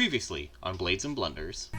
Previously on Blades and Blunders.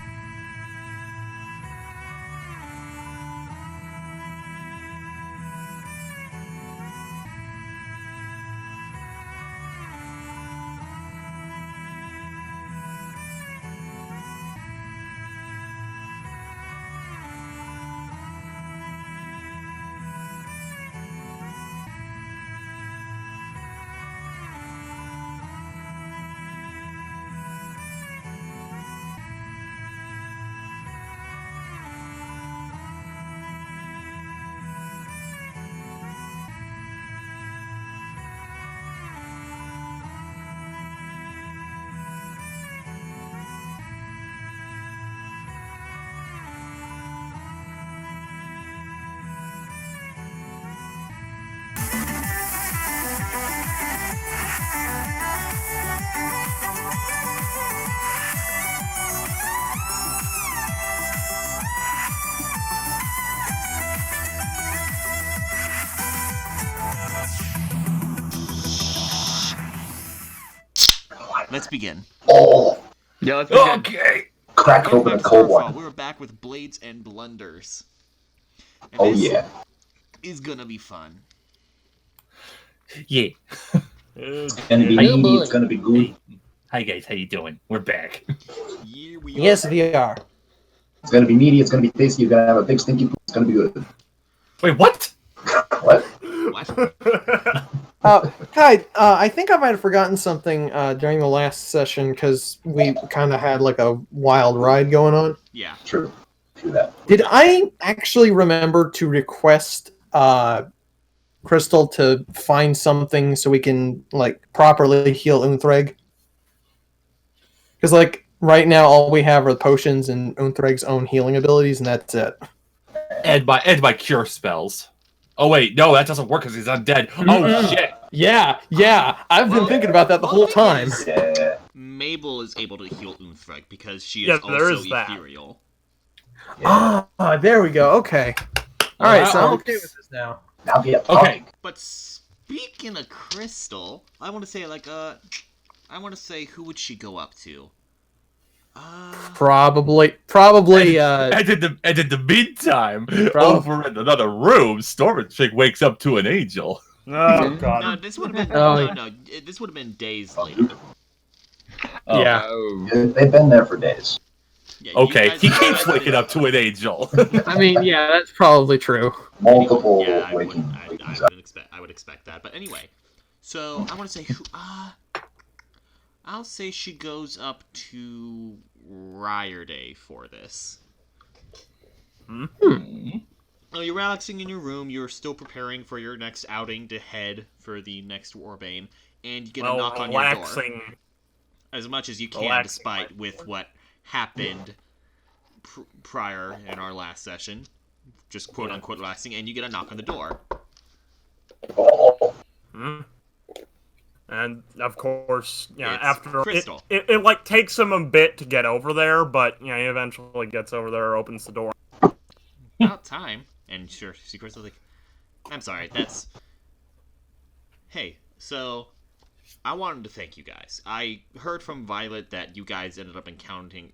Let's begin. Oh, Yeah, let's begin. okay. Crack open a cold one. We're back with Blades and Blunders. And Oh this yeah. is gonna be fun. Yeah. It's gonna be meaty. It's gonna be good. Hi guys, how you doing? We're back. Here we Yes, are. we are. It's gonna be meaty. It's gonna be tasty. You're gonna have a big stinky poop. It's gonna be good. Wait, what? What? What? Kai, I think I might have forgotten something during the last session because we kind of had like a wild ride going on. Yeah. True. True that. Did I actually remember to request Crystal to find something so we can like properly heal Unthreg? Because like right now all we have are potions and Unthreg's own healing abilities, and that's it. And my cure spells. Oh wait, no, that doesn't work because he's undead. Oh shit. Yeah, I've been thinking about that the whole time. Yeah. Mabel is able to heal Unthreg because she is Yeah, there also is that. ethereal. Yeah. Ah, there we go. Okay. All right, so I'm okay with this now. Now get Okay. But speaking of Crystal, I want to say who would she go up to? Probably. And in the meantime, over in another room, Stormchick wakes up to an angel. Oh No, god. this would have been Oh. no. This would have been days later. Yeah. They've been there for days. Yeah, you Okay, guys he have keeps actually- waking up to an angel. I mean, yeah, that's probably true. Multiple Yeah, I would, waking. I would expect that. But anyway, so I want to say who. I'll say she goes up to Day for this. Well, you're relaxing in your room. You're still preparing for your next outing to head for the next Warbane, and you get a knock on your door. Relaxing. As much as you can, Relaxing despite with what happened prior in our last session. Just quote-unquote relaxing, and you get a knock on the door. Oh, And of course, yeah, It's after Crystal. it like takes him a bit to get over there, but yeah, he eventually gets over there, opens the door. About time. And sure, she Crystal's like, I'm sorry, that's... Hey, so, I wanted to thank you guys. I heard from Violet that you guys ended up encountering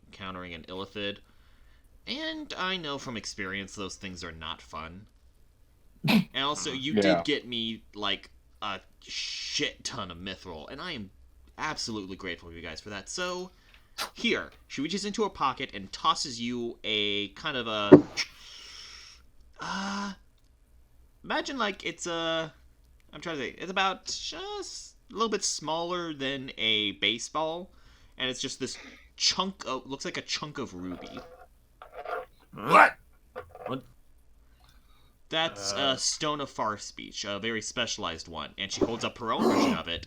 an Illithid, and I know from experience those things are not fun. And also, you did get me, like, a shit ton of mithril, and I am absolutely grateful to you guys for that. So, here, she reaches into her pocket and tosses you a kind of a... imagine like it's I'm trying to say, it's about just a little bit smaller than a baseball, and it's just this chunk of, looks like a chunk of ruby. What? That's a Stone of Far Speech, a very specialized one, and she holds up her own version of it.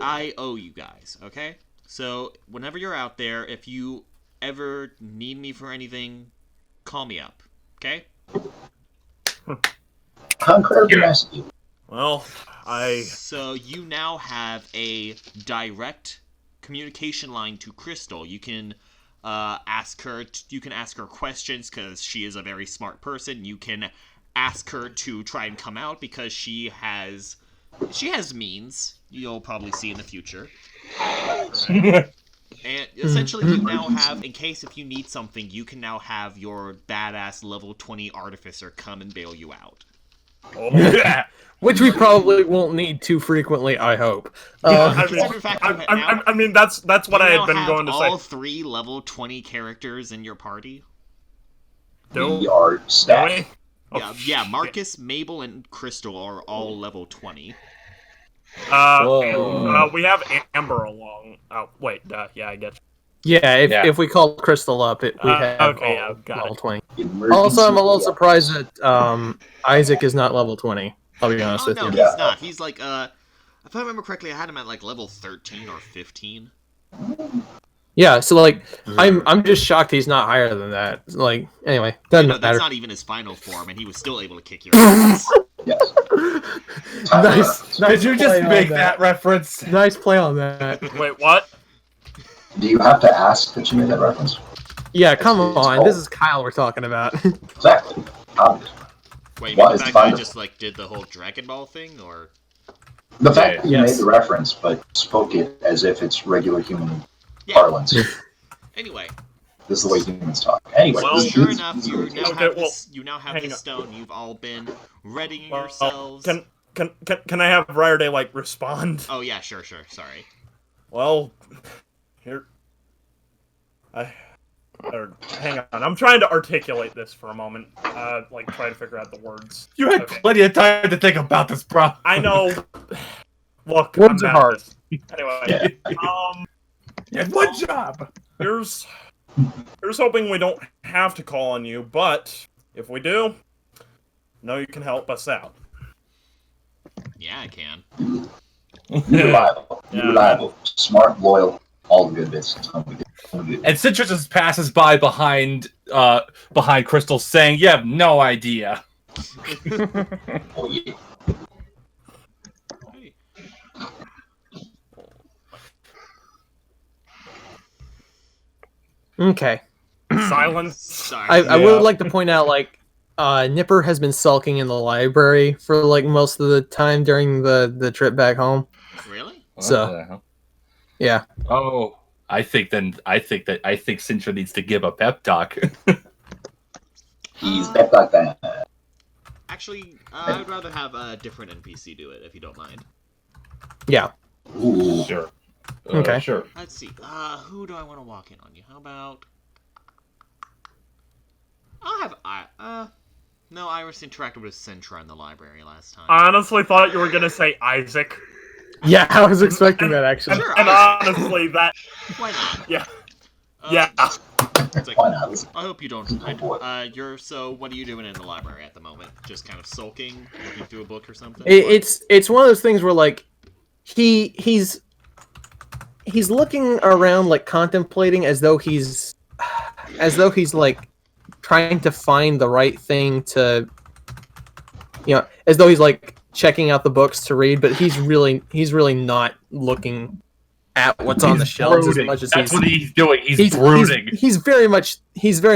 I owe you guys, okay? So, whenever you're out there, if you ever need me for anything, call me up, okay? how incredibly nice of you. Well, So, you now have a direct communication line to Crystal. You can ask her questions because she is a very smart person. You can ask her to try and come out because she has means. You'll probably see in the future. And essentially, you now have, in case if you need something, you can now have your badass level 20 artificer come and bail you out. Yeah. Which we probably won't need too frequently, I hope. I Consider the fact you I mean, that's what I had been have going to all say. 3 level 20 characters in your party. We are stacked. Yeah, Marcus, Mabel, and Crystal are all level 20. We have Amber along. Oh, wait, yeah, I get you. Yeah, Yeah. if we call Crystal up, we have okay, all yeah, got level it. 20. Emergency Also, I'm a little yeah. surprised that Isaac is not level 20. I'll be honest Oh, with no, you. he's Yeah. not. He's like, if I remember correctly, I had him at like level 13 or 15. Yeah, so like, I'm just shocked he's not higher than that. Like, anyway, doesn't That's matter. not even his final form, and he was still able to kick your ass. Yes. Nice. Did you just play on make that reference? Nice play on that. Wait, what? Do you have to ask that you made that reference? Yeah, come It's on. all- This is Kyle we're talking about. Exactly. Obvious. Wait, Why maybe is that the guy final- just like did the whole Dragon Ball thing, or The fact that you Yes. made the reference, but spoke it as if it's regular human yeah. parlance. Anyway, This is the way humans talk. Anyway, well, this, sure this- enough, this is you what now it have Okay, well, this. You now have hang this on. stone. You've all been readying Well, yourselves. Can I have Ryder like respond? Oh yeah, sure. Sorry. Well, here. Hang on. I'm trying to articulate this for a moment. Like try to figure out the words. You had Okay. plenty of time to think about this, bro. I know. Look, Words I'm are bad at hard. this. Anyway, You had one job. here's hoping we don't have to call on you, but if we do, know you can help us out. Yeah, I can. You're reliable. You're Yeah. reliable. Smart, loyal, all the good bits. It's gonna be good. It's gonna be good. And Sintra just passes by behind Crystal, saying, "You have no idea." Oh yeah. Hey. Okay. Silence. Sorry. I would like to point out, like, Nipper has been sulking in the library for, like, most of the time during the trip back home. Really? So- Yeah. Oh, I think Sintra needs to give a pep talk. He's back like that. Actually, I'd rather have a different NPC do it, if you don't mind. Yeah. Ooh. Sure. Okay. Sure. Let's see. Who do I want to walk in on you? How about? I'll have No, Iris interacted with Sintra in the library last time. I honestly thought you were gonna say Isaac. Yeah, I was expecting that, actually. Sure, And Isaac. honestly, that Why not? yeah. Uh, Yeah. It's like, Why not? Listen, I hope you don't. Oh, boy. So what are you doing in the library at the moment? Just kind of sulking, looking through a book or something? It's one of those things where, like, he's looking around, like, contemplating as though he's like trying to find the right thing to, as though he's like checking out the books to read, but he's really not looking at what's on the shelves as Brooding. much as That's what he's doing. He's brooding. He's very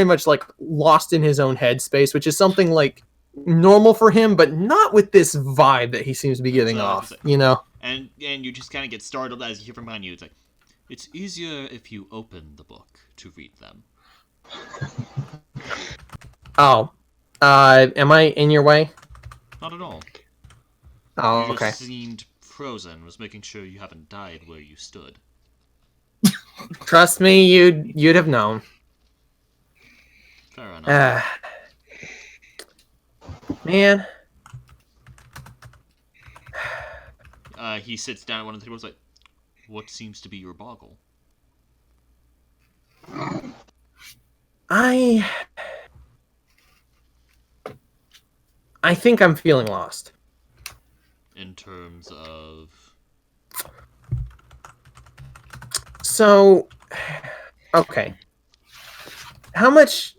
much like lost in his own headspace, which is something like normal for him, but not with this vibe that he seems to be giving So, off. And you just kind of get startled as you hear from behind you. It's like, it's easier if you open the book to read them. Oh, am I in your way? Not at all. Oh, You okay. just seemed frozen. Was making sure you haven't died where you stood. Trust me, you'd have known. Fair enough. Man. He sits down at one of the tables like, what seems to be your boggle? I think I'm feeling lost. In terms of... So, okay. How much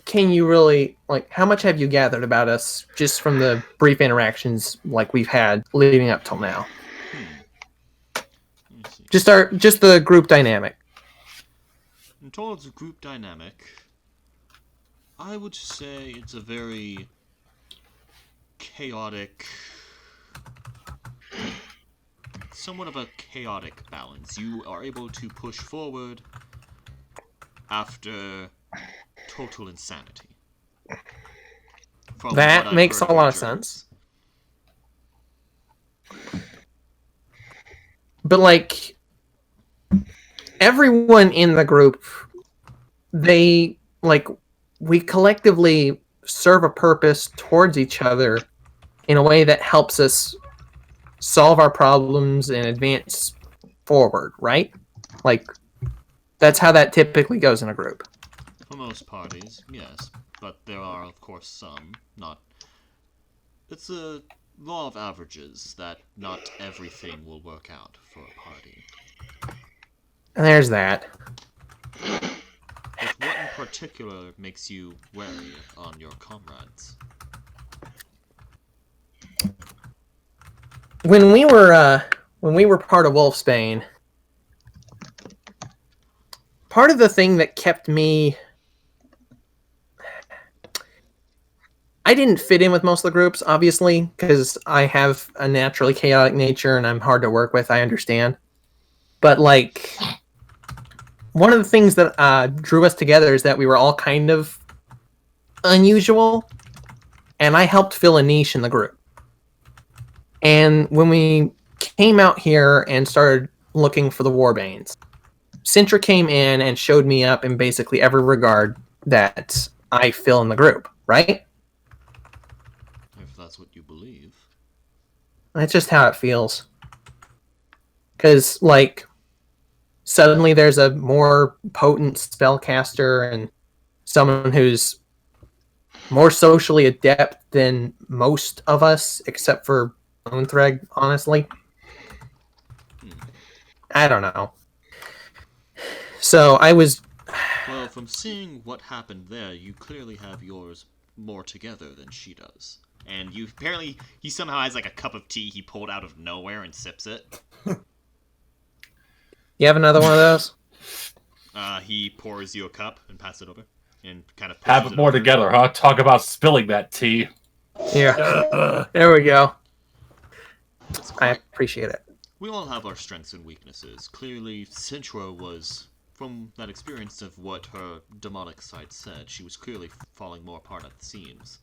can you really, like, how much have you gathered about us just from the brief interactions like we've had leading up till now? Let me see. Just the group dynamic. And towards the group dynamic, I would say it's a very chaotic, somewhat of a chaotic balance. You are able to push forward after total insanity. From That what I've makes heard a of lot your of journeys. sense. But like everyone in the group, they like we collectively serve a purpose towards each other in a way that helps us solve our problems and advance forward, right? Like that's how that typically goes in a group. For most parties, yes. But there are, of course, some not. It's a law of averages that not everything will work out for a party. And there's that. But what in particular makes you wary on your comrades? When we were part of Wolfsbane, part of the thing that kept me, I didn't fit in with most of the groups, obviously, because I have a naturally chaotic nature and I'm hard to work with, I understand. But like one of the things that drew us together is that we were all kind of unusual, and I helped fill a niche in the group. And when we came out here and started looking for the Warbanes, Sintra came in and showed me up in basically every regard that I fill in the group, right? If that's what you believe. That's just how it feels. Because, like, suddenly there's a more potent spellcaster and someone who's more socially adept than most of us, except for Moonthread, honestly. I don't know. So I was... Well, from seeing what happened there, you clearly have yours more together than she does. And you apparently, he somehow has like a cup of tea he pulled out of nowhere and sips it. You have another one of those? He pours you a cup and passes it over. And kind of Have it more over. together, huh? Talk about spilling that tea. Yeah. There we go. I appreciate it. We all have our strengths and weaknesses. Clearly, Sintra was, from that experience of what her demonic side said, she was clearly falling more apart at the seams.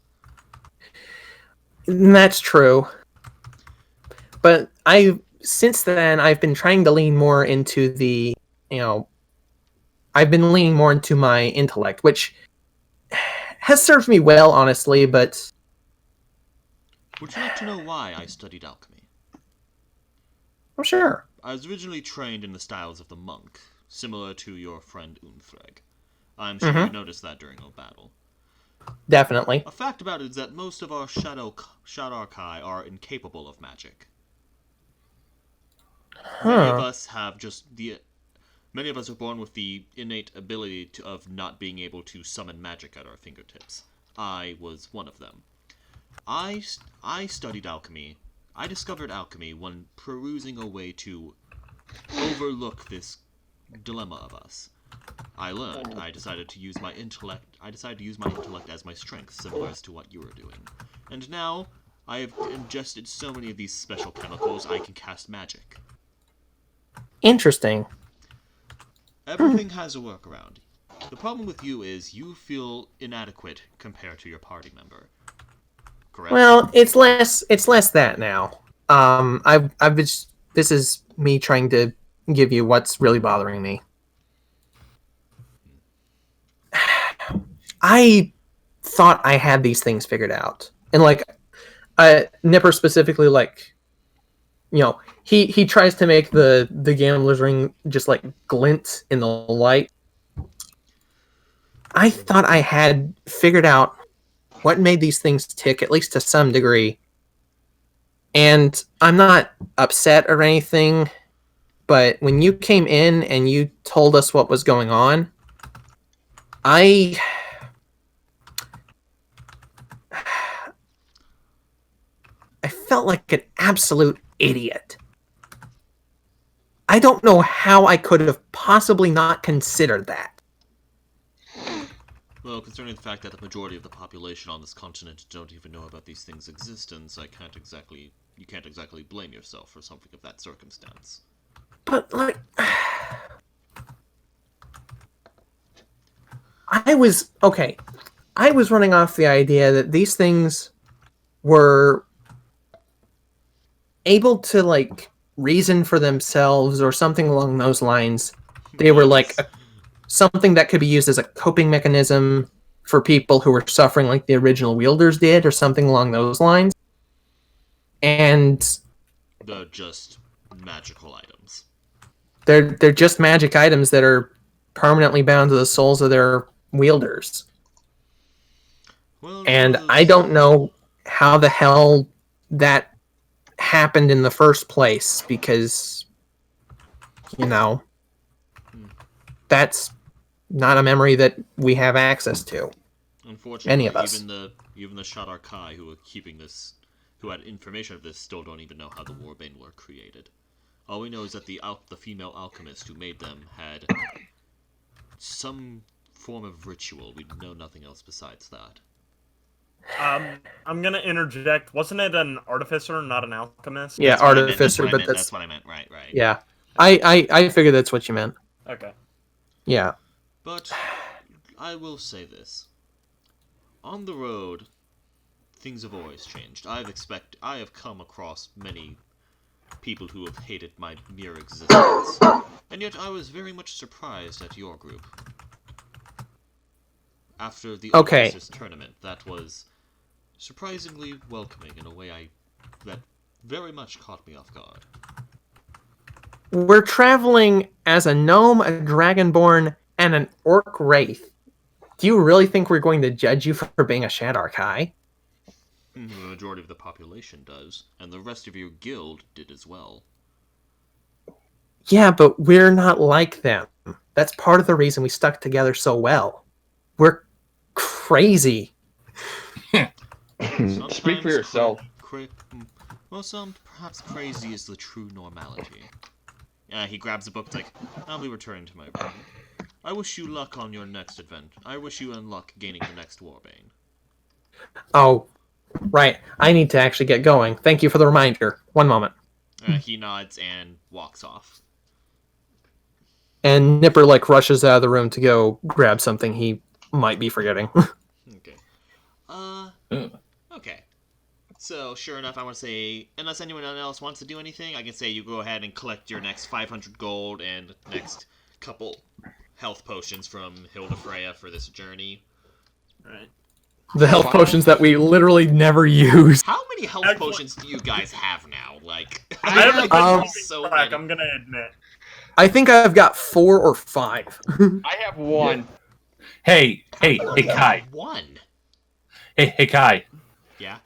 That's true. But since then, I've been trying to lean more into I've been leaning more into my intellect, which has served me well, honestly, but... Would you like to know why I studied alchemy? I'm sure. I was originally trained in the styles of the monk, similar to your friend Unthreg. I'm sure you noticed that during our battle. Definitely. A fact about it is that most of our Shadarkai are incapable of magic. Many of us have Many of us are born with the innate ability of not being able to summon magic at our fingertips. I was one of them. I studied alchemy. I discovered alchemy when perusing a way to overlook this dilemma of us. I learned. I decided to use my intellect as my strength, similar as to what you were doing. And now, I have ingested so many of these special chemicals, I can cast magic. Interesting. Everything has a workaround. The problem with you is you feel inadequate compared to your party member. Correct? Well, it's less that now. This is me trying to give you what's really bothering me. I thought I had these things figured out. And like Nipper specifically, like, he tries to make the gambler's ring just like glint in the light. I thought I had figured out what made these things tick, at least to some degree. And I'm not upset or anything, but when you came in and you told us what was going on, I felt like an absolute idiot. I don't know how I could have possibly not considered that. Well, concerning the fact that the majority of the population on this continent don't even know about these things' existence, I can't exactly you can't exactly blame yourself for something of that circumstance. But, like... I was running off the idea that these things were able to, like, reason for themselves or something along those lines. They were, like, something that could be used as a coping mechanism for people who were suffering like the original wielders did or something along those lines. And... They're just magical items. They're just magic items that are permanently bound to the souls of their wielders. Well, And I don't know how the hell that happened in the first place, because, you know, that's not a memory that we have access to. Unfortunately, any of us. Even the Shadar Kai who were keeping this, who had information of this, still don't even know how the Warbane were created. All we know is that the female alchemist who made them had some form of ritual. We know nothing else besides that. I'm gonna interject. Wasn't it an artificer, not an alchemist? Yeah, That's what I meant, artificer, but that's what I meant. Right. yeah. I figured that's what you meant. Okay. Yeah. But I will say this: on the road, things have always changed. I have come across many people who have hated my mere existence, and yet I was very much surprised at your group. After the Officers tournament, that was surprisingly welcoming in a way that very much caught me off guard. We're traveling as a gnome, a dragonborn, and an orc wraith. Do you really think we're going to judge you for being a Shadar Kai? The majority of the population does, and the rest of your guild did as well. Yeah, but we're not like them. That's part of the reason we stuck together so well. We're crazy. Speak for yourself. Perhaps crazy is the true normality. He grabs a book, like, I'll be returning to my room. I wish you luck on your next event. I wish you luck gaining the next Warbane. Oh, right. I need to actually get going. Thank you for the reminder. One moment. He nods and walks off. And Nipper, like, rushes out of the room to go grab something he might be forgetting. Okay. Okay. So, sure enough, I want to say, unless anyone else wants to do anything, I can say you go ahead and collect your next 500 gold and next couple health potions from Hilda Freya for this journey. Right. The health potions that we literally never use. How many health potions do you guys have now? Like, I haven't been so track, many. I'm gonna admit. I think I've got 4 or 5. I have one. Hey, Kai. One. Hey, Kai. Yeah.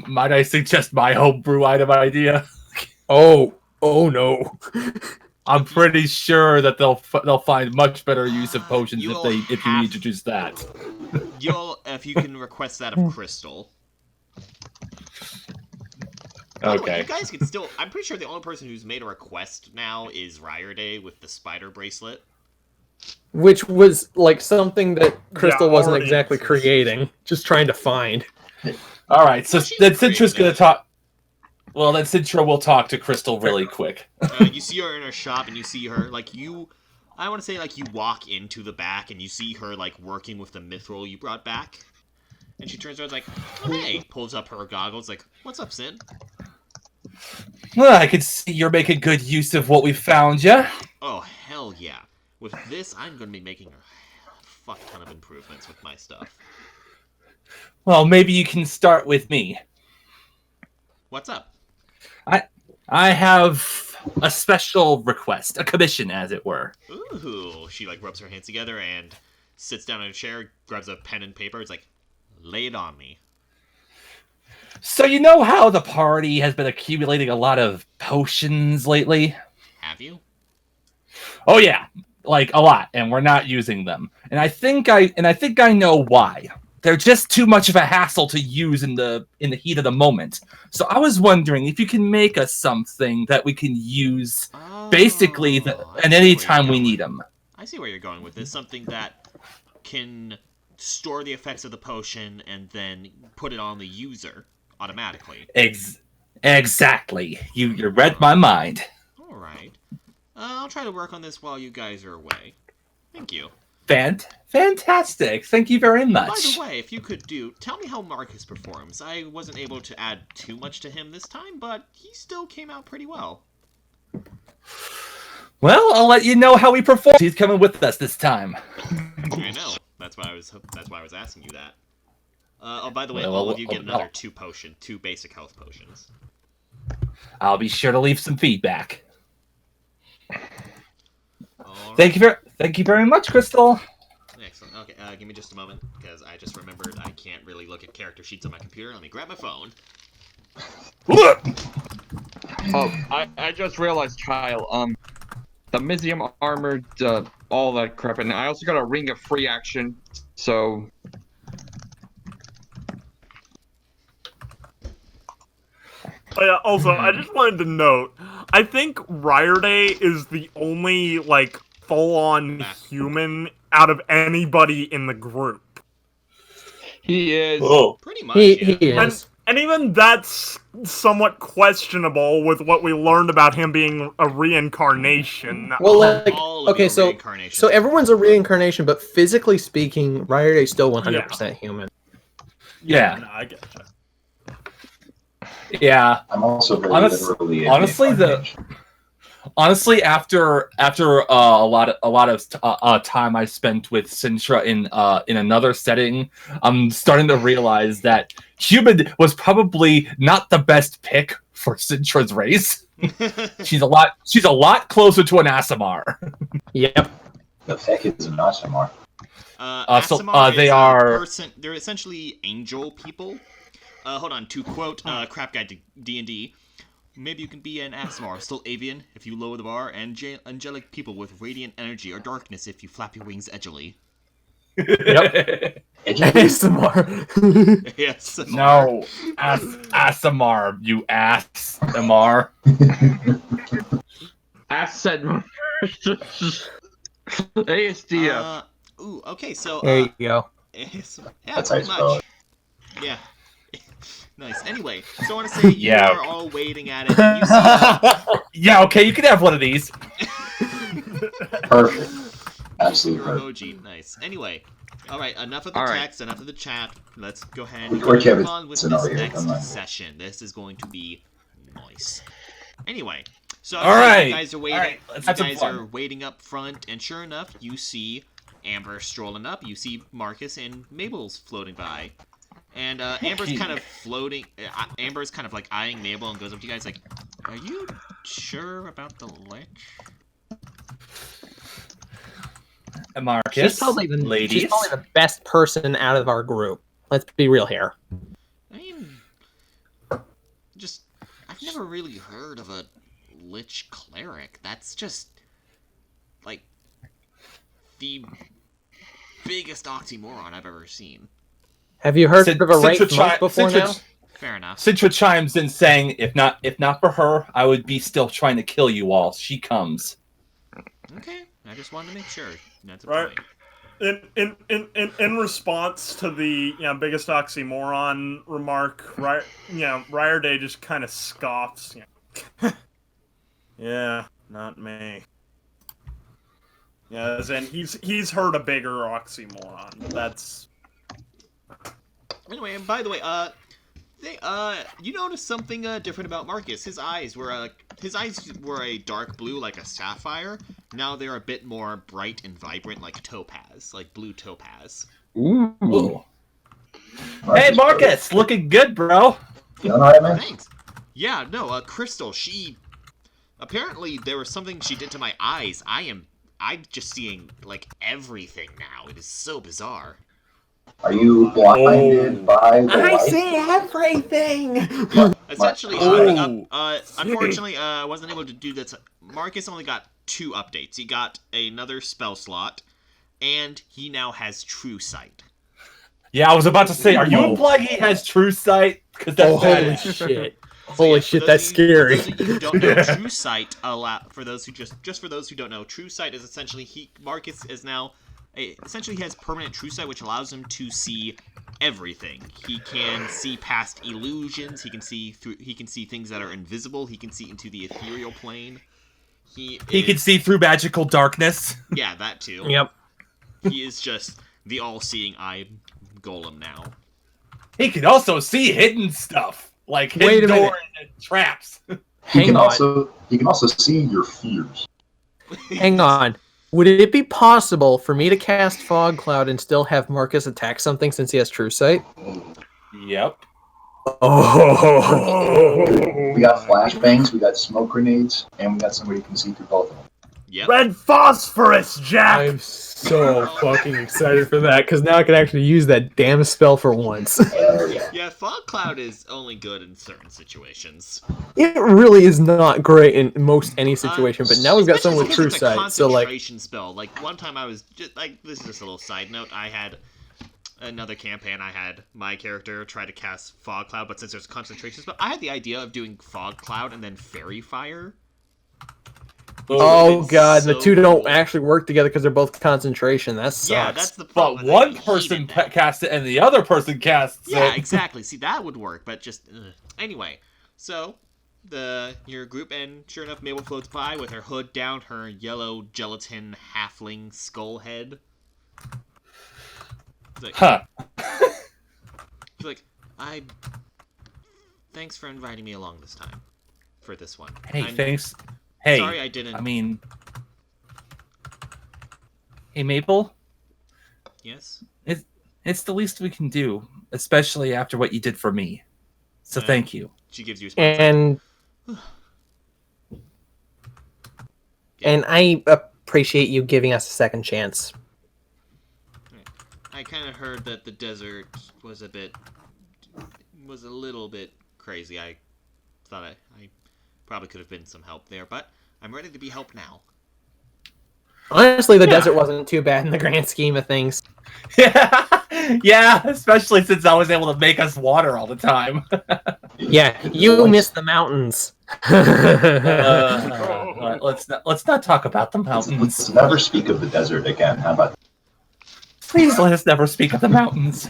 Might I suggest my homebrew item idea? Oh no. I'm pretty sure that they'll find much better use of potions if you introduce that. If you can request that of Crystal. By the way, Okay. you guys can still. I'm pretty sure the only person who's made a request now is Ryerday with the spider bracelet. Which was like something that Crystal wasn't already exactly exists. creating, just trying to find. All right, so She's then pretty Sintra's gonna good. talk. Well, then Sintra will talk to Crystal really quick. You see her in her shop, and you see her I want to say you walk into the back, and you see her working with the mithril you brought back, and she turns around like, "Oh, hey!" Pulls up her goggles, like, "What's up, Sin?" Well, I can see you're making good use of what we found, yeah. Oh hell yeah! With this, I'm going to be making a fuck ton of improvements with my stuff. Well, maybe you can start with me. What's up? I have a special request, a commission, as it were. Ooh, she rubs her hands together and sits down in a chair, grabs a pen and paper. It's like, lay it on me. So you know how the party has been accumulating a lot of potions lately? Have you? Oh yeah, a lot, and we're not using them. And I think I know why. They're just too much of a hassle to use in the heat of the moment. So I was wondering if you can make us something that we can use basically at any time we need them. I see where you're going with this. Something that can store the effects of the potion and then put it on the user automatically. Exactly. You read my mind. All right. I'll try to work on this while you guys are away. Thank you. Fantastic. Thank you very By much. the way, if you could tell me how Marcus performs. I wasn't able to add too much to him this time, but he still came out pretty well. Well, I'll let you know how he performs. He's coming with us this time. I know. That's why I was asking you that. Oh, by the way, all of you get another two basic health potions. I'll be sure to leave some feedback. All Thank you very much, Crystal. Excellent. Okay, give me just a moment, because I just remembered I can't really look at character sheets on my computer. Let me grab my phone. Oh, I just realized, Kyle, the Mizium armored, all that crap, and I also got a ring of free action, so... Oh, yeah, also, I just wanted to note, I think Ryerday is the only, like, full-on human out of anybody in the group. He is... Oh. Pretty much, He yeah. is. And even that's somewhat questionable with what we learned about him being a reincarnation. Well, like, All of okay, your so reincarnations. everyone's a reincarnation, but physically speaking, Ryerday's still 100% human. Yeah. No, I get you. Yeah. I'm also very literally Honestly, after a lot of time I spent with Sintra in another setting, I'm starting to realize that human was probably not the best pick for Sintra's race. She's a lot closer to an Asimar. Yep. The heck is an Asimar? They're essentially angel people. Hold on, to quote Crap Guide to D&D, maybe you can be an Asimar, still avian if you lower the bar, and angelic people with radiant energy or darkness if you flap your wings edgily. Yep. ASMR. Yes. No, Asimar, you ass, Amar. Asset... ASDF. Okay, so... There you go. yeah, That's how you pretty spell much. Yeah. Nice. Anyway, so I want to say you are all waiting at it, and you see... Yeah, okay, you can have one of these. Perfect. Absolutely Your perfect. emoji. Nice. Anyway, alright, enough of the text, enough of the chat. Let's go ahead and Or Kevin, move on with it's an this audio, next come on. session. This is going to be nice. Anyway, so Alright. you guys are waiting. Alright, let's You have some guys fun. are waiting up front, and sure enough, you see Amber strolling up. You see Marcus and Mabel's floating by. And Amber's kind of floating. Amber's kind of like eyeing Mabel and goes up to you guys like, "Are you sure about the lich?" Marcus, She's probably ladies. the best person out of our group. Let's be real here. I mean, I've never really heard of a lich cleric. That's just like the biggest oxymoron I've ever seen. Have you heard of a Sintra ranked monk before now? Fair enough. Sintra chimes in saying, if not for her, I would be still trying to kill you all. She comes. Okay, I just wanted to make sure. That's a Right. point. In response to the biggest oxymoron remark, Ryerday just kind of scoffs. Yeah, not me. Yeah, as in he's heard a bigger oxymoron. That's Anyway, and by the way, you noticed something different about Marcus. His eyes were a dark blue like a sapphire. Now they're a bit more bright and vibrant like topaz, like blue topaz. Ooh. Hey, Marcus, looking good, bro. You all right, man? Thanks. Yeah, no, Crystal, she... Apparently there was something she did to my eyes. I'm just seeing, like, everything now. It is so bizarre. Are you blinded by the light? see everything! Essentially, Oh. unfortunately, I wasn't able to do this. Marcus only got 2 updates. He got another spell slot, and he now has True Sight. Yeah, I was about to say, are you implying he has true sight? Because that's Holy badass. shit. So, Holy yeah, shit, for that's those of you- scary. For those of you who don't know, True Sight for those who don't know, True Sight is essentially Marcus is now essentially he has permanent True Sight, which allows him to see everything. He can see past illusions. He can see things that are invisible. He can see into the ethereal plane. He can see through magical darkness. Yeah, that too. Yep. He is just the all-seeing eye golem now. He can also see hidden stuff, like Wait hidden a minute. doors and traps. He can also see your fears. Hang on. Would it be possible for me to cast Fog Cloud and still have Marcus attack something since he has True Sight? Yep. Oh. We got flashbangs, we got smoke grenades, and we got somebody who can see through both of them. Yep. Red phosphorus, Jack. I'm so fucking excited for that because now I can actually use that damn spell for once. Hell yeah. Yeah, Fog Cloud is only good in certain situations. It really is not great in most any situation, but now we've got someone with Especially True since it's a Sight, so like, concentration spell. Like one time I was just like, this is just a little side note. I had another campaign. I had my character try to cast Fog Cloud, but since there's concentration spell, I had the idea of doing Fog Cloud and then Fairy Fire. oh god, the so two don't cool. actually work together because they're both concentration. That sucks. Yeah, that's the But problem. one person casts it and the other person casts Yeah, it. exactly. See, that would work, but just anyway. So your group, and sure enough, Mabel floats by with her hood down, her yellow gelatin halfling skull head. She's like, Huh. she's like, thanks for inviting me along this time, for this one. Hey, I'm thanks. Hey, sorry I didn't. I mean, hey, Maple, Yes. it's the least we can do, especially after what you did for me. So Yeah. thank you. She gives you a smile. And I appreciate you giving us a second chance. I kind of heard that the desert was a little bit crazy. I thought I probably could have been some help there, but I'm ready to be helped now. Honestly, the desert wasn't too bad in the grand scheme of things. Yeah, especially since I was able to make us water all the time. Yeah, you missed the mountains. Let's not talk about the mountains. Let's never speak of the desert again. How about Please let us never speak of the mountains.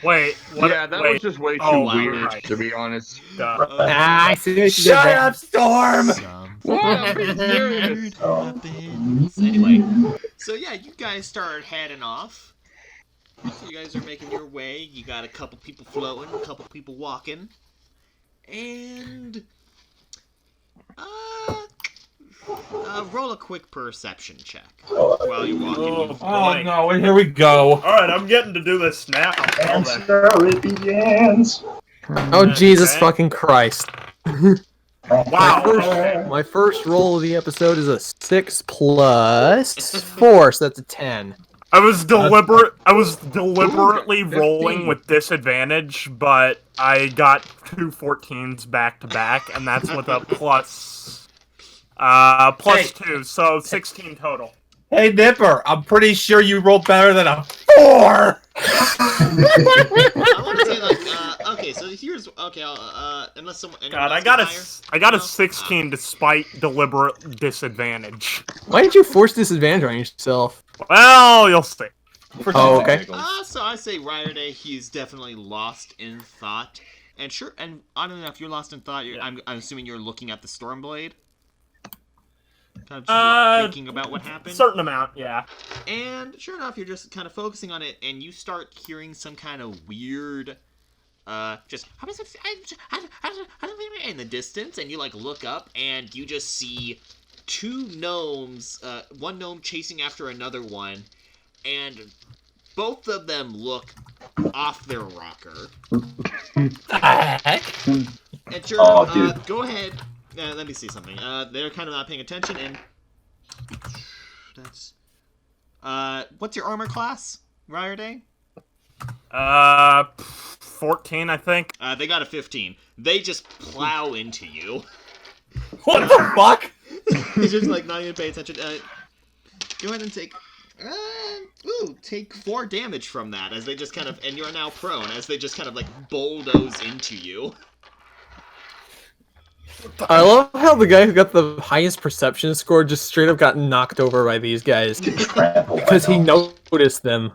Wait, what? Yeah, that wait. was just way too Oh, wow. weird, Right. to be honest. I see what you did Shut there. up, Storm! Anyway, so yeah, you guys start heading off. So you guys are making your way. You got a couple people floating, a couple people walking, and roll a quick perception check while you're walking. Oh no, here we go. Alright, I'm getting to do this now. and so it begins. Oh, Jesus fucking Christ. Wow. My first roll of the episode is a 6 plus 4, so that's a 10. I was deliberately rolling with disadvantage, but I got 2 14s back to back, and that's with a plus Hey. 2, so 16 total. Hey, Nipper, I'm pretty sure you rolled better than a 4! I want to say okay. So here's okay. Unless someone. God, I got a 16 despite deliberate disadvantage. Why did you force disadvantage on yourself? Well, you'll see. Oh, okay. So I say Ryerday, he's definitely lost in thought, and sure, and oddly enough, you're lost in thought. I'm assuming you're looking at the Stormblade. Kind of just thinking about what happened. Certain amount, yeah. And sure enough, you're just kind of focusing on it, and you start hearing some kind of weird, just in the distance, and you like look up, and you just see two gnomes, one gnome chasing after another one, and both of them look off their rocker. And sure enough, go ahead. Let me see something. They're kind of not paying attention, and that's what's your armor class, Ryerday? 14, I think. They got a 15. They just plow into you. What the fuck? He's just like not even paying attention. Go ahead and take. Take 4 damage from that as they just kind of, and you're now prone as they just kind of like bulldoze into you. I love how the guy who got the highest perception score just straight up got knocked over by these guys because he noticed them.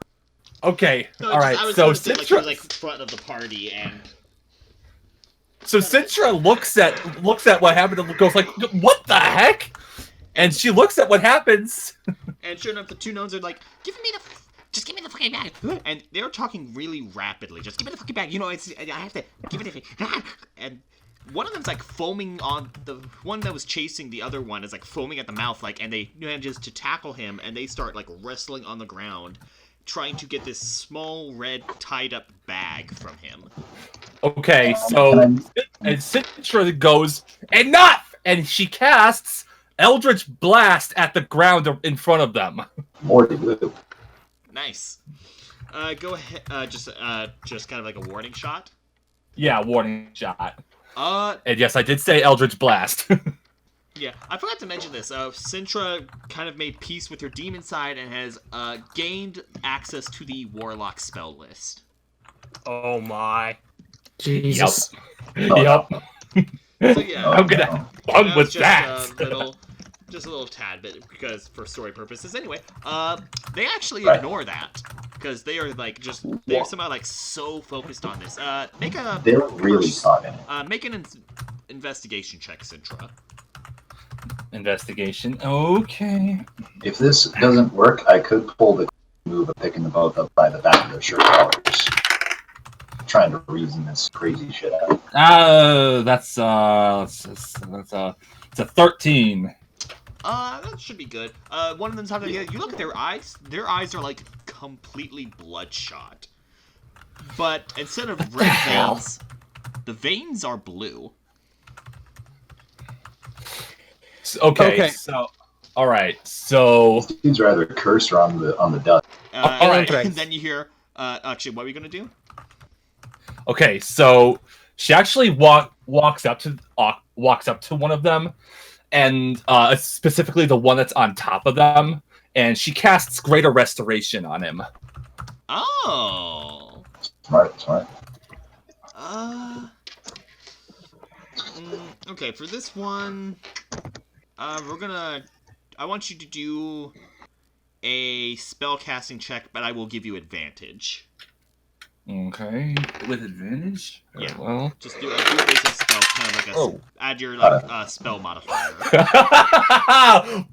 Okay. No, All right. I was So gonna say, like, you're Sintra, like front of the party, and so Sintra looks at what happened and goes like, "What the heck?" And she looks at what happens. sure enough, the two gnomes are like, just give me the fucking bag. And they're talking really rapidly. Just give me the fucking bag. You know, I have to give it to me. And one of them's like foaming on the one that was chasing the other one is like foaming at the mouth, like, and they manages to tackle him, and they start like wrestling on the ground, trying to get this small red tied up bag from him. Okay, so and Sintra goes enough, and she casts Eldritch Blast at the ground in front of them. More to do. Nice. Go ahead. Just kind of like a warning shot. Yeah, warning shot. Uh, And yes, I did say Eldritch Blast. Yeah, I forgot to mention this. Sintra kind of made peace with her demon side and has gained access to the Warlock spell list. Oh my. Jesus. Yep. So yeah, I'm gonna have fun with that. Just a little tad bit, because for story purposes. Anyway, they actually Right. ignore that because they are like they're somehow like so focused on this. They're really talking. Make an investigation check, Sintra. Investigation. Okay. If this doesn't work, I could pull the move of picking them both up by the back of their shirt collars. Trying to reason this crazy shit out. It's a 13. That should be good. One of them's having you look at their eyes. Their eyes are like completely bloodshot. But instead of red veins, the veins are blue. Okay. So, all right. So, These are either cursed or on the dust. all right. And then you hear, actually, what are we gonna do? okay. So she actually walks up to one of them, and specifically the one that's on top of them, and she casts Greater Restoration on him. Oh. Smart. Okay, for this one, I want you to do a spell casting check, but I will give you advantage. Okay, with advantage. Yeah. Well. Just do a basic spell, kind of like add your spell modifier.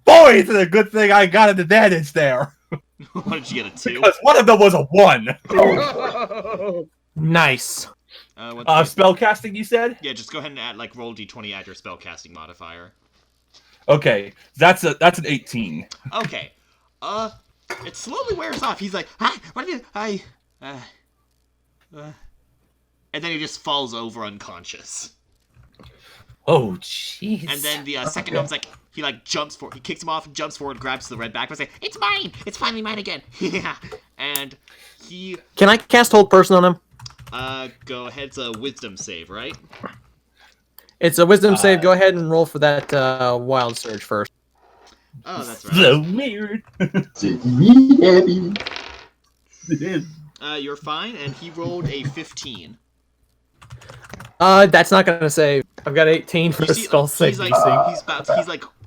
Boy, it's a good thing I got an advantage there. What did you get, a 2? Because one of them was a 1. Nice. Spell casting, you said? Yeah, just go ahead and roll d20, add your spell casting modifier. Okay, that's an 18. Okay. It slowly wears off. He's like, what did and then he just falls over unconscious. Oh, jeez. And then the second gnome's like, he jumps forward, he kicks him off, jumps forward, grabs the red back, and says, "It's mine! It's finally mine again!" Yeah. And he Can I cast Hold Person on him? go ahead, it's a wisdom save, right? It's a wisdom save. Go ahead and roll for that wild surge first. Oh, that's right. So weird. You're fine, and he rolled a 15. That's not gonna save. I've got 18 for You the see, spell save. he's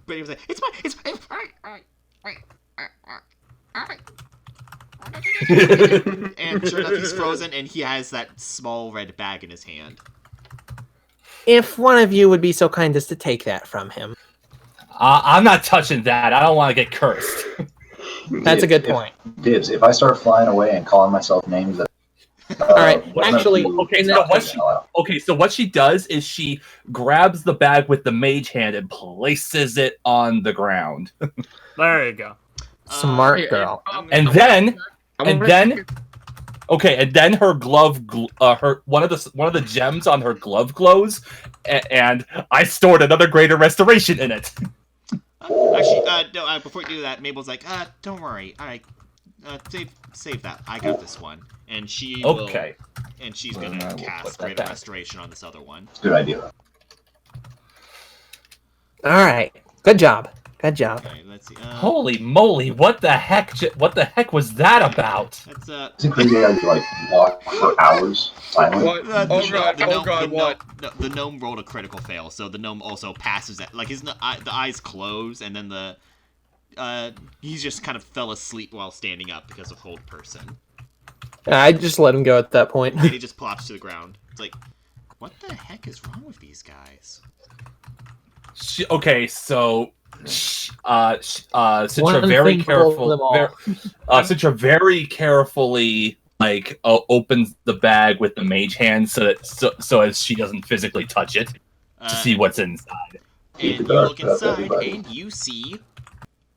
ready to say, "It's mine! It's mine!" And sure enough, he's frozen, and he has that small red bag in his hand. If one of you would be so kind as to take that from him. I'm not touching that. I don't want to get cursed. That's a good point. Dibs, if I start flying away and calling myself names that... All right, actually, So what she does is she grabs the bag with the mage hand and places it on the ground. There you go. Smart girl. And then her glove, one of the gems on her glove glows, and I stored another Greater Restoration in it. Actually, no. Before you do that, Mabel's like, "Don't worry. All right, save that. I got this one." And she will, and she's gonna cast Greater Restoration on this other one. Good idea. All right. Good job. Okay, let's see. Holy moly! What the heck? What the heck was that about? That's Isn't it crazy how you walk for hours silently? What? What? The gnome rolled a critical fail, so the gnome also passes that. The eyes close, and then he just kind of fell asleep while standing up because of Hold Person. I just let him go at that point. And he just plops to the ground. It's like, what the heck is wrong with these guys? Okay, so Sintra One very thing to hold careful. them all. Sintra very carefully opens the bag with the mage hand so as she doesn't physically touch it to see what's inside. And you look inside,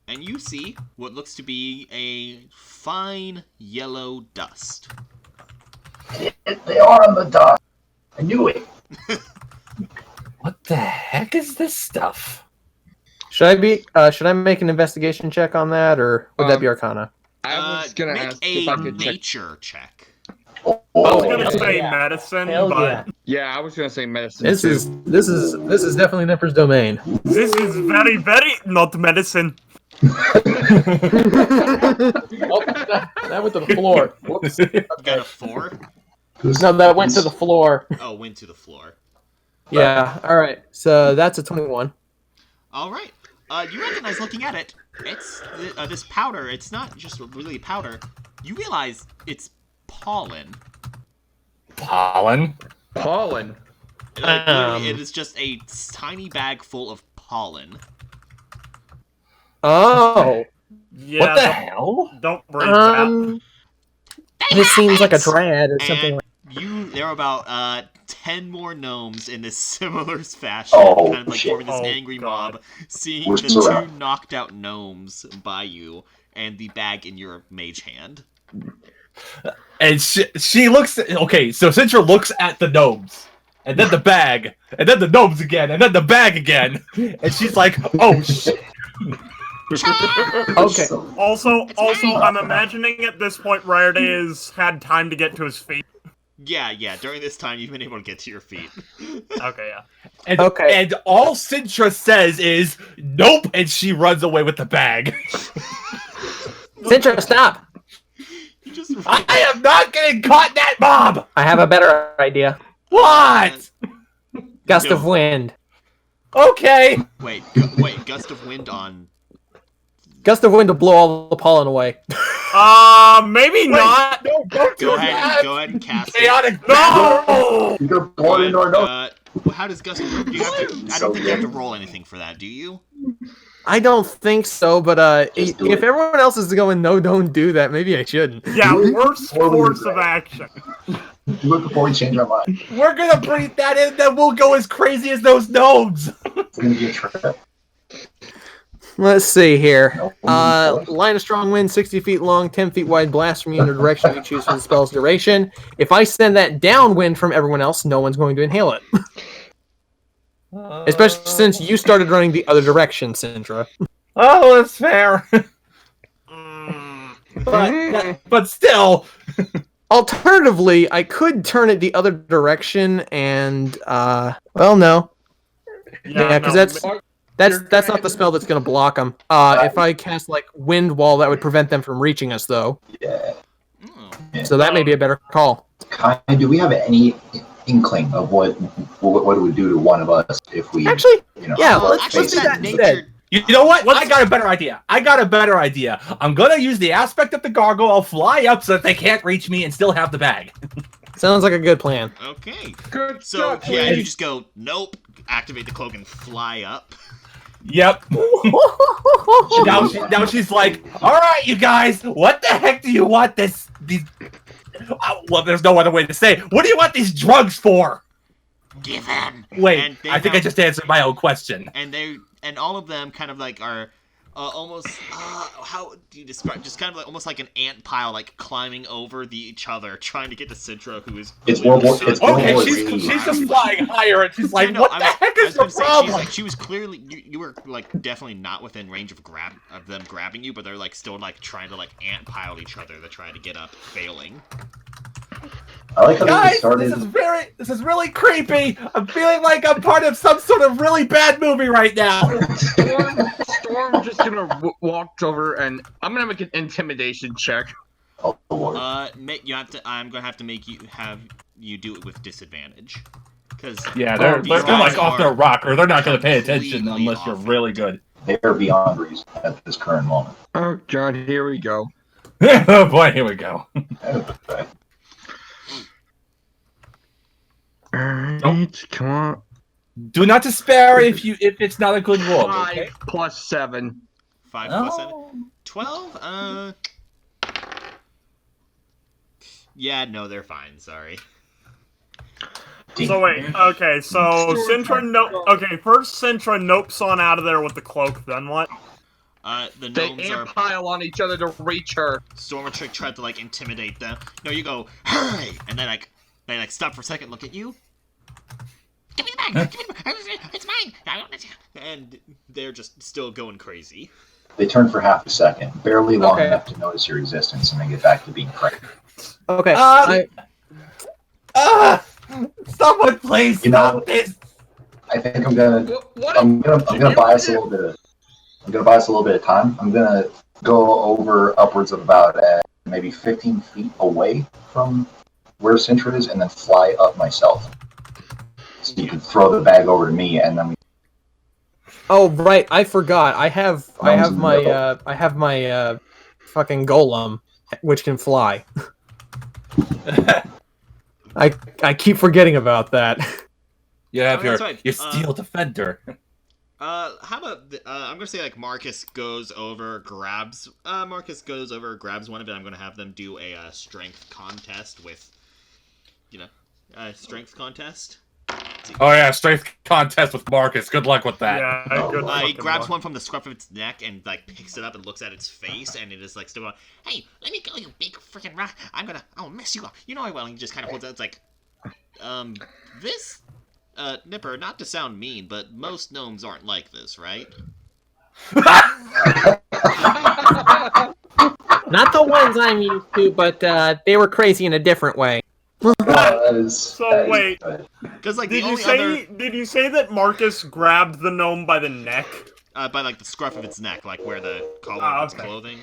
and you see what looks to be a fine yellow dust. They are on the dust. I knew it. What the heck is this stuff? Should I make an investigation check on that, or would that be Arcana? I was gonna make ask a if I could check. nature check. I was Oh, gonna say yeah. medicine, Hell but yeah. Yeah, I was gonna say medicine. This too. is definitely Nipper's domain. this is very, very not medicine. That went to the floor. Whoops. You got a 4? No, that went to the floor. Oh, went to the floor. Yeah. All right. So that's a 21. All right. You recognize looking at it. It's this powder. It's not just really powder. You realize it's pollen. Pollen? Pollen. Like, literally, it is just a tiny bag full of pollen. Oh. Yeah, What the hell? don't breathe that. This seems like a dryad or something. And there are about 10 more gnomes in this similar fashion, Oh, kind of like shit. forming this Oh, angry God. mob, seeing We're the still 2 around. knocked out gnomes by you and the bag in your mage hand. And she looks at, okay, so Sintra looks at the gnomes, and then the bag, and then the gnomes again, and then the bag again, and she's like, oh shit. Okay. Also, I'm imagining at this point Ryerday has had time to get to his feet. Yeah, during this time you've been able to get to your feet. Okay, yeah. And, Okay. and all Sintra says is, nope, and she runs away with the bag. Sintra, stop! You just I am not getting caught in that mob! I have a better idea. What? Gust No. of wind. Okay. wait, gust of wind on. Gust of wind to blow all the pollen away. Maybe not. No, don't do Go that. ahead and cast it. Chaotic. No! You're gonna blow it into our nose. How does gust of wind? Do you have to? I don't think you have to roll anything for that, do you? I don't think so, but Just if do it. everyone else is going, no, don't do that, maybe I shouldn't. Yeah, worst Or we course do of that. action. Do it before we change our mind. We're gonna breathe that in, then we'll go as crazy as those gnomes. It's gonna be a trip. Let's see here. No, Line of strong wind, 60 feet long, 10 feet wide, blast from you in the direction you choose for the spell's duration. If I send that downwind from everyone else, no one's going to inhale it. Especially since you started running the other direction, Sintra. Oh, that's fair. but still. Alternatively, I could turn it the other direction and, well, no. Yeah, because no, that's not the spell that's going to block them. If I cast, like, Wind Wall, that would prevent them from reaching us, though. Yeah. Oh. So that may be a better call. Do we have any inkling of what it would do to one of us if we Actually, you know, yeah, Well, let's actually, do that that nature. instead. You know what? I got a better idea. I'm gonna use the aspect of the gargoyle. I'll fly up so that they can't reach me and still have the bag. Sounds like a good plan. Okay. Good So job, yeah, Wayne. you just go nope, activate the cloak and fly up. Yep. Now she's like, all right, you guys, what the heck do you want these? Well, there's no other way to say. What do you want these drugs for? Give them. Wait, And they I think I have- just answered my own question. And all of them kind of like are almost how do you describe? Just kind of like almost like an ant pile, like climbing over each other, trying to get to Sintra, who is. It's World War- clearly it's World Okay, War she's III. just flying higher, and she's like, Yeah, no, what I the was- heck I is was the gonna say, problem? she was clearly you were like definitely not within range of them grabbing you, but they're like still like trying to like ant pile each other to try to get up, failing. I like how they Guys, started. this is really creepy. I'm feeling like I'm part of some sort of really bad movie right now. Storm's just gonna walk over and I'm gonna make an intimidation check. Oh, Lord. You have to. I'm gonna have to make you do it with disadvantage, because Yeah, they're like off their rocker. They're not going to pay attention completely unless you're off. really good. They're beyond reason at this current moment. Oh god, here we go. Oh boy, here we go. Alright, come on. Do not despair if it's not a good roll. 5 Okay? plus 7. 5 plus 7. Oh. 12? Yeah, no, they're fine, sorry. So wait, okay, so Sintra okay, first Sintra nopes on out of there with the cloak, then what? The They gnomes are... pile on each other to reach her. Stormatrick tried to, like, intimidate them. No, you go, hurry! And then, like, they, like, stop for a second, look at you. Give me the bag! Give me the bag! It's mine! I want it! And they're just still going crazy. They turn for half a second, barely long Okay. enough to notice your existence, and then get back to being pregnant. Okay. Someone please You know- stop this! I think I'm gonna What? I'm gonna buy us a little bit of time. I'm gonna go over upwards of about maybe 15 feet away from where Sintra is, and then fly up myself. So you can throw the bag over to me, and then we. Oh right, I forgot. I have Middle. my fucking golem, which can fly. I keep forgetting about that. You have Oh, your that's right. steel defender. How about, I'm gonna say, like, Marcus goes over, grabs one of it. I'm gonna have them do a, strength contest with, strength contest. Oh yeah, strength contest with Marcus. Good luck with that. Yeah, good He fucking grabs luck. one from the scruff of its neck and, like, picks it up and looks at its face, and it is, like, still going, hey, let me go, you big freaking rock. I'll mess you up. You know I will. And he just kind of holds out. It's like, this, Nipper, not to sound mean, but most gnomes aren't like this, right? Not the ones I'm used to, but they were crazy in a different way. Wait. good. Because, like, Did the you only say other... did you say that Marcus grabbed the gnome by the neck? by, like, the scruff of its neck, like, where the collar of its okay. clothing.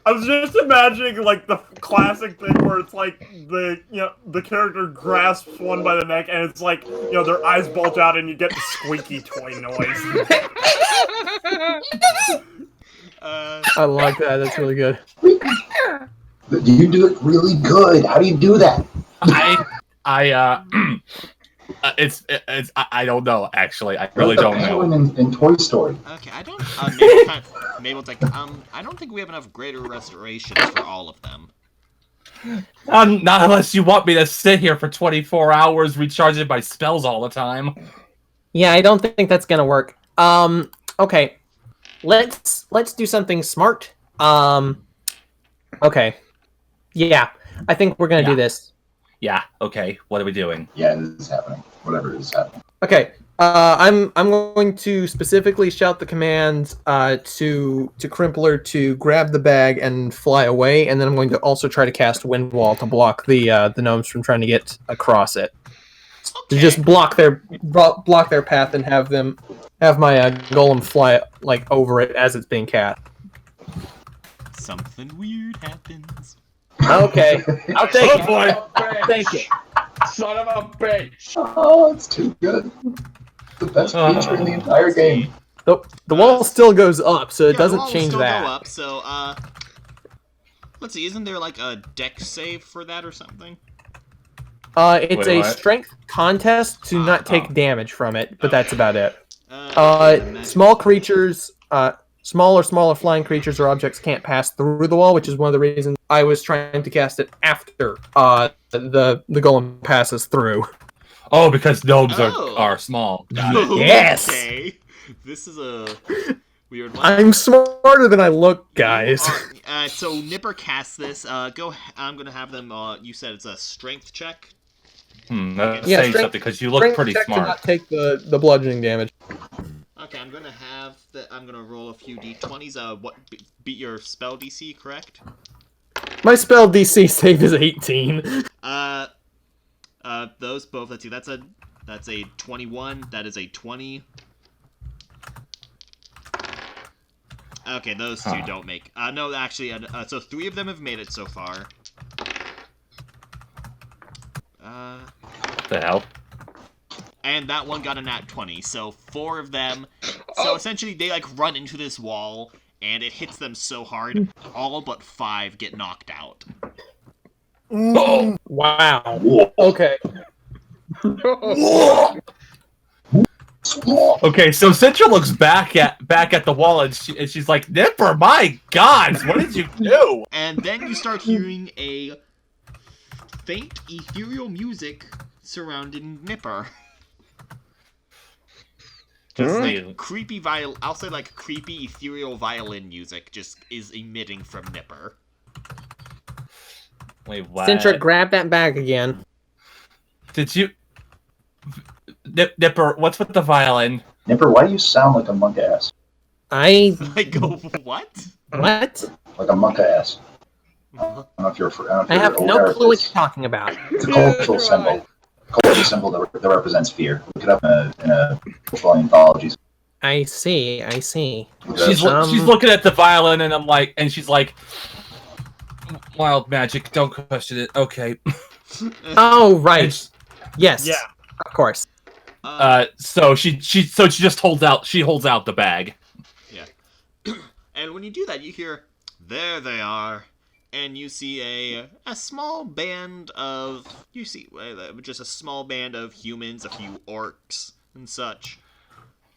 I was just imagining like the classic thing where it's like the character grasps one by the neck and it's like their eyes bulge out and you get the squeaky toy noise. I like that. That's really good. You do it really good. How do you do that? I don't know actually. I really don't know. In Toy Story. Okay, I don't... Mabel's like, I don't think we have enough greater restorations for all of them. Not unless you want me to sit here for 24 hours recharging my spells all the time. Yeah, I don't think that's gonna work. Okay, let's do something smart. Okay, yeah, I think we're gonna do this. Yeah. Okay. What are we doing? Yeah, this is happening. Whatever is happening. Okay, I'm going to specifically shout the command to Crimpler to grab the bag and fly away, and then I'm going to also try to cast Wind Wall to block the gnomes from trying to get across it. To just block their path and have my golem fly like over it as it's being cast. Something weird happens. Okay, I'll take it. boy. I'll take it. Son of a bitch! Oh, it's too good. The best feature in the entire game. The wall still goes up, so it Yeah, doesn't the walls change still that. Go up, so, let's see, isn't there, like, a dex save for that or something? It's Wait, a what? strength contest to not take damage from it, but that's about it. Magic- Small creatures, smaller flying creatures or objects can't pass through the wall, which is one of the reasons I was trying to cast it after the golem passes through. Oh, because gnomes Oh. are small. Got it. Yes! Okay. This is a weird one. I'm smarter than I look, guys. So Nipper casts this. I'm gonna have them. You said it's a strength check. That's Yeah, saying strength- something because you look pretty check to smart. not take the bludgeoning damage. Okay, I'm gonna roll a few d20s. Beat your spell DC, correct? My spell DC save is 18. Those both. Let's see. That's a 21. That is a 20. Okay, those two don't make. No, actually, so 3 of them have made it so far. What the hell? And that one got a nat 20, so 4 of them. So essentially, they like run into this wall, and it hits them so hard, all but 5 get knocked out. Oh, Wow. Whoa. Okay. Okay, so Sintra looks back at the wall and she's like, "Nipper, my God, what did you do?" And then you start hearing a faint ethereal music surrounding Nipper. Just like creepy I'll say like creepy ethereal violin music just is emitting from Nipper. Wait, what? Sintra, grab that bag again. Did you... Nipper, what's with the violin? Nipper, why do you sound like a monk ass? I... I go, what? What? Like a monk ass. I don't know if you're. I have no clue what you're talking about. It's a cultural symbol. Cultural symbol that represents fear. Look it up in a cultural anthology. I see. She's looking at the violin and she's like, "Wild magic, don't question it." Okay. Oh, right. Yes. Yeah. Of course. So she just holds out the bag. Yeah. And when you do that, you hear, "There they are." And you see a small band of just a small band of humans, a few orcs and such.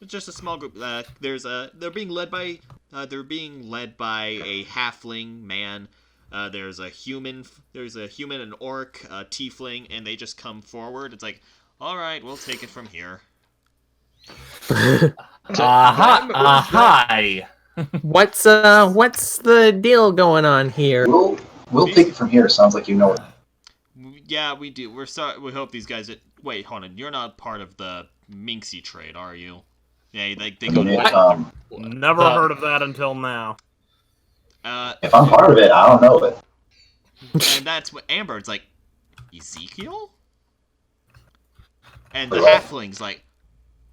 It's just a small group. They're being led by a halfling man. There's a human, an orc, a tiefling, and they just come forward. It's like, all right, we'll take it from here. Hi. What's the deal going on here? We'll take it from here. Sounds like you know it. Yeah, we do. We're sorry. We hope these guys. Wait, hold on. You're not part of the Minxie trade, are you? Yeah, they go. Never heard of that until now. If I'm part of it, I don't know it. And that's what Amber's like. Ezekiel? And the halfling's like,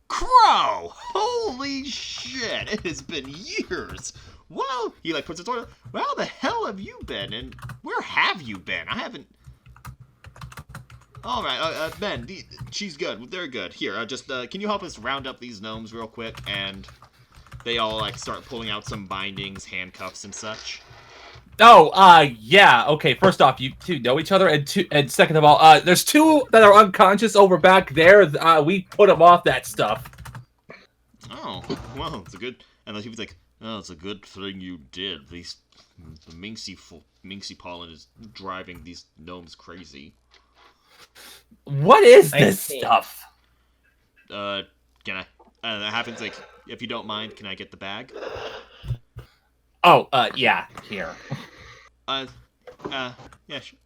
Crow! Holy shit! It has been years. Well, he like puts his order. Where the hell have you been? And where have you been? I haven't. All right, Ben. She's good. They're good. Here, just can you help us round up these gnomes real quick? And they all like start pulling out some bindings, handcuffs, and such. Oh, yeah. Okay. First off, you two know each other, and second of all, there's two that are unconscious over back there. We put them off that stuff. Oh, well, it's a good. And he was like, "Oh, it's a good thing you did. The Minxie pollen is driving these gnomes crazy." What is this stuff? Can I? That happens. Like, if you don't mind, can I get the bag? Oh, yeah, here. Yeah,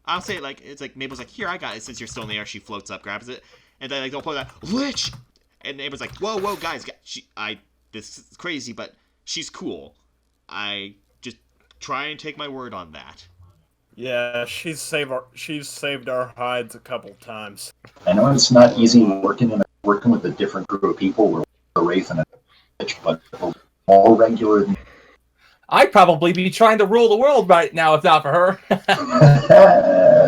I'll say it like, it's like, Mabel's like, "Here, I got it," since you're still in the air. She floats up, grabs it, and then like, they'll pull that, "Lich!" And Mabel's like, whoa, guys, this is crazy, but she's cool. I just try and take my word on that. Yeah, she's saved our hides a couple times. I know it's not easy working with a different group of people. We're a wraith and a lich, but we're more regular than I'd probably be trying to rule the world right now if not for her.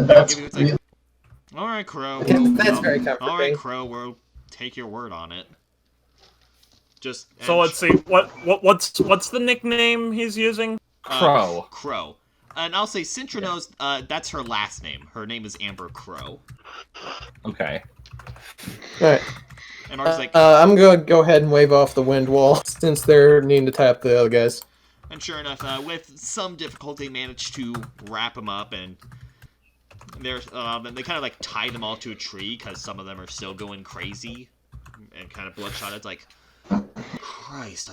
That's like, all right, Crow. That's very comforting. All right, Crow. We'll take your word on it. So let's see. What's the nickname he's using? Crow. Crow. And I'll say Sintra knows that's her last name. Her name is Amber Crow. Okay. Alright. And Mark's like, I'm going to go ahead and wave off the wind wall since they're needing to tie up the other guys. and sure enough, with some difficulty, managed to wrap them up, and they kind of like tie them all to a tree because some of them are still going crazy and kind of bloodshot. It's like, Christ,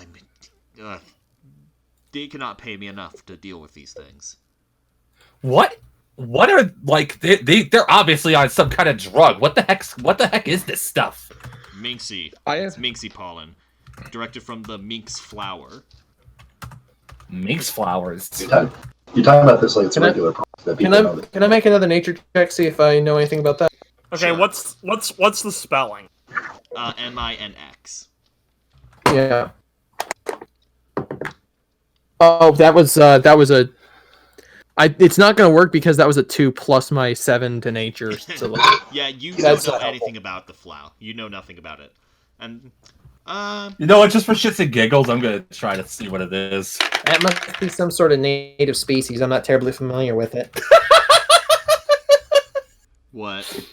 they cannot pay me enough to deal with these things. What are, like, they're obviously on some kind of drug. What the heck is this stuff? Minxie. It's Minxie pollen. Directed from the minx flower. Minx flowers. You're talking about this like it's a regular process that people know. Can I make another nature check, see if I know anything about that? Okay, Sure. what's the spelling? MINX. Yeah. Oh, that was a. It's not going to work because that was a 2 plus my 7 to nature. So Yeah, you That's don't know not helpful. anything about the flower. You know nothing about it. And, You know what? Just for shits and giggles, I'm gonna try to see what it is. that must be some sort of native species. I'm not terribly familiar with it. what?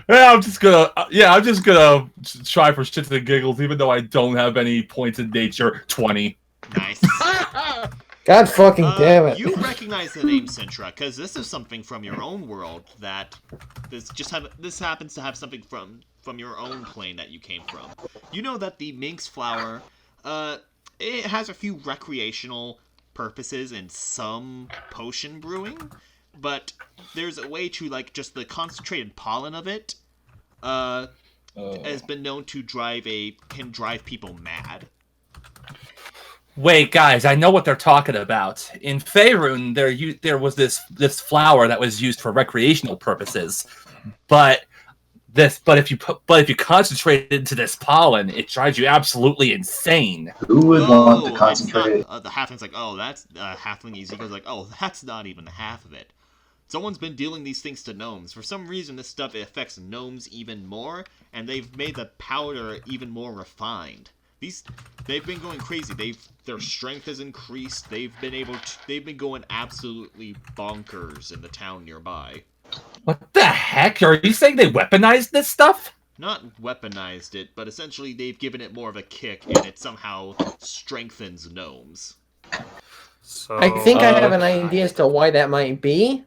Yeah, I'm just gonna try for shits and giggles, even though I don't have any points in nature. 20. Nice. God fucking damn it. You recognize the name Sintra because this is something from your own world that this happens to have something from your own plane that you came from. You know that the minx flower, it has a few recreational purposes in some potion brewing, but there's a way to like just the concentrated pollen of it has been known to can drive people mad. Wait, guys, I know what they're talking about. In Faerun, there was this flower that was used for recreational purposes, but if you concentrate into this pollen, it drives you absolutely insane. Who would want to concentrate? The halfling's like, oh, that's halfling easy. Goes like, oh, that's not even half of it. Someone's been dealing these things to gnomes. For some reason, this stuff affects gnomes even more, and they've made the powder even more refined. They've been going crazy. Their strength has increased. They've been going absolutely bonkers in the town nearby. What the heck? Are you saying they weaponized this stuff? Not weaponized it, but essentially they've given it more of a kick, and it somehow strengthens gnomes. So, I think I have an idea as to why that might be,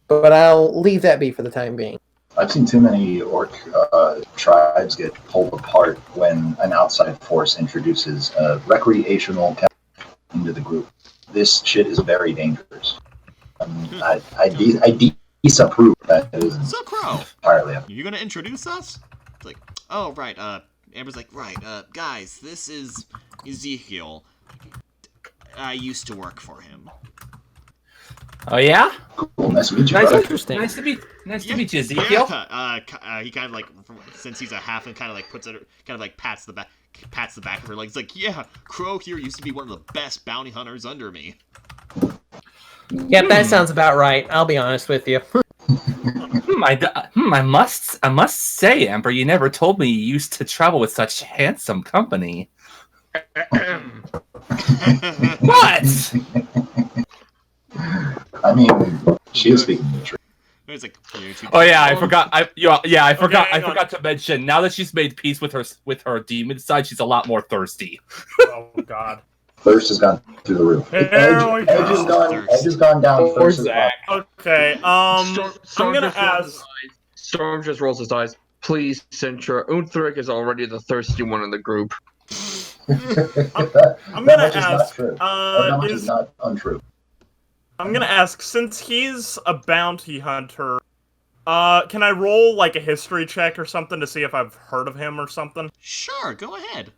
but I'll leave that be for the time being. I've seen too many orc tribes get pulled apart when an outside force introduces a recreational chemical into the group. This shit is very dangerous. I disapprove that. It isn't So, Crow, entirely up. you gonna introduce us? It's like, oh, right, Amber's like, right, guys, this is Ezekiel. I used to work for him. Oh yeah? Cool, nice to meet you, Nice, brother. Interesting. nice to meet you, Ezekiel. Yeah, he kind of like, since he's a halfling, kind of like pats the back of her legs. Like, yeah, Crow here used to be one of the best bounty hunters under me. Yep, that sounds about right. I'll be honest with you. I must say, Amber, you never told me you used to travel with such handsome company. What? I mean, she is speaking the truth. It's like, Oh yeah, I forgot. I forgot. hang I on. forgot to mention. Now that she's made peace with her demon side, she's a lot more thirsty. oh god. Thirst has gone through the roof. Here we go. Edge has gone down. Poor Thirst has Zach. Okay, Storm I'm gonna just rolls ask. his eyes. Storm just rolls his eyes. Please, Sintra. Unthric is already the thirsty one in the group. I'm gonna That much is not ask. true. That much is not untrue. I'm gonna ask, since he's a bounty hunter, can I roll like a history check or something to see if I've heard of him or something? sure, go ahead.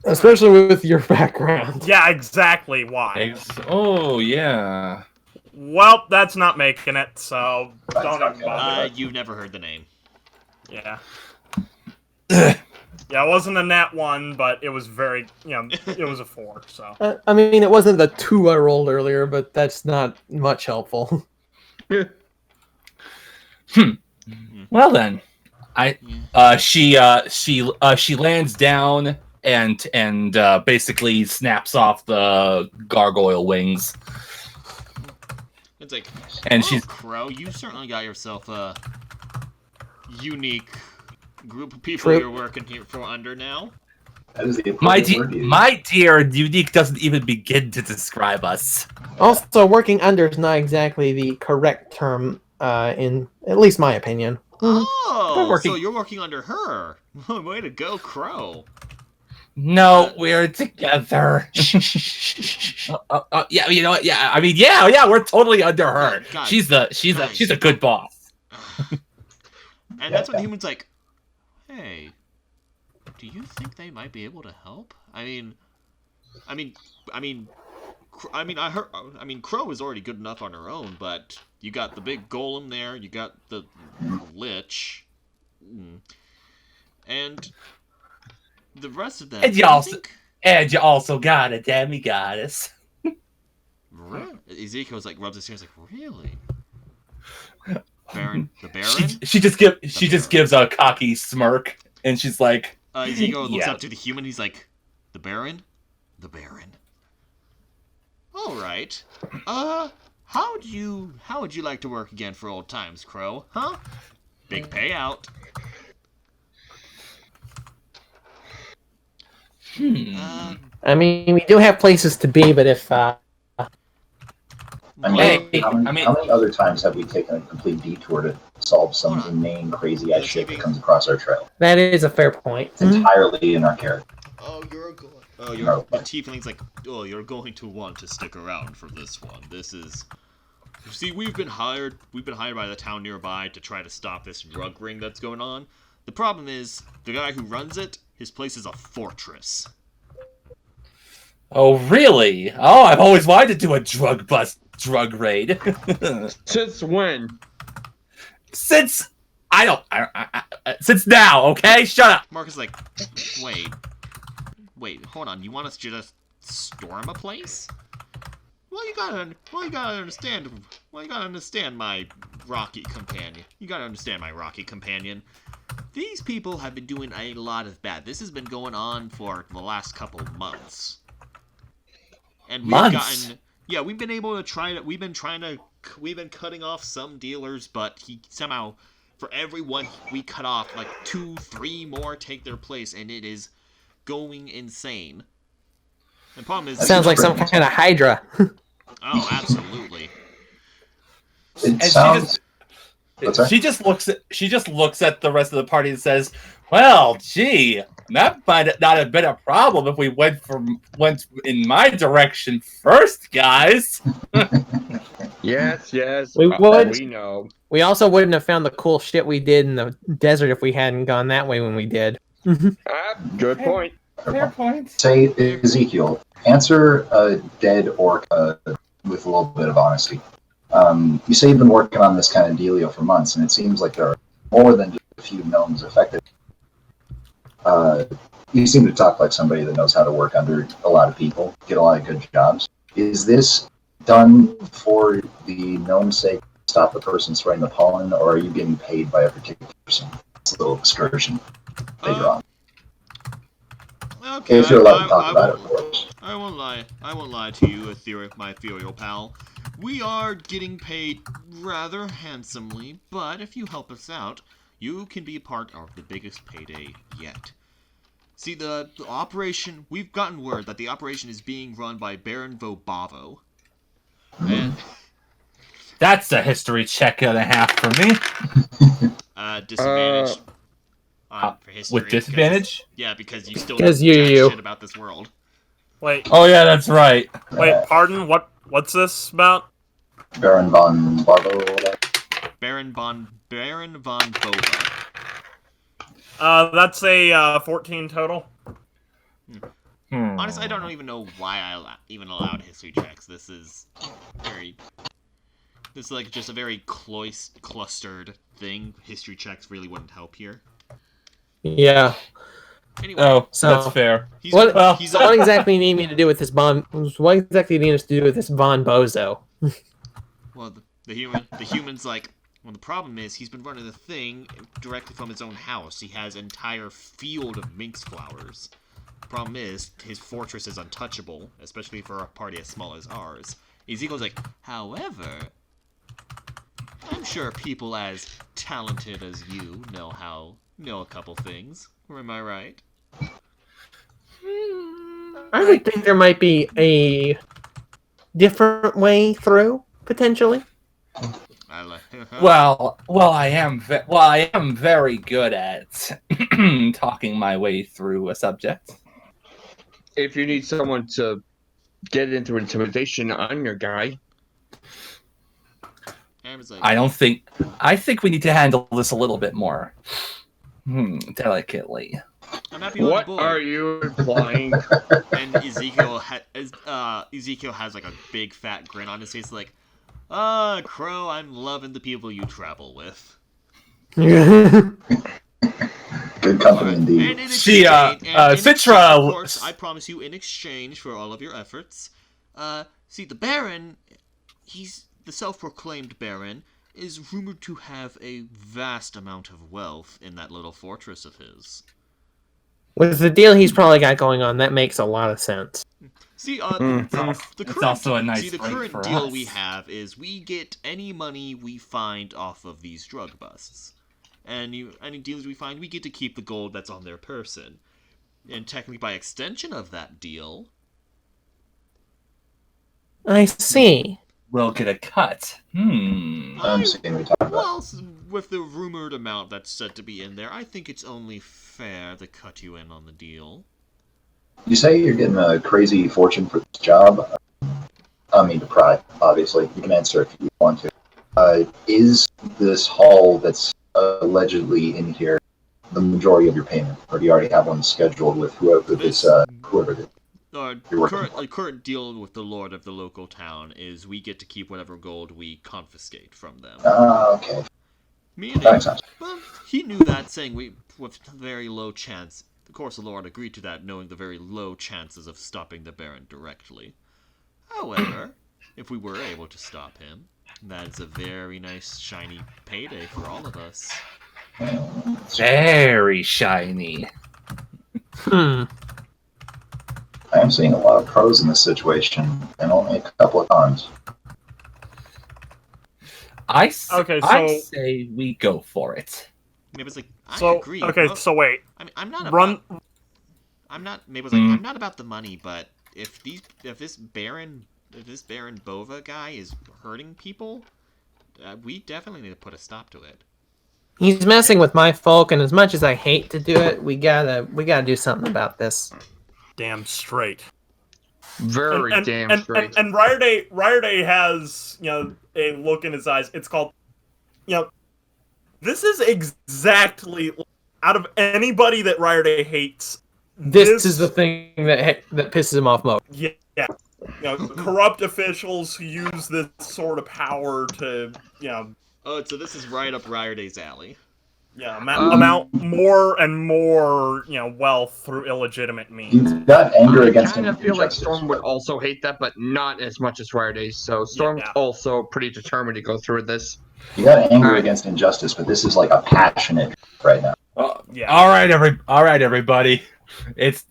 Especially with your background. Yeah, exactly. Why? Oh yeah. Well, that's not making it, so That's don't not even bother. You've never heard the name. Yeah. Yeah, it wasn't a nat 1, but it was very, it was a 4, so. I mean, it wasn't the 2 I rolled earlier, but that's not much helpful. Well then, she lands down and basically snaps off the gargoyle wings. It's like, And oh, she's- Crow, you certainly got yourself a unique group of people True. you're working here for under now. That is the My appropriate word to use. dear, unique doesn't even begin to describe us. Also, working under is not exactly the correct term, in at least my opinion. Oh, We're working- so you're working under her. Way to go, Crow. No, we're together. Yeah, you know what? Yeah, I mean, yeah, we're totally under her. God, She's a good boss. And that's when the human's like, hey, do you think they might be able to help? I heard Crow is already good enough on her own, but you got the big golem there, you got the lich, and the rest of them. And do you think- And you also got a demigoddess. Ezekiel's like rubs his hands like, really? Baron, the Baron? She just gives a cocky smirk, and she's like, Ezekiel looks Yeah. up to the human. He's like, the Baron? The Baron. All right. How would you like to work again for old times, Crow? Huh? Big payout. I mean, we do have places to be, but if I mean, Hey, how many, I mean- how many other times have we taken a complete detour to solve some Hold on. inane, crazy ass Let's shit see. that comes across our trail? that is a fair point. It's entirely in our character. Oh, you're going. Oh, No. your tiefling's like, oh, you're going to want to stick around for this one. This is. See, we've been hired. We've been hired by the town nearby to try to stop this drug ring that's going on. The problem is, the guy who runs it, his place is a fortress. Oh, really? Oh, I've always wanted to do a drug raid. Since when? Since since now, okay? Shut up. Mark is like, wait, hold on. You want us to just storm a place? Well, you gotta understand my rocky companion. You gotta understand my rocky companion. These people have been doing a lot of bad. This has been going on for the last couple months. And we've been able to try to. We've been cutting off some dealers, but he somehow, for everyone we cut off, like 2-3 more take their place, and it is going insane. The problem is, Sounds like some kind of Hydra. oh, absolutely. It sounds. What's that? She just looks at the rest of the party and says, "Well, gee, that might not have been a problem if we went in my direction first, guys." Yes. We would. We know. We also wouldn't have found the cool shit we did in the desert if we hadn't gone that way when we did. Good point. Fair point. Say, Ezekiel, answer a dead orc with a little bit of honesty. You say you've been working on this kind of dealio for months, and it seems like there are more than just a few gnomes affected. You seem to talk like somebody that knows how to work under a lot of people, get a lot of good jobs. Is this done for the gnome's sake, to stop the person spreading the pollen, or are you getting paid by a particular person? It's a little excursion later on. Okay, If you're allowed to talk about it, of course. I won't lie. I won't lie to you, my ethereal pal. We are getting paid rather handsomely, but if you help us out, you can be a part of the biggest payday yet. See, the operation, we've gotten word that the operation is being run by Baron Vobavo. And, That's a history check and a half for me. disadvantage. For history. With disadvantage? Because you still Because know you. shit about this world. Wait, Oh yeah, that's right. pardon? What's this about? Baron von Barbo. Baron von Bova. That's a 14 total. Honestly, I don't even know why I even allowed history checks. This is like just a very clustered thing. History checks really wouldn't help here. Yeah. Anyway, Oh, So- that's fair. he's, What, he's what exactly do you need me to do with this Von? What exactly do you need us to do with this Von Bozo? well, the human's like, well, the problem is he's been running the thing directly from his own house. He has an entire field of minx flowers. Problem is, his fortress is untouchable, especially for a party as small as ours. Ezekiel's like, however, I'm sure people as talented as you know a couple things. Am I right? I would think there might be a different way through, potentially. I like. Well, I am very good at talking my way through a subject. If you need someone to get into intimidation, I'm your guy. Amber's like, I think we need to handle this a little bit more delicately. I'm happy on What board. are you implying? And Ezekiel has like a big fat grin on his face, like, Crow, I'm loving the people you travel with. Good company indeed. And in She, exchange, Sintra- of course, I promise you, in exchange for all of your efforts, see, the Baron, he's the self-proclaimed Baron, is rumored to have a vast amount of wealth in that little fortress of his. With the deal he's probably got going on, that makes a lot of sense. See, It's also a nice the break current for deal us. we have is we get any money we find off of these drug busts. any deals we find, we get to keep the gold that's on their person. And technically, by extension of that deal, I see. We'll get a cut. I understand what you're talking about. well, with the rumored amount that's said to be in there, I think it's only fair to cut you in on the deal. You say you're getting a crazy fortune for this job. I mean, to pry, obviously. You can answer if you want to. Is this haul that's allegedly in here the majority of your payment, or do you already have one scheduled with whoever it is? Current deal with the lord of the local town is we get to keep whatever gold we confiscate from them. Okay. Meaning, That makes sense. well, he knew that, saying we with very low chance. Of course, the lord agreed to that, knowing the very low chances of stopping the baron directly. However, if we were able to stop him, that is a very nice, shiny payday for all of us. Very shiny. Hmm. I am seeing a lot of pros in this situation, and only a couple of times. I Okay, say we go for it. Mabel's like, I so agree. okay, Well, so wait. I mean, I'm not Run. about. I'm not. Mabel's like, I'm not about the money, but if this Baron Bova guy is hurting people, we definitely need to put a stop to it. He's messing with my folk, and as much as I hate to do it, we gotta do something about this. Damn straight. Very damn straight. And Ryerday has, a look in his eyes. It's called, this is exactly, out of anybody that Ryerday hates, This is the thing that pisses him off most. Yeah. Corrupt officials who use this sort of power to, Oh, so this is right up Ryerday's alley. amount more and more, wealth through illegitimate means. You've got anger against I kind of feel like injustice, Storm would but also hate that, but not as much as Friday. So Storm's Yeah. also pretty determined to go through this. you got anger against injustice, but this is like a passionate right now. Yeah. All right, everybody. It's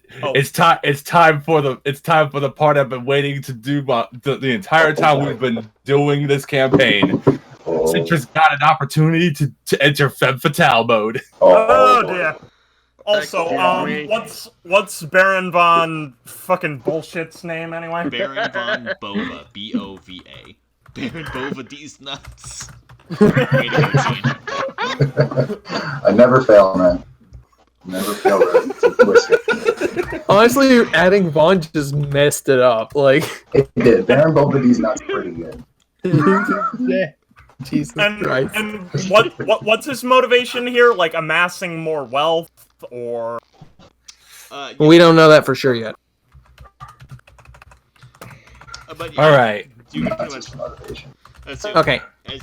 time for the part I've been waiting to do the entire time we've been doing this campaign. Oh, Sintra's got an opportunity to enter Femme Fatale mode. Oh boy. dear. Also, Excuse me. what's Baron von fucking bullshit's name anyway? Baron von Bova, B-O-V-A. Baron Bova, these nuts. Way to go, Gene. I never fail, man. Never fail to twist it. Honestly, adding Vaughn just messed it up. Like, It did. Baron both of these nuts pretty good. yeah. Jesus Christ. And what's his motivation here? Like amassing more wealth, or We don't know that for sure yet. But All right. You can pretty That's his much motivation. assume, Okay.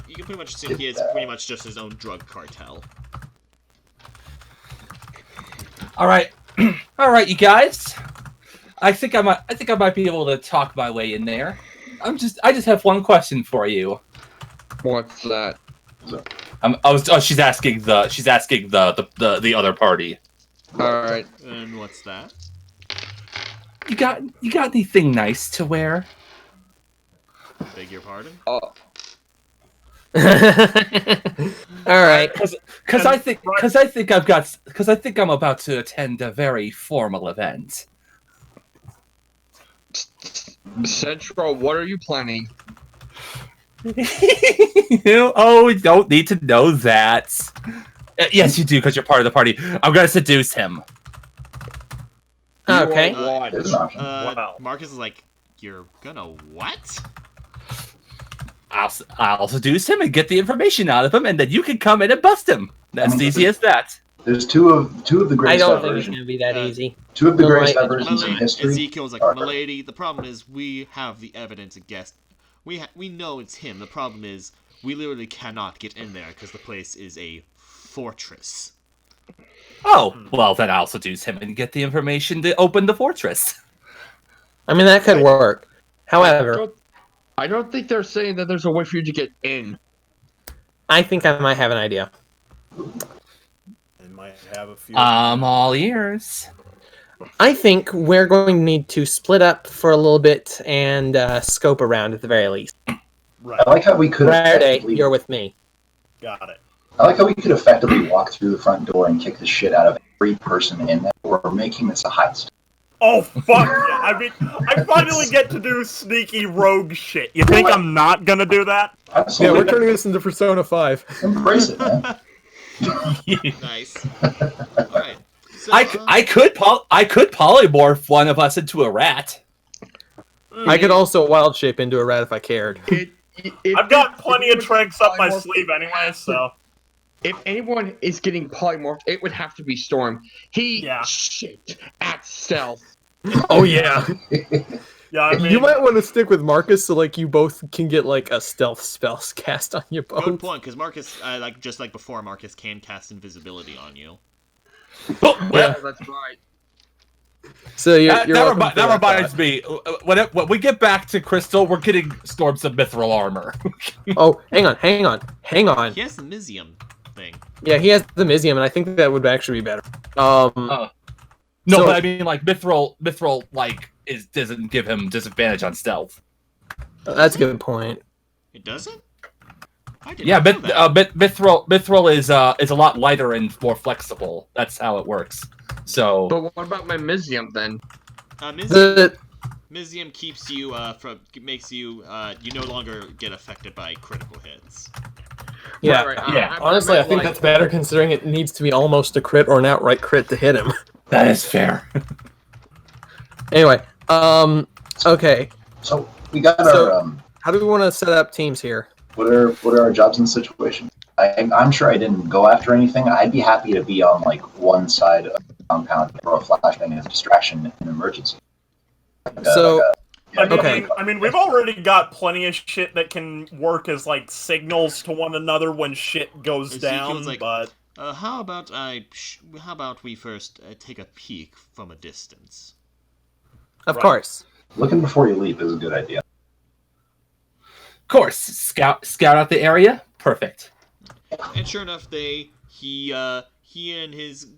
You can pretty much assume he is pretty much just his own drug cartel. All right, you guys. I think I might be able to talk my way in there. I just have one question for you. What's that? She's asking the other party. All right. And what's that? You got anything nice to wear? Beg your pardon? Oh, All right. Because I think I'm about to attend a very formal event. Central, what are you planning? Oh, you don't need to know that. Yes, you do, because you're part of the party. I'm gonna seduce him. Okay. You are There's what? an option. Wow. Marcus is like, you're gonna what? I'll seduce him and get the information out of him, and then you can come in and bust him. That's as easy as that. There's two of the I greatest don't think it's diversions. gonna be that easy. Two of the No, greatest I- diversions in history. Ezekiel's like, are- milady, the problem is we have the evidence against. We know it's him. The problem is we literally cannot get in there because the place is a fortress. Oh, well, then I'll seduce him and get the information to open the fortress. I mean, that could work. However, I don't think they're saying that there's a way for you to get in. I think I might have an idea. They might have a few. I'm all ears. I think we're going to need to split up for a little bit and scope around at the very least. Right. I like how we could have Friday, technically- you're with me. Got it. I like how we could effectively walk through the front door and kick the shit out of every person in there. We're making this a heist. Oh, fuck yeah. I mean, I finally get to do sneaky rogue shit. You think I'm not gonna do that? Yeah, Absolutely. we're turning this into Persona 5. Embrace it, man. Nice. All right. So, I could polymorph one of us into a rat. I could also wild shape into a rat if I cared. I've got plenty of tricks up my sleeve anyway, so. If anyone is getting polymorphed, it would have to be Storm. He shit at stealth. Oh yeah. Yeah, I mean, You might want to stick with Marcus so like you both can get like a stealth spell cast on you good both. point, because Marcus, just like before, Marcus can cast invisibility on you. Yeah. That's right. So you're That reminds me. When we get back to Crystal, we're getting Storm some mithril armor. Oh, hang on. He has the Mizium thing. Yeah, he has the Mizium, and I think that would actually be better. No, So- but I mean, like mithril, like doesn't give him disadvantage on stealth. That's a good point. It doesn't? I didn't Yeah, know that. mithril is a lot lighter and more flexible. That's how it works. So, But what about my Mizium then? Mizium keeps you makes you you no longer get affected by critical hits. Yeah, Right, yeah. Honestly, I think that's better considering it needs to be almost a crit or an outright crit to hit him. that is fair. Anyway, okay. So we got So- our How do we want to set up teams here? what are our jobs in the situation? I'm sure I didn't go after anything. I'd be happy to be on like one side of the compound or a flashbang as a distraction in an emergency. So- I mean, we've already got plenty of shit that can work as like signals to one another when shit goes Ezekiel's down. like, But how about we first take a peek from a distance? Of Right. course. Looking before you leap is a good idea. Of course, scout out the area. Perfect. And sure enough, he and his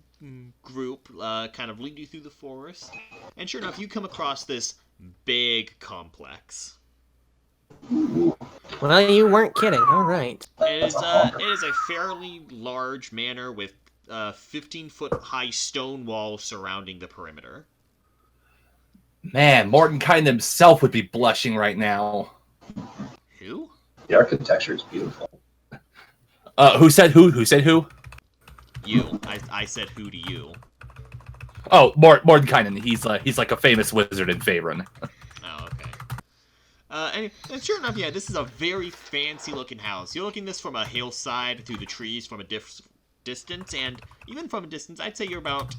group kind of lead you through the forest. And sure enough, you come across this big complex. Well, you weren't kidding. All right. It is a fairly large manor with 15-foot high stone walls surrounding the perimeter. Man, Mordenkind himself would be blushing right now. Who? The architecture is beautiful. Who said who? Who said who? You. I said who to you. Oh, Mordenkainen. He's like a famous wizard in Faerun. Oh, okay. And sure enough, yeah, this is a very fancy-looking house. You're looking this from a hillside through the trees from a distance, and even from a distance, I'd say you're about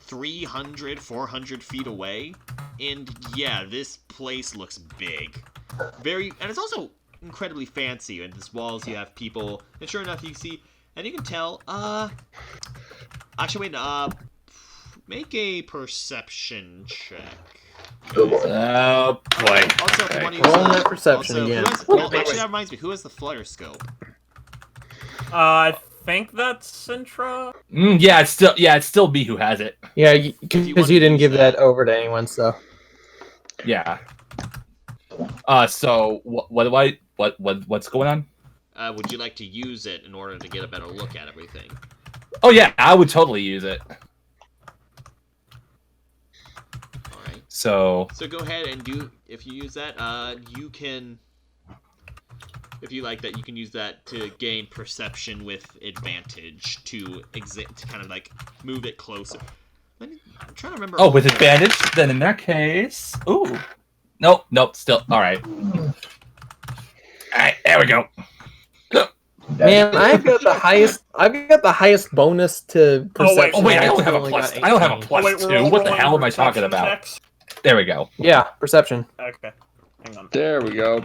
300, 400 feet away. And yeah, this place looks big. And it's also incredibly fancy. And these walls, you have people, and sure enough, you see, and you can tell, actually, wait, make a perception check. Oh boy. Oh boy. Also, if Okay. one of you Roll that perception again. Actually, that reminds me. Who has the flutter scope? I think that's Sintra. Yeah, it's still me who has it. Yeah, you because want you to didn't use give that. that over to anyone, so. Yeah. So what's going on? Would you like to use it in order to get a better look at everything? Oh yeah, I would totally use it. All right. So So go ahead and do. If you use that, you can. If you like that, you can use that to gain perception with advantage to kind of like move it closer. I'm trying to remember. oh, with advantage, then in that case, ooh, nope, still all right. All right, there we go. Man, I've got the highest bonus to perception. Oh wait, I I've don't have a only plus. got I don't have a 18. plus Wait, we're 2. all What the rolling hell am I talking perception about? checks? There we go. Yeah, perception. Okay, hang on. There we go.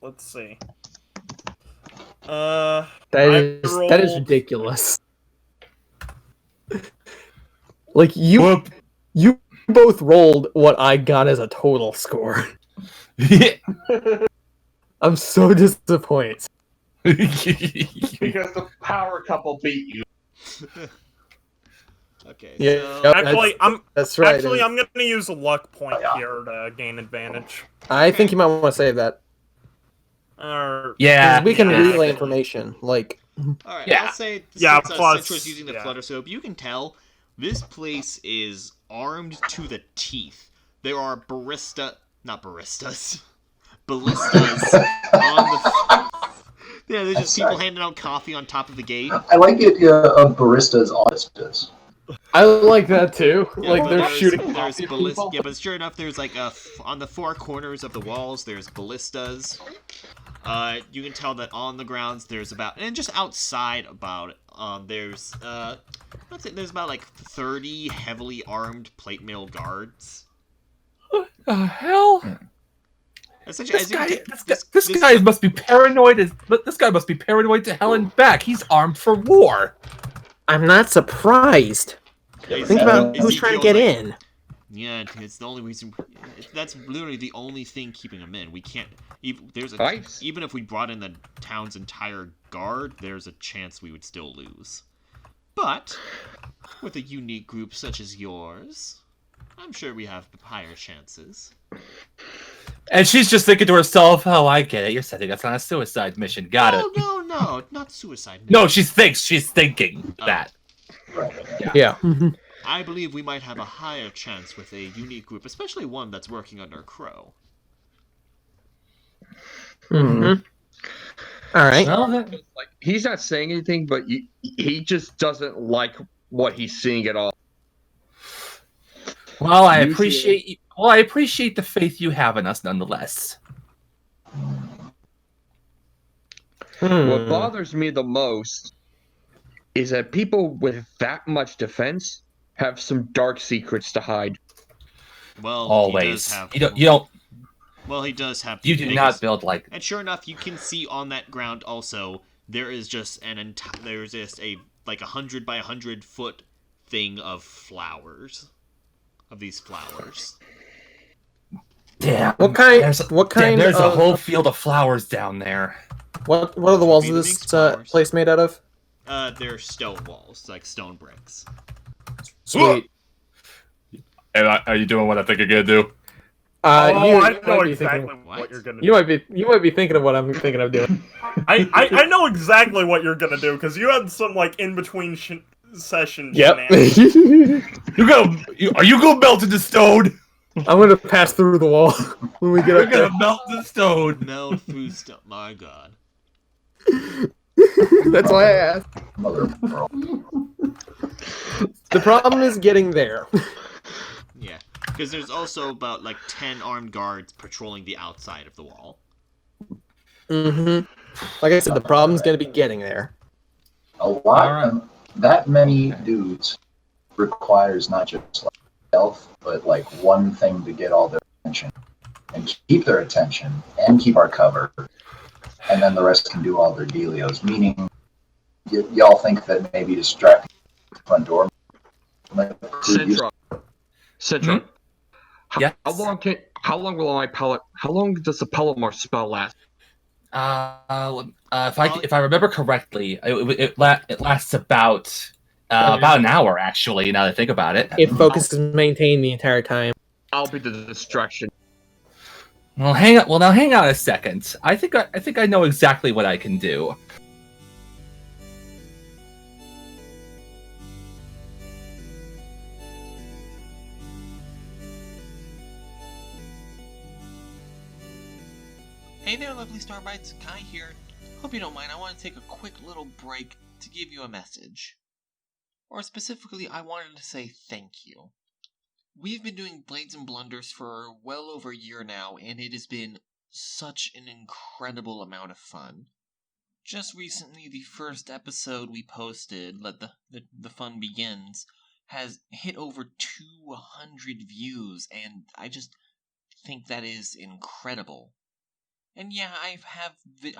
Let's see. That I is rolled- ridiculous. Like you Whoop. both rolled what I got as a total score. I'm so disappointed. Because the power couple beat you. Okay. Yeah, So, yep. Actually, That's right. I'm gonna use a luck point here to gain advantage. I think you might want to save that. Or Yeah. 'Cause we can yeah, relay I- information. Like, All right, Yeah. I'll say Yeah, since plus- Sintra's using the yeah. flutter scope, you can tell this place is armed to the teeth. There are not baristas, ballistas on the. Yeah, there's just people Sorry. handing out coffee on top of the gate. I like the idea of baristas on baristas. I like that too. Yeah, Like but they're there's shooting coffee at ballist. people. Yeah, but sure enough, there's like on the four corners of the walls, there's ballistas. You can tell that on the grounds there's about, and just outside about, there's let's say there's about like 30 heavily armed plate mail guards. What the hell? Essentially, This as you guy, can this guy must be paranoid. This guy must be paranoid to hell and back. He's armed for war. I'm not surprised. Yeah, Think about Ezekiel's who's trying to get like, in. Yeah, it's the only reason. That's literally the only thing keeping him in. We can't. Even if we brought in the town's entire guard, there's a chance we would still lose. But with a unique group such as yours, I'm sure we have higher chances. And she's just thinking to herself, "Oh, I get it. You're setting us on a suicide mission. Got it." No, not suicide. No, she's thinking that. Right. Yeah. I believe we might have a higher chance with a unique group, especially one that's working under Crow. Mm-hmm. All right. Well, Like, he's not saying anything, but he just doesn't like what he's seeing at all. well, I Usually- appreciate you. Well, I appreciate the faith you have in us, nonetheless. What bothers me the most is that people with that much defense have some dark secrets to hide. Well, Always. He does have. You don't. Well, he does have. You the do not biggest- build like. And sure enough, you can see on that ground also there is just there's just a like 100 by 100 foot thing of flowers, of these flowers. Damn. What kind? There's There's a whole field of flowers down there. What are the walls of Vietnamese this flowers. place made out of? They're stone walls, like stone bricks. Sweet. Hey, are you doing what I think you're gonna do? I know might be exactly thinking- what you're gonna do. You might be thinking of what I'm thinking of doing. I know exactly what you're gonna do because you had some like in between session Yep. shenanigans. Are you gonna melt into stone? I'm gonna pass through the wall when we get You're up there. gonna melt the stone. Meld through stone. My God. That's why I asked. Mother of pearl. The problem is getting there. Yeah, because there's also about like 10 armed guards patrolling the outside of the wall. Mm-hmm. Like I said, the problem's gonna be getting there. A lot. That many dudes requires not just like stealth, but like one thing to get all their attention and keep their attention and keep our cover, and then the rest can do all their dealios. Meaning, y'all think that maybe distracting the front door. Sintra. Yes? How long will my pellet? How long does the Palomar spell last? If I remember correctly, it lasts about an hour actually. Now that I think about it. If focus is maintained the entire time. I'll be the distraction. Well, hang on. Well, now hang on a second. I think I know exactly what I can do. Hey there, lovely Starbites. Kai here. Hope you don't mind. I want to take a quick little break to give you a message. Or specifically, I wanted to say thank you. We've been doing Blades and Blunders for well over a year now, and it has been such an incredible amount of fun. Just recently, the first episode we posted, Let the Fun Begins, has hit over 200 views, and I just think that is incredible. And yeah, I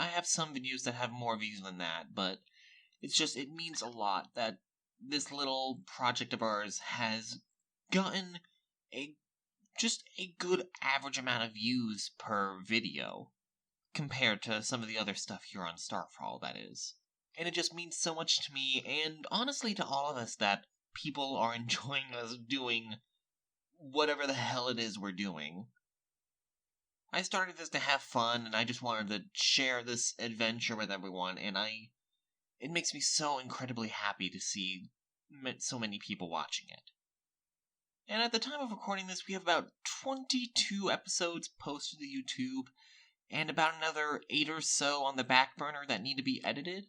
have some videos that have more views than that, but it means a lot that this little project of ours has gotten a good average amount of views per video compared to some of the other stuff here on Starfall, that is. And it just means so much to me, and honestly to all of us, that people are enjoying us doing whatever the hell it is we're doing. I started this to have fun, and I just wanted to share this adventure with everyone, and it makes me so incredibly happy to see so many people watching it. And at the time of recording this, we have about 22 episodes posted to YouTube, and about another 8 or so on the back burner that need to be edited.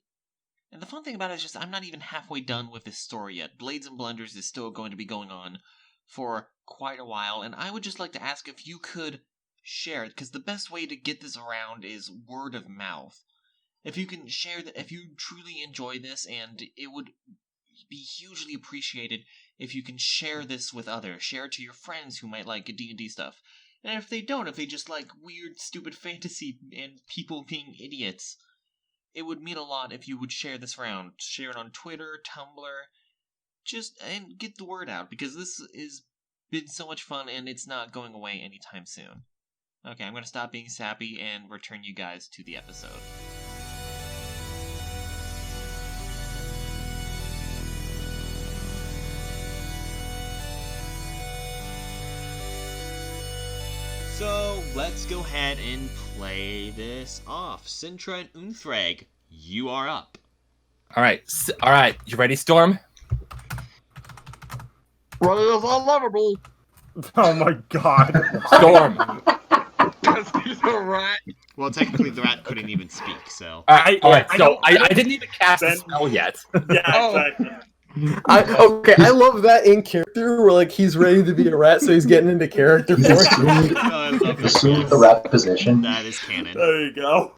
And the fun thing about it is just I'm not even halfway done with this story yet. Blades and Blunders is still going to be going on for quite a while, and I would just like to ask if you could share it, because the best way to get this around is word of mouth. If you can share that, if you truly enjoy this, and it would be hugely appreciated if you can share this with others. Share it to your friends who might like D&D stuff. And if they don't, if they just like weird, stupid fantasy and people being idiots, it would mean a lot if you would share this around. Share it on Twitter, Tumblr, and get the word out, because this has been so much fun and it's not going away anytime soon. Okay, I'm going to stop being sappy and return you guys to the episode. So, let's go ahead and play this off. Sintra and Unthreg, you are up. All right. You ready, Storm? Ready as unlovable. Oh my god. Storm. Because he's a rat. Well, technically, the rat couldn't even speak, so... All right. I I didn't even cast the Then- spell yet. Yeah, Oh. exactly. I love that in character where like he's ready to be a rat, so he's getting into character for He's it. assumed, I love this. assumed the rat position. That is canon. There you go.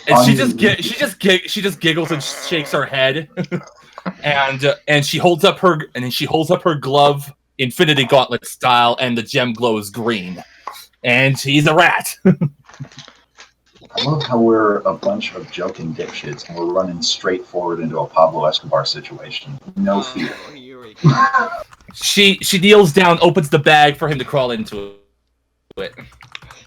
And she just giggles and shakes her head, and she holds up her glove, Infinity Gauntlet style, and the gem glows green, and she's a rat. I love how we're a bunch of joking dipshits and we're running straight forward into a Pablo Escobar situation. No fear. She kneels down, opens the bag for him to crawl into it.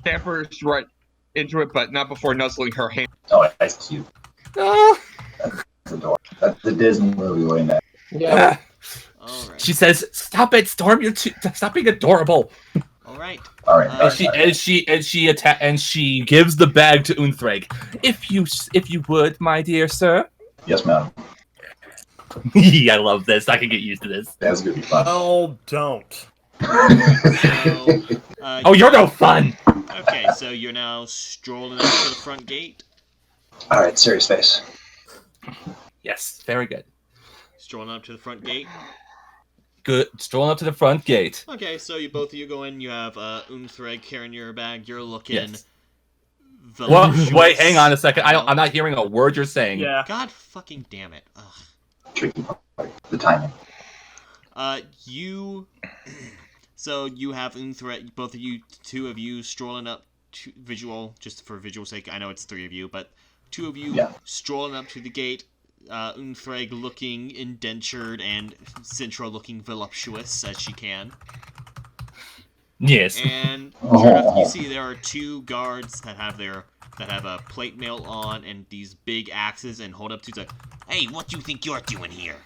Stampers right into it, but not before nuzzling her hand. Oh, that's cute. Ah. That's adorable. That's the Disney movie way now. Yeah. Alright. She says, "Stop it, Storm! Stop being adorable." Alright. All right. And she gives the bag to Unthreg. If you would, my dear sir. Yes, ma'am. I love this. I can get used to this. That's gonna be fun. Oh, don't. So, Oh, you're no fun. Okay, so you're now strolling up to the front gate. All right, serious face. Yes, very good. Strolling up to the front gate. Good. Strolling up to the front gate. Okay, so both of you go in. You have Unthreg carrying your bag. You're looking. Yes. Well, voluptuous. wait, hang on a second. I'm not hearing a word you're saying. Yeah. God fucking damn it. Ugh. Tricky part. The timing. So you have Unthreg, both of you, two of you strolling up to just for visual sake. I know it's three of you, but two of you strolling up to the gate. Unthreg looking indentured and Sintra looking voluptuous as she can. Yes. And sure enough, you see there are two guards that have a plate mail on and these big axes and hold up to the. Hey, what do you think you're doing here?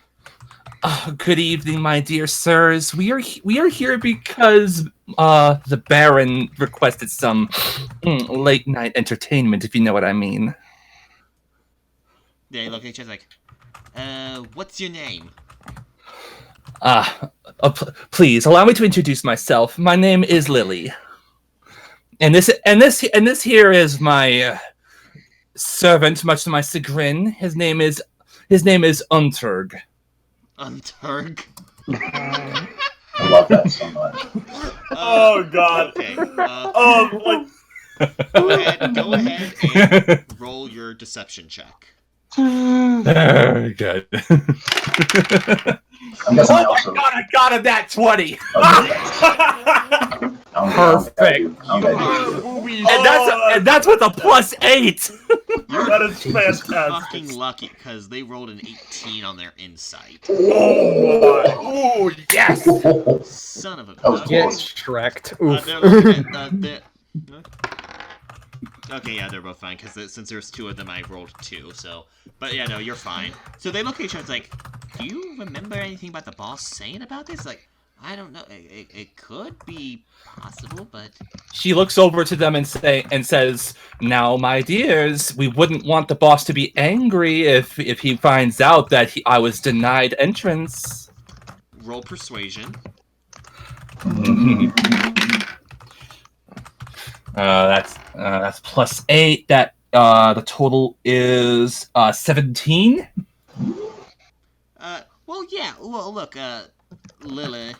Good evening, my dear sirs. We are here because the Baron requested some late night entertainment, if you know what I mean. They look at each other like, what's your name? Please allow me to introduce myself. My name is Lily, and this here is my servant, much to my chagrin. His name is Unturg. Unturg. I love that so much. Oh, God. Okay. Oh, like, Go ahead and roll your deception check. Very good. I'm guessing I Oh my also. god, I got him that 20! Perfect. And that's with a +8! that is Fucking fantastic. lucky because they rolled an 18 on their insight. Oh, my. Oh, yes! Son of a. That was Okay. Get Shreked. Oof. They're looking at, okay, yeah, they're both fine because since there's two of them, I rolled 2. So, but yeah, no, you're fine. So they look at each other like, "Do you remember anything about the boss saying about this?" Like, I don't know. It could be possible, but She looks over to them and says, "Now, my dears, we wouldn't want the boss to be angry if he finds out that I was denied entrance." roll persuasion. That's +8. That the total is 17. Well, yeah. Well, look, Lily.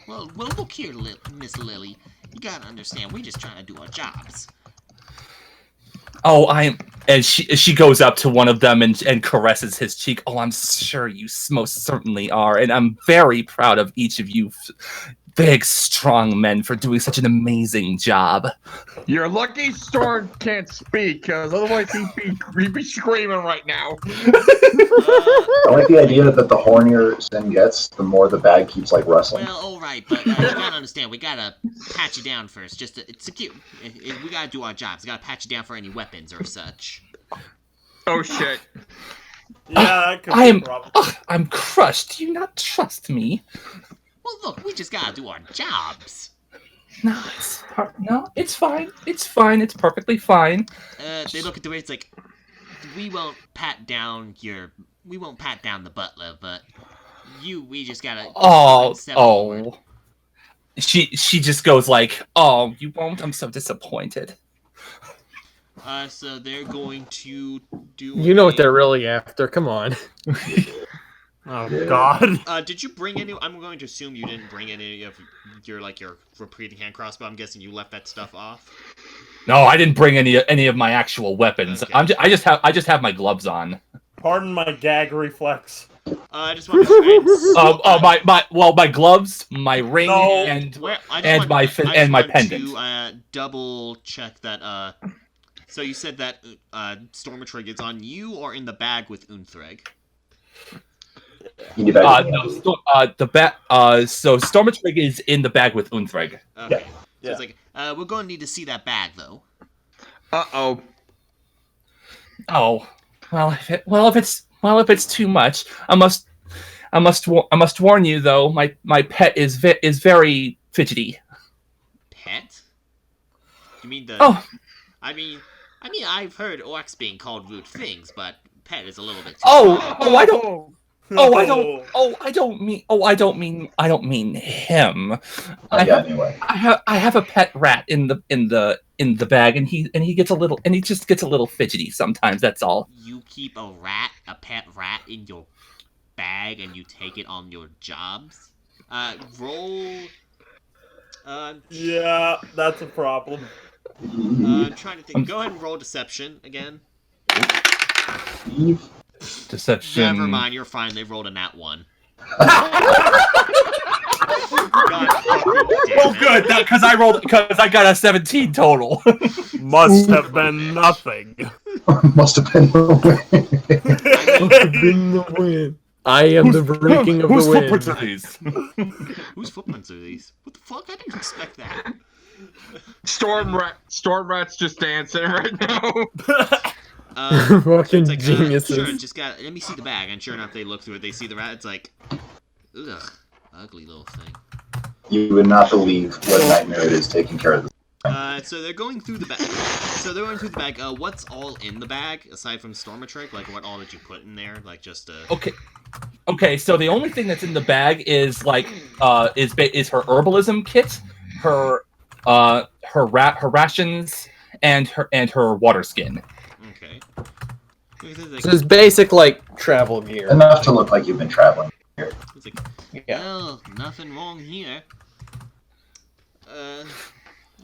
Well, look here, Miss Lily. You gotta understand, we just trying to do our jobs. Oh, and she goes up to one of them and caresses his cheek. "Oh, I'm sure you most certainly are, and I'm very proud of each of you big, strong men for doing such an amazing job." You're lucky Storm can't speak, because otherwise he'd be screaming right now. I like the idea that the hornier Sin gets, the more the bag keeps like wrestling. Well, all right, but you gotta understand, we gotta pat you down first. Just it's secure. We gotta do our jobs. We gotta pat you down for any weapons or such. Oh shit. Yeah, that could be a problem. I'm crushed. Do you not trust me? Well, look, we just gotta do our jobs. No, it's fine. It's fine. It's perfectly fine. They look at the way it's like, we won't pat down the butler, but we just gotta. step forward. She just goes like, "Oh, you won't? I'm so disappointed." So they're going to do. You know what they're really after. Come on. Oh God. Did you bring any? I'm going to assume you didn't bring any of your repeating hand crossbow. I'm guessing you left that stuff off. No, I didn't bring any of my actual weapons. Okay. I just have my gloves on. Pardon my gag reflex. I just want to. My gloves, my ring, No. and my pendant. To double check that. So you said that Stormatrig is on you or in the bag with Unthreg? In the bag. So Stormatrig is in the bag with Unthreg. Okay. Yeah. So it's like we're going to need to see that bag though. Uh-oh. Oh, if it's too much, I must warn you though. My pet is very fidgety. Pet? You mean the? Oh, I mean, I've heard orcs being called rude things, but pet is a little bit. I don't. I don't mean him. Anyway. I have a pet rat in the bag, and he just gets a little fidgety sometimes. That's all. You keep a pet rat in your bag, and you take it on your jobs. Roll. Yeah, that's a problem. I'm trying to think. Go ahead and roll deception again. Deception. Never mind, you're fine. They rolled a nat 1. Oh, good, because I got a 17 total. Must have been nothing. Must have been the win. I am the breaking of the wind. Footprints are these? Whose footprints are these? What the fuck? I didn't expect that. Storm Rat's just dancing right now. Fucking it's like, geniuses. Sure, just let me see the bag. And sure enough, they look through it. They see the rat. It's like, ugh, ugly little thing. You would not believe what nightmare it is taking care of this. So they're going through the bag. What's all in the bag aside from Stormatrig? Like, what all did you put in there? Like, just Okay. So the only thing that's in the bag is is her herbalism kit, her rations, and her water skin. Okay. So it's basic like travel gear. Enough to look like you've been traveling here. It's like, Yeah. well, nothing wrong here.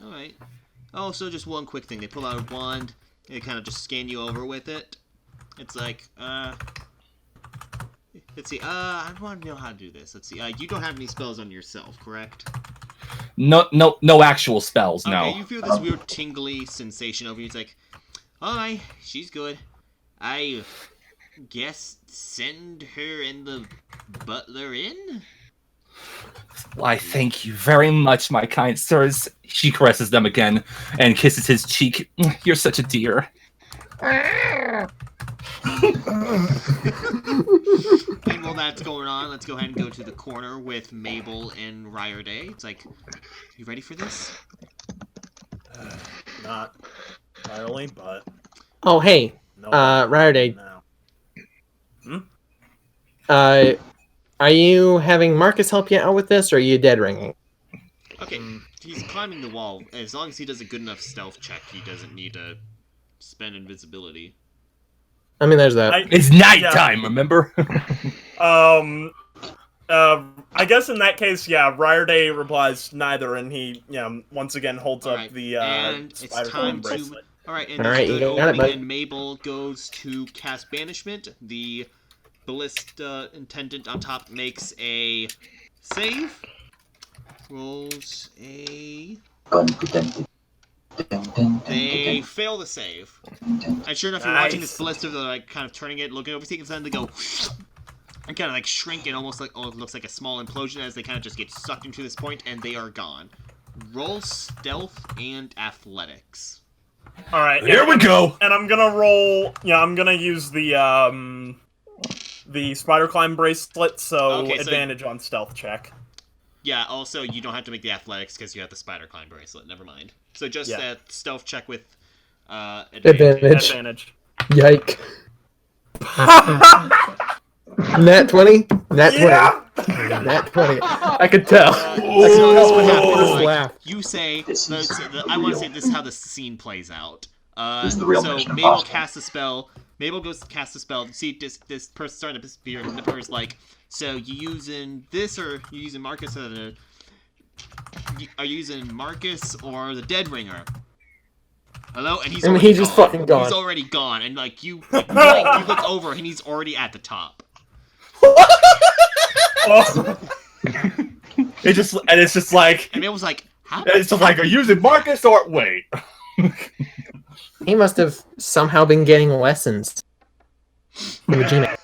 Alright. Oh, so just one quick thing. They pull out a wand, they kind of just scan you over with it. It's like, let's see, I want to know how to do this. Let's see, you don't have any spells on yourself, correct? No actual spells, no. Okay, you feel this weird tingly sensation over you. It's like, alright, she's good. I guess send her and the butler in? Why, thank you very much, my kind sirs. She caresses them again and kisses his cheek. You're such a dear. And while that's going on, let's go ahead and go to the corner with Mabel and Ryerday. It's like, you ready for this? Not entirely, but Oh, hey, no. Ryerday. No. Are you having Marcus help you out with this, or are you dead ringing? Okay, he's climbing the wall. As long as he does a good enough stealth check, he doesn't need to spend invisibility. I mean, there's that. It's nighttime, remember? I guess in that case, yeah, Ryerday replies neither, and he, once again holds up Alright, the and it's spider time to. bracelet. Alright, and Alright, this you good got it, opening, bud. and Mabel goes to cast Banishment. The Ballista Intendant on top makes a save. Rolls a. They fail the save. And sure enough, you're watching this ballista, they're like kind of turning it, looking over, and then they go and kind of like shrink and almost like, oh, it looks like a small implosion as they kind of just get sucked into this point, and they are gone. Roll stealth and athletics. All right, Here we go. And I'm gonna roll. Yeah, I'm gonna use the spider climb bracelet, so Okay, so- advantage on stealth check. Yeah, also, you don't have to make the athletics because you have the spider climb bracelet. Never mind. So just that stealth check with advantage. Advantage. Yike. Nat 20? Nat 20. Yeah! Nat 20. I could tell. So that's what happens. Just Like, laugh. you say, This is I want to say this is how the scene plays out. This is the real so Mission Mabel Impossible. casts a spell. Mabel goes to cast a spell. See this person starting to disappear, and Nipper's like, so you using this or you using Marcus or are you using Marcus or the Dead Ringer? Hello, and he's And already he's just gone. fucking gone. He's already gone, and like you look over, and he's already at the top. Oh. It's just like, And Mabel's like, how? it's just like, are you using Marcus or wait? He must have somehow been getting lessons from the G-Man.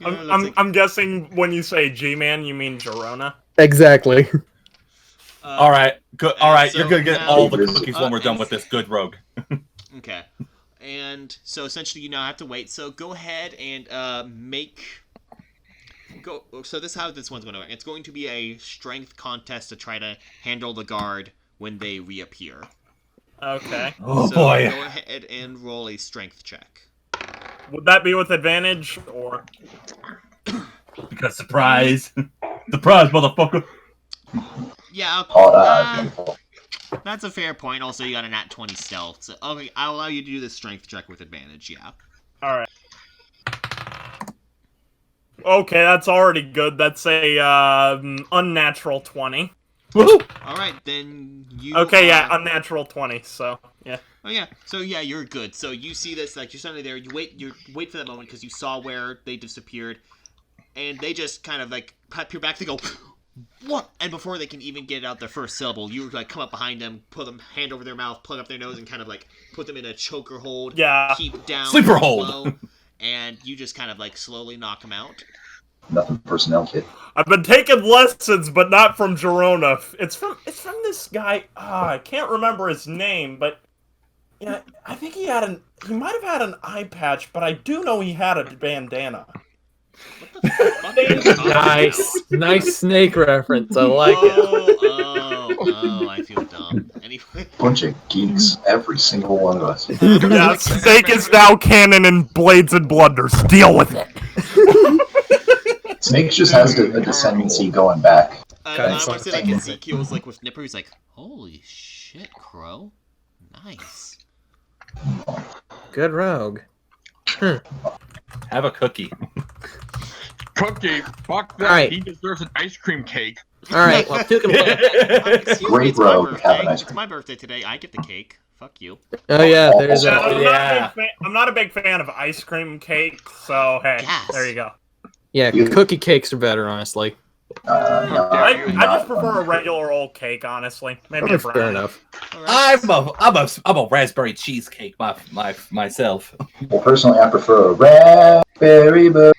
You know, that's like, I'm guessing when you say G-Man, you mean Girona. Exactly. All right, good. All right, so you're gonna get now- all the cookies when we're done and- with this good rogue. Okay. And so essentially you now have to wait. So go ahead and so this is how this one's going to work. It's going to be a strength contest to try to handle the guard when they reappear. Okay. Oh so boy! go ahead and roll a strength check. Would that be with advantage or? Because surprise, surprise, motherfucker! Yeah, Oh, that's a fair point. Also, you got a nat 20 stealth. So, okay, I'll allow you to do the strength check with advantage, yeah. All right. Okay, that's already good. That's a unnatural 20. Woohoo! Alright, then you... Okay, yeah, unnatural 20, so, yeah. Oh yeah, so yeah, you're good. So you see this, like you're suddenly there. You wait for that moment because you saw where they disappeared, and they just kind of like pat your back. They go, what? And before they can even get out their first syllable, you like come up behind them, put them hand over their mouth, plug up their nose, and kind of like put them in a choker hold. Yeah. Keep down. Sleeper hold. Low, and you just kind of like slowly knock them out. Nothing personnel kit. I've been taking lessons, but not from Girona. It's from this guy. I can't remember his name, but yeah, I think he might have had an eye patch, but I do know he had a bandana. What the fuck are you talking Nice. about? Nice snake reference. I like it. Oh, I feel dumb. Anyway. Bunch of geeks, every single one of us. Yeah, Snake is now canon in Blades and Blunders. Deal with it. Snake just has a descendancy going back. I want to say like Ezekiel's like with Nipper, he's like, holy shit, Crow. Nice. Good rogue. Have a cookie. Cookie, fuck that. Alright. He deserves an ice cream cake. Alright, well, two can play. Excuse me, Great it's my rogue, birthday. have an ice It's cream. my birthday today. I get the cake. Fuck you. Oh, yeah, there's Yeah, that. I'm not a big fan of ice cream cake, so hey, Yes. there you go. Yeah, cookie cakes are better, honestly. No, I you're just not prefer a one. regular old cake, honestly. Maybe a Fair brownie. enough. All right. I'm a raspberry cheesecake myself. Well, personally, I prefer a raspberry, but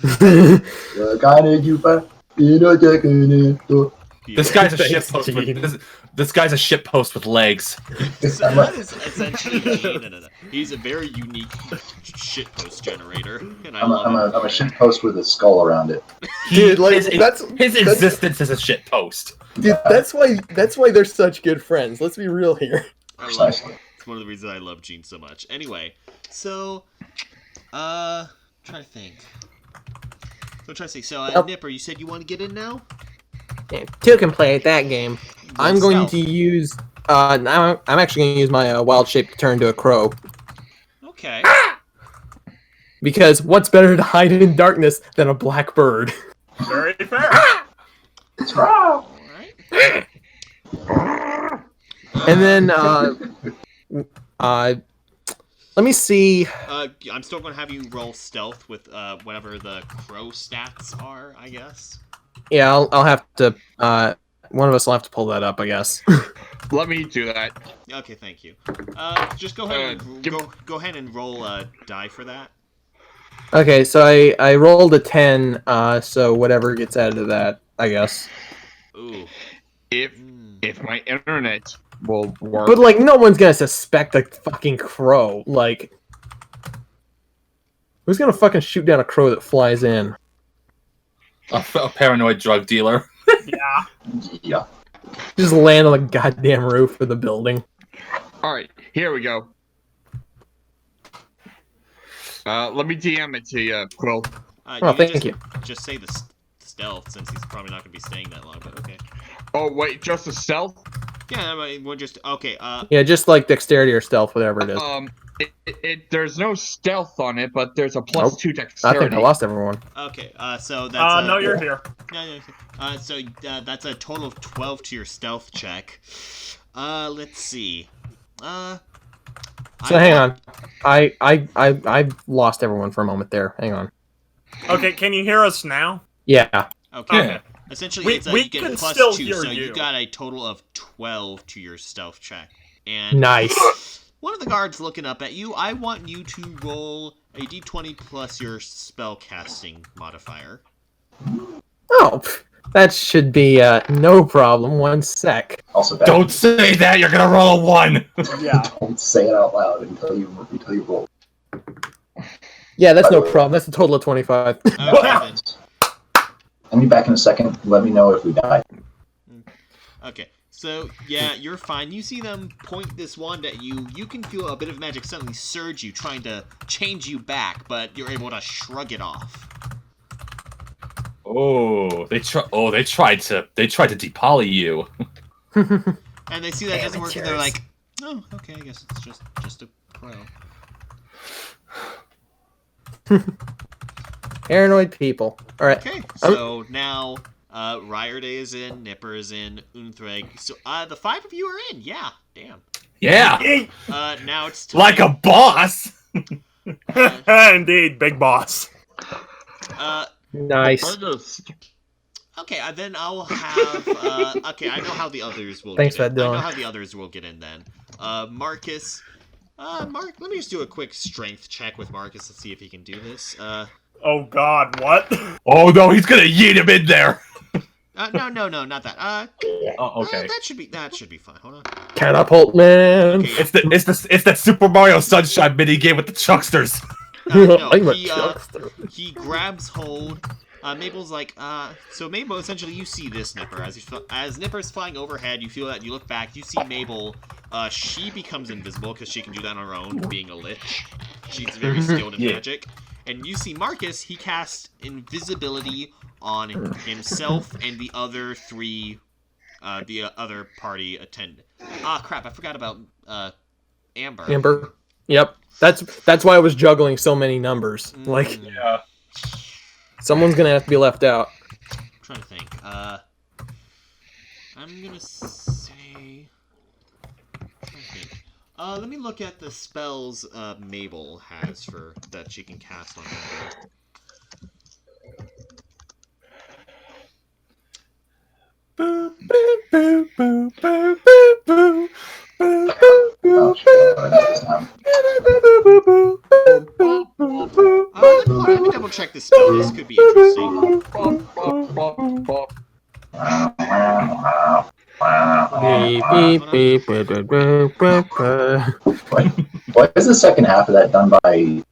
the kind of you buy in a decorative store. This guy's a Thanks, shitpost Gene. with this guy's a shitpost with legs. So that is essentially Gene. No. He's a very unique shitpost generator, and I love I'm a shit post with a skull around it. Dude, like, his that's existence is a shitpost. dude. That's why they're such good friends. Let's be real here. I love it. Precisely. It's one of the reasons I love Gene so much. Anyway, so, try to think. So, Yep. Nipper, you said you want to get in now? Yeah, two can play at that game. I'm Roll going stealth. to use. Now I'm actually going to use my wild shape to turn into a crow. Okay. Because what's better to hide in darkness than a black bird? Very fair. All right. And then, let me see. I'm still going to have you roll stealth with whatever the crow stats are, I guess. Yeah, I'll have to. One of us will have to pull that up, I guess. Let me do that. Okay, thank you. Just go ahead and go ahead and roll a die for that. Okay, so I rolled a 10. So whatever gets added to that, I guess. Ooh. If my internet will work. But like, no one's gonna suspect a fucking crow. Like, who's gonna fucking shoot down a crow that flies in? A paranoid drug dealer. Yeah. Yeah. Just land on the goddamn roof of the building. All right, here we go. Let me DM it to you, Quill. Oh, thank you. Just say the stealth, since he's probably not going to be staying that long, but okay. Oh wait, just a stealth? Yeah, I mean, we're just... Okay, Yeah, just like dexterity or stealth, whatever it is. There's no stealth on it, but there's a plus Nope. 2 I dexterity. think I lost everyone. okay, so that's... No, you're here. So that's a total of 12 to your stealth check. Let's see. So hang on. I lost everyone for a moment there. Hang on. Okay, can you hear us now? Yeah. Okay. Yeah. Essentially, We you get can plus still 2, hear so you you. got a total of 12 to your stealth check. And Nice. one of the guards looking up at you, I want you to roll a d20 plus your spell casting modifier. Oh, that should be no problem. 1 sec. Also bad. Don't say that. You're gonna roll a 1. Yeah. Don't say it out loud until you roll. Yeah, that's no problem. That's a total of 25. Okay, then. I'll be back in a second. Let me know if we die. Okay, so yeah, you're fine. You see them point this wand at you. You can feel a bit of magic suddenly surge you, trying to change you back, but you're able to shrug it off. Oh, they tried to depoly you. And they see that doesn't work, and they're like, "Oh, okay, I guess it's just a crow." Paranoid people. All right. Okay, so now Ryerde is in, Nipper is in, Unthreg. So the 5 of you are in. Yeah, damn. Yeah, Now it's time. like a boss. Indeed, big boss. Nice. Okay, then I'll have. Okay, I know how the others will. Thanks get for that, in. I know Dylan. how the others will get in then. Marcus. Mark, let me just do a quick strength check with Marcus. Let's see if he can do this. Oh God, what? Oh no, he's gonna yeet him in there. No, not that. Oh, okay. That should be fine. Hold on. Catapult man. Okay. It's that Super Mario Sunshine mini game with the chucksters. No, I'm a he, chuckster. he grabs hold. Mabel's like, so Mabel, essentially, you see this Nipper. As Nipper's flying overhead, you feel that, you look back, you see Mabel, she becomes invisible, because she can do that on her own, being a lich. She's very skilled in Yeah. magic. And you see Marcus, he casts invisibility on himself and the other 3, the other party attendant. Ah, crap, I forgot about, Amber. Amber. Yep. That's why I was juggling so many numbers. Like, Yeah. someone's gonna have to be left out. I'm trying to think. I'm gonna say. I'm trying to think. Let me look at the spells Mabel has for that she can cast on her. Boo, boo, boo, boo, boo, boo, boo, Oh, shit, I know this time. Let me double check this spell. This could be interesting. Beep, Hold on. beep, beep, beep, beep, beep. Why is the second half of that done by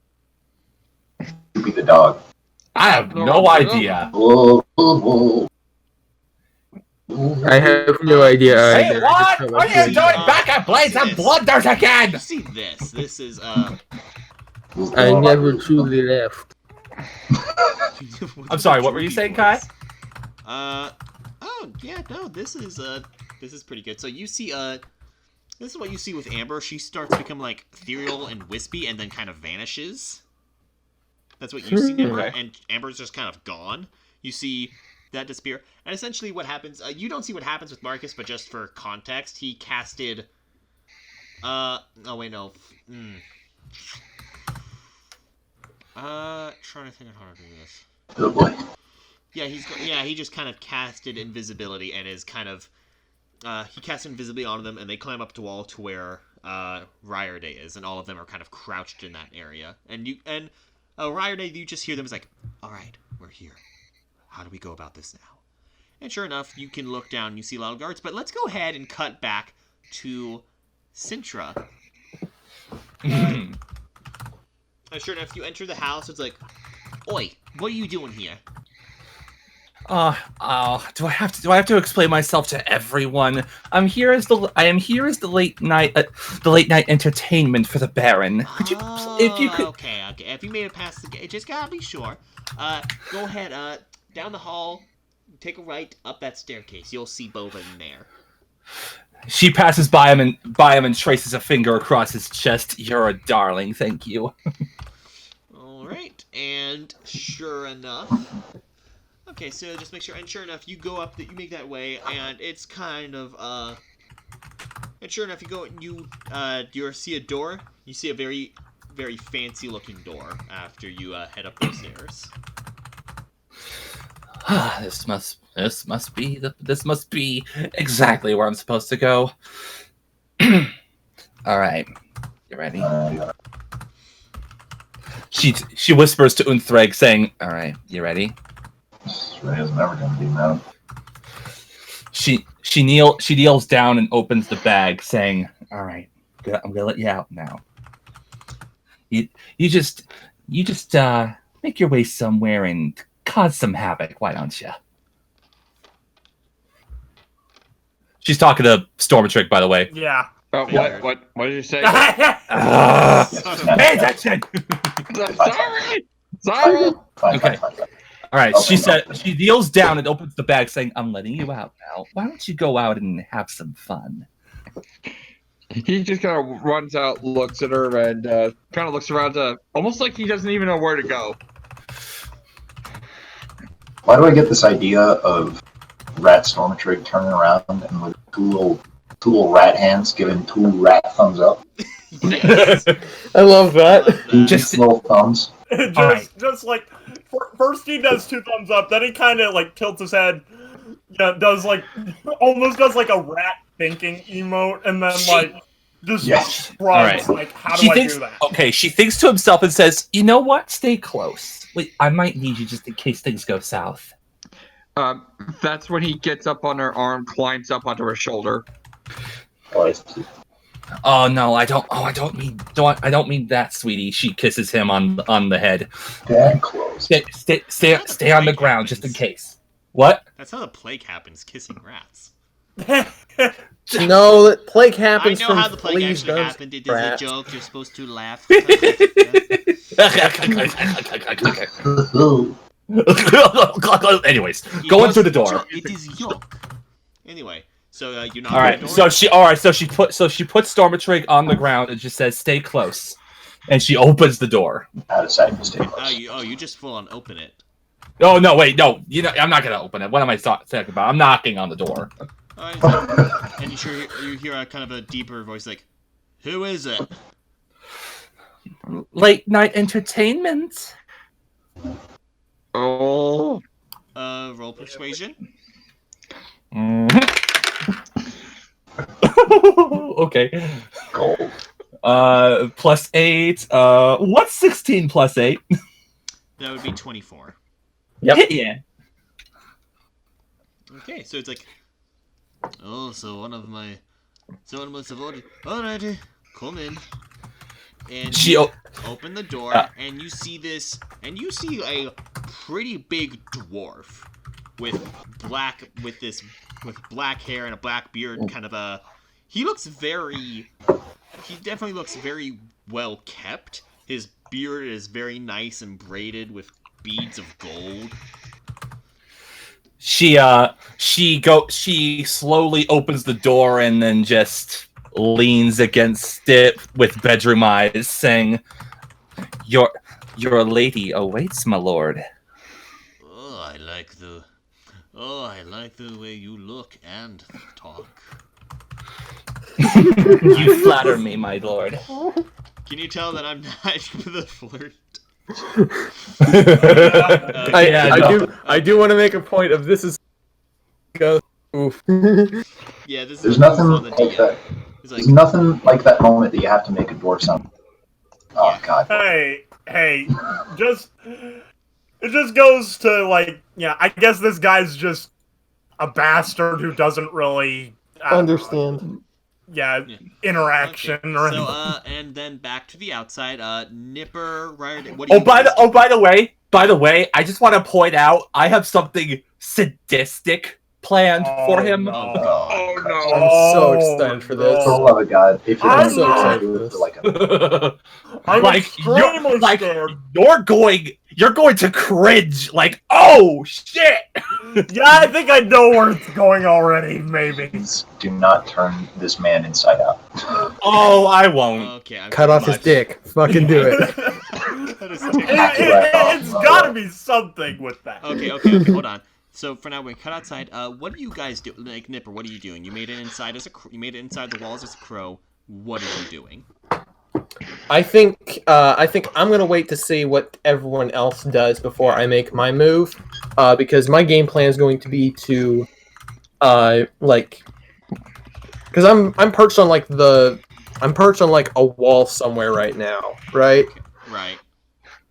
Snoopy the dog? I have no idea. Whoa, whoa, whoa. I have no idea Hey, either. what? I just What are you see, doing back at Blades and this. Blunders again? You see this? This is I never truly left. I'm sorry, what were you saying, Kai? Oh yeah, no, this is pretty good. So you see this is what you see with Amber. She starts to become like ethereal and wispy, and then kind of vanishes. That's what you see, Amber, and Amber's just kind of gone. You see that disappear, and essentially what happens. You don't see what happens with Marcus, but just for context, he casted. Oh wait, no. Trying to think of how to do this. Oh boy. Yeah, he just kind of casted invisibility and is kind of he casted invisibility on them, and they climb up to wall to where Ryerday is, and all of them are kind of crouched in that area. And Ryerday, you just hear them. It's like, all right, we're here. How do we go about this now? And sure enough, you can look down and you see a lot of guards. But let's go ahead and cut back to Sintra. Sure enough, you enter the house. It's like, oi, what are you doing here? Do I have to explain myself to everyone? I am here as the late night entertainment for the Baron. Could you, if you could? Okay. If you made it past the gate, just gotta be sure. Go ahead. Down the hall, take a right up that staircase. You'll see Bova in there. She passes by him and traces a finger across his chest. You're a darling, thank you. All right, and sure enough. Okay, so just make sure, and sure enough, you go up, you make that way, and it's kind of, and sure enough, you go, you see a door, you see a very, very fancy-looking door after you, head up those stairs. This must be exactly where I'm supposed to go. All right, you ready? She whispers to Unthreg, saying, "All right, you ready?" Ray is never going to be mad. She kneels down and opens the bag, saying, "All right, I'm gonna let you out now. You just make your way somewhere and cause some havoc. Why don't you?" She's talking to Stormatrix, by the way. Yeah. What did you say? Pay attention. Sorry. Fine. All right, she kneels down and opens the bag, saying, "I'm letting you out now. Why don't you go out and have some fun?" He just kind of runs out, looks at her, and kind of looks around, almost like he doesn't even know where to go. Why do I get this idea of Rat Stormatrix turning around and with two little rat hands giving two rat thumbs up? Yes. I love that. Just little thumbs. Just like first he does two thumbs up, then he kind of like tilts his head, does like almost does like a rat thinking emote, and then like just shrugs. Right. Like, how do I do that? Okay, she thinks to himself and says, "You know what? Stay close. Wait, I might need you just in case things go south." That's when he gets up on her arm, climbs up onto her shoulder. Oh no, I don't mean that, sweetie. She kisses him on the head. That close. Stay on the ground just in case. What? That's how the plague happens, kissing rats. No, the plague happens I know from how the plague fleas, actually don't happened. It is a rats. joke. You're supposed to laugh. Anyways, going through the door. It is yuck. Anyway, so you knock All on right, the door. so she puts Stormatrix on the ground and just says, "Stay close," and she opens the door. Out of sight, mistake. You just full on open it. Oh no, wait, no, I'm not gonna open it. What am I talking about? I'm knocking on the door. And you hear a kind of a deeper voice like, "Who is it?" Late night entertainment. Oh. Roll persuasion. Okay. Gold. +8. What's 16 plus 8? That would be 24. Yep. Yeah. Okay, so it's like, oh, so one of my Someone must have ordered. Alrighty, come in. And She. you open the door, Uh. and you see this, and you see a pretty big dwarf with black hair and a black beard, kind of a. He definitely looks very well kept. His beard is very nice and braided with beads of gold. She slowly opens the door and then just leans against it with bedroom eyes, saying, Your lady awaits, my lord." Oh, I like the way you look and talk. You flatter me, my lord. Can you tell that I'm not the flirt? I do want to make a point of this is go. Oof. Yeah, this There's is nothing on the like DM. that. It's There's nothing like that moment that you have to make a dwarf sound. Oh Yeah. God. Hey, it just goes to like, yeah, I guess this guy's just a bastard who doesn't really Understand. Yeah. interaction Okay. or So, anything. and then back to the outside. Nipper, Ryder, what do Oh, you guys do? by the way, I just want to point out I have something sadistic planned for him. No. Oh, God. Oh no! I'm so excited for this. For the love of God, if you're I'm gonna so excited do for it this. for like a I'm extremely you're, scared. you're going to cringe like, oh shit. Yeah, I think I know where it's going already, maybe. please do not turn this man inside out. Oh, I won't. Okay, I'm Cut off his dick. Fucking do it. That is It's gotta be something with that. Okay, hold on. So for now, we're cut outside. What do you guys do? Like Nipper, what are you doing? You made it inside you made it inside the walls as a crow. What are you doing? I think I'm gonna wait to see what everyone else does before I make my move, because my game plan is going to be to, because I'm perched on like a wall somewhere right now, right? Okay, right.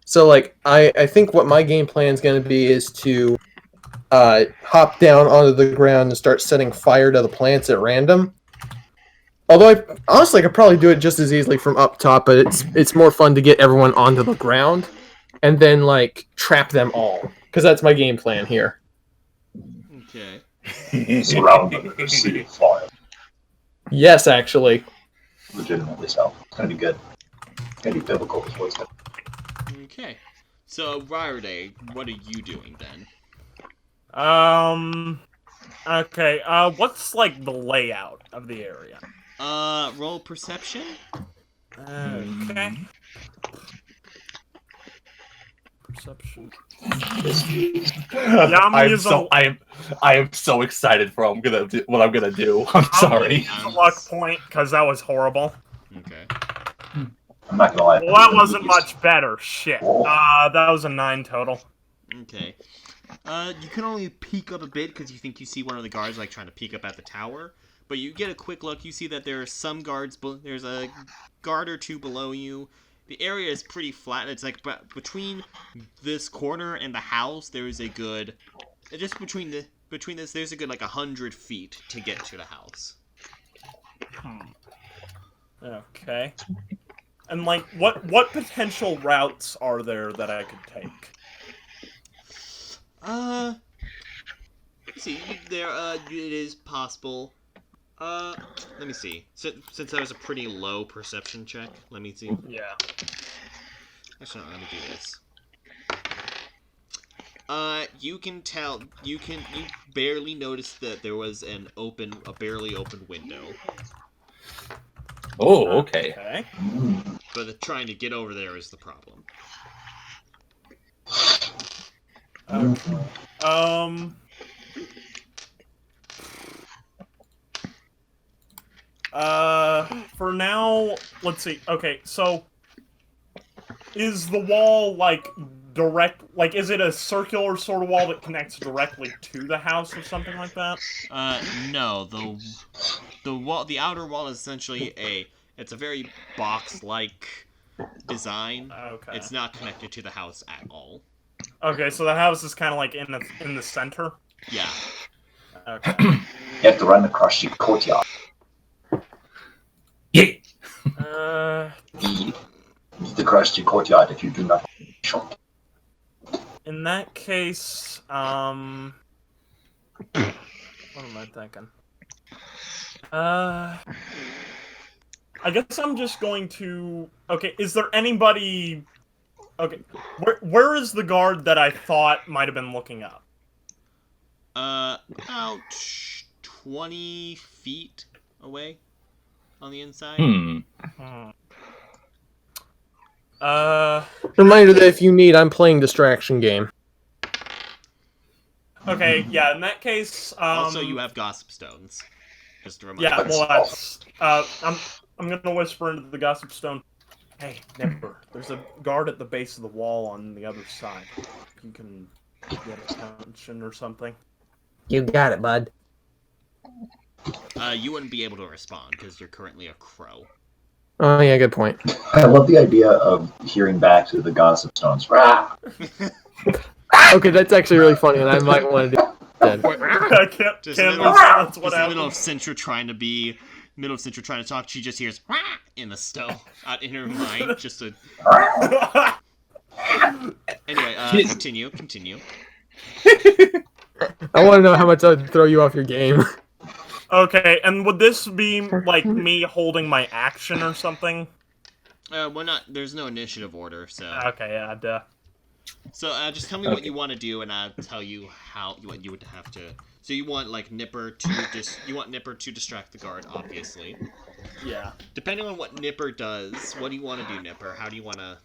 So like I think what my game plan is going to be is to hop down onto the ground and start setting fire to the plants at random. Although I could probably do it just as easily from up top, but it's more fun to get everyone onto the ground and then like trap them all, because that's my game plan here. Okay. Surround them with a sea of fire. Yes, actually. Legitimately so. It's gonna be good. It's gonna be biblical is what it's gonna be. Okay. So Ryder, what are you doing then? Okay, what's like the layout of the area? Roll perception. Okay. Perception. I am so excited for what I'm gonna do. I'm sorry. It's a luck point, because that was horrible. Okay. I'm not gonna lie. Well, that wasn't much better. Shit. That was a 9 total. Okay. You can only peek up a bit because you think you see one of the guards like trying to peek up at the tower. But you get a quick look. You see that there are some guards. There's a guard or two below you. The area is pretty flat. It's like between this corner and the house, there is a good. Just between this, there's a good like 100 feet to get to the house. Okay. And like, what potential routes are there that I could take? See, there. It is possible. Let me see. Since that was a pretty low perception check, let me see. Yeah. Actually, no, let me do this. You can tell. You barely noticed that there was a barely open window. Oh, okay. Okay. But trying to get over there is the problem. For now, let's see. Okay, so is the wall like direct? Like, is it a circular sort of wall that connects directly to the house or something like that? No. The outer wall is essentially it's a very box-like design. Okay. It's not connected to the house at all. Okay, so the house is kind of like in the center. Yeah. Okay. You have to run across the courtyard. Yeah. The crusty courtyard if you do not shot. In that case, what am I thinking? I guess I'm just going to. Okay, is there anybody? Okay, where is the guard that I thought might have been looking up? About 20 feet away on the inside. Reminder that if you need, I'm playing distraction game. Okay, yeah. In that case, Also, you have gossip stones. Just to remind yeah. you. Well, that's. I'm gonna whisper into the gossip stone. Hey, Nipper, there's a guard at the base of the wall on the other side. You can get attention or something. You got it, bud. You wouldn't be able to respond because you're currently a crow. Oh yeah, good point. I love the idea of hearing back to the gossip stones. Rah! Okay, that's actually really funny, and I might want to do that. I can't Just can't in listen, the middle, that's what just in the middle of happened. Sintra trying to talk, she just hears "Rah!" in the stove out in her mind. Just a anyway. Continue. I want to know how much I would throw you off your game. Okay, and would this be like me holding my action or something? We're not. There's no initiative order, so. Okay, yeah, duh. So just tell me what you want to do, and I'll tell you what you would have to. So you want like Nipper to distract the guard, obviously. Yeah. Depending on what Nipper does, what do you want to do, Nipper? How do you want to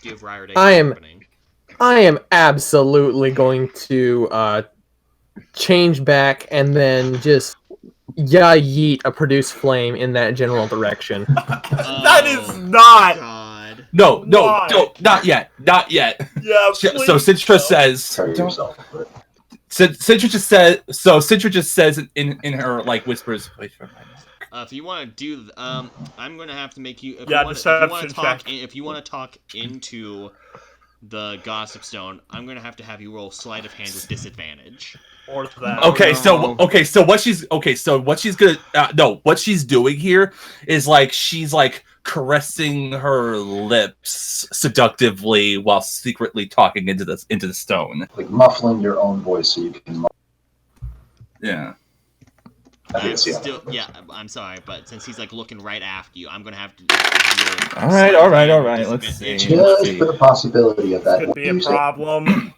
give Ryder Day I am- opening? I am absolutely going to change back and then just yeet a produce flame in that general direction. That is not. God. No, Why? not yet. Yeah. So please Sintra don't. says. Sorry yourself. But Sintra just says. So Sintra just says in her like whispers. Wait for If you want to do, I'm going to have to make you. If Yeah, you want to deception talk, check. if you want to talk into the gossip stone, I'm going to have you roll sleight of hand with disadvantage. Or that. Okay, no. so what she's gonna what she's doing here is like she's like caressing her lips seductively while secretly talking into the stone. like muffling your own voice so you can. Yeah. I think it's, Yeah, I'm sorry, but since he's like looking right after you, I'm going to have to. All right. Let's see. Just for the possibility of that. Could what be do a you say? problem.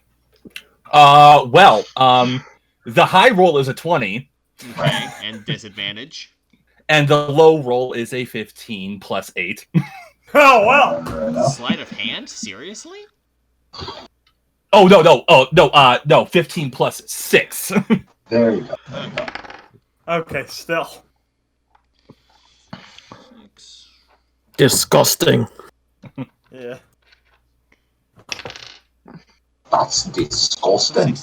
The high roll is a 20, Okay, and disadvantage. and the low roll is a 15 plus 8. Oh well. Right now. Sleight of hand? Seriously? No, 15 plus 6. There you go. Okay, still. Disgusting. Yeah. That's disgusting.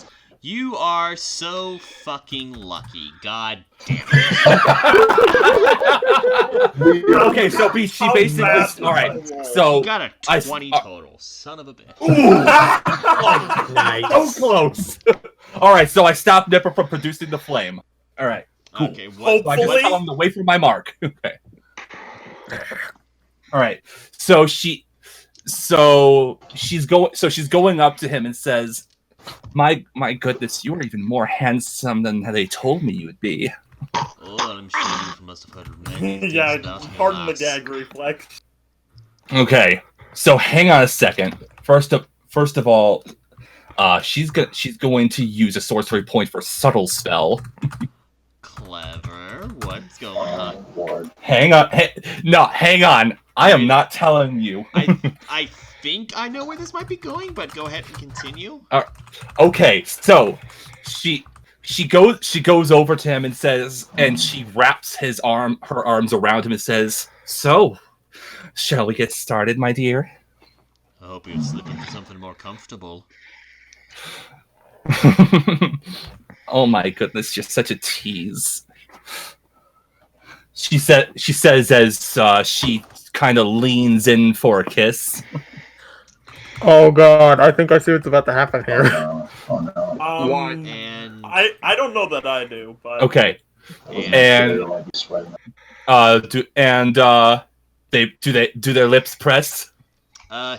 You are so fucking lucky. God damn it. Okay, so she How basically. fast All right, is that roll? so You got a I- 20 total. Son of a bitch. so close. All right, so I stopped Nipper from producing the flame. All right, cool. Okay, what? So I just Hopefully- tell him to wait for my mark. Okay. All right. So she's going up to him and says, "My goodness, you are even more handsome than they told me you would be." Oh, I'm sure you must have heard many things Yeah, about me, pardon the lass. gag reflex. Okay. So hang on a second. First of all, she's going to use a sorcery point for subtle spell. Clever. What's going on? Oh, Lord. Hang on. Hang on. I am not telling you. I think I know where this might be going, but go ahead and continue. Okay, so she goes over to him and says, and she wraps her arms around him and says, "So, shall we get started, my dear?" I hope you slip into something more comfortable. Oh my goodness, you're such a tease. She says as she kind of leans in for a kiss. Oh god, I think I see what's about to happen Oh here. no. Oh no. What? And I don't know that I do, but Okay, I wasn't and- sure, I'd be sweating. Do their lips press?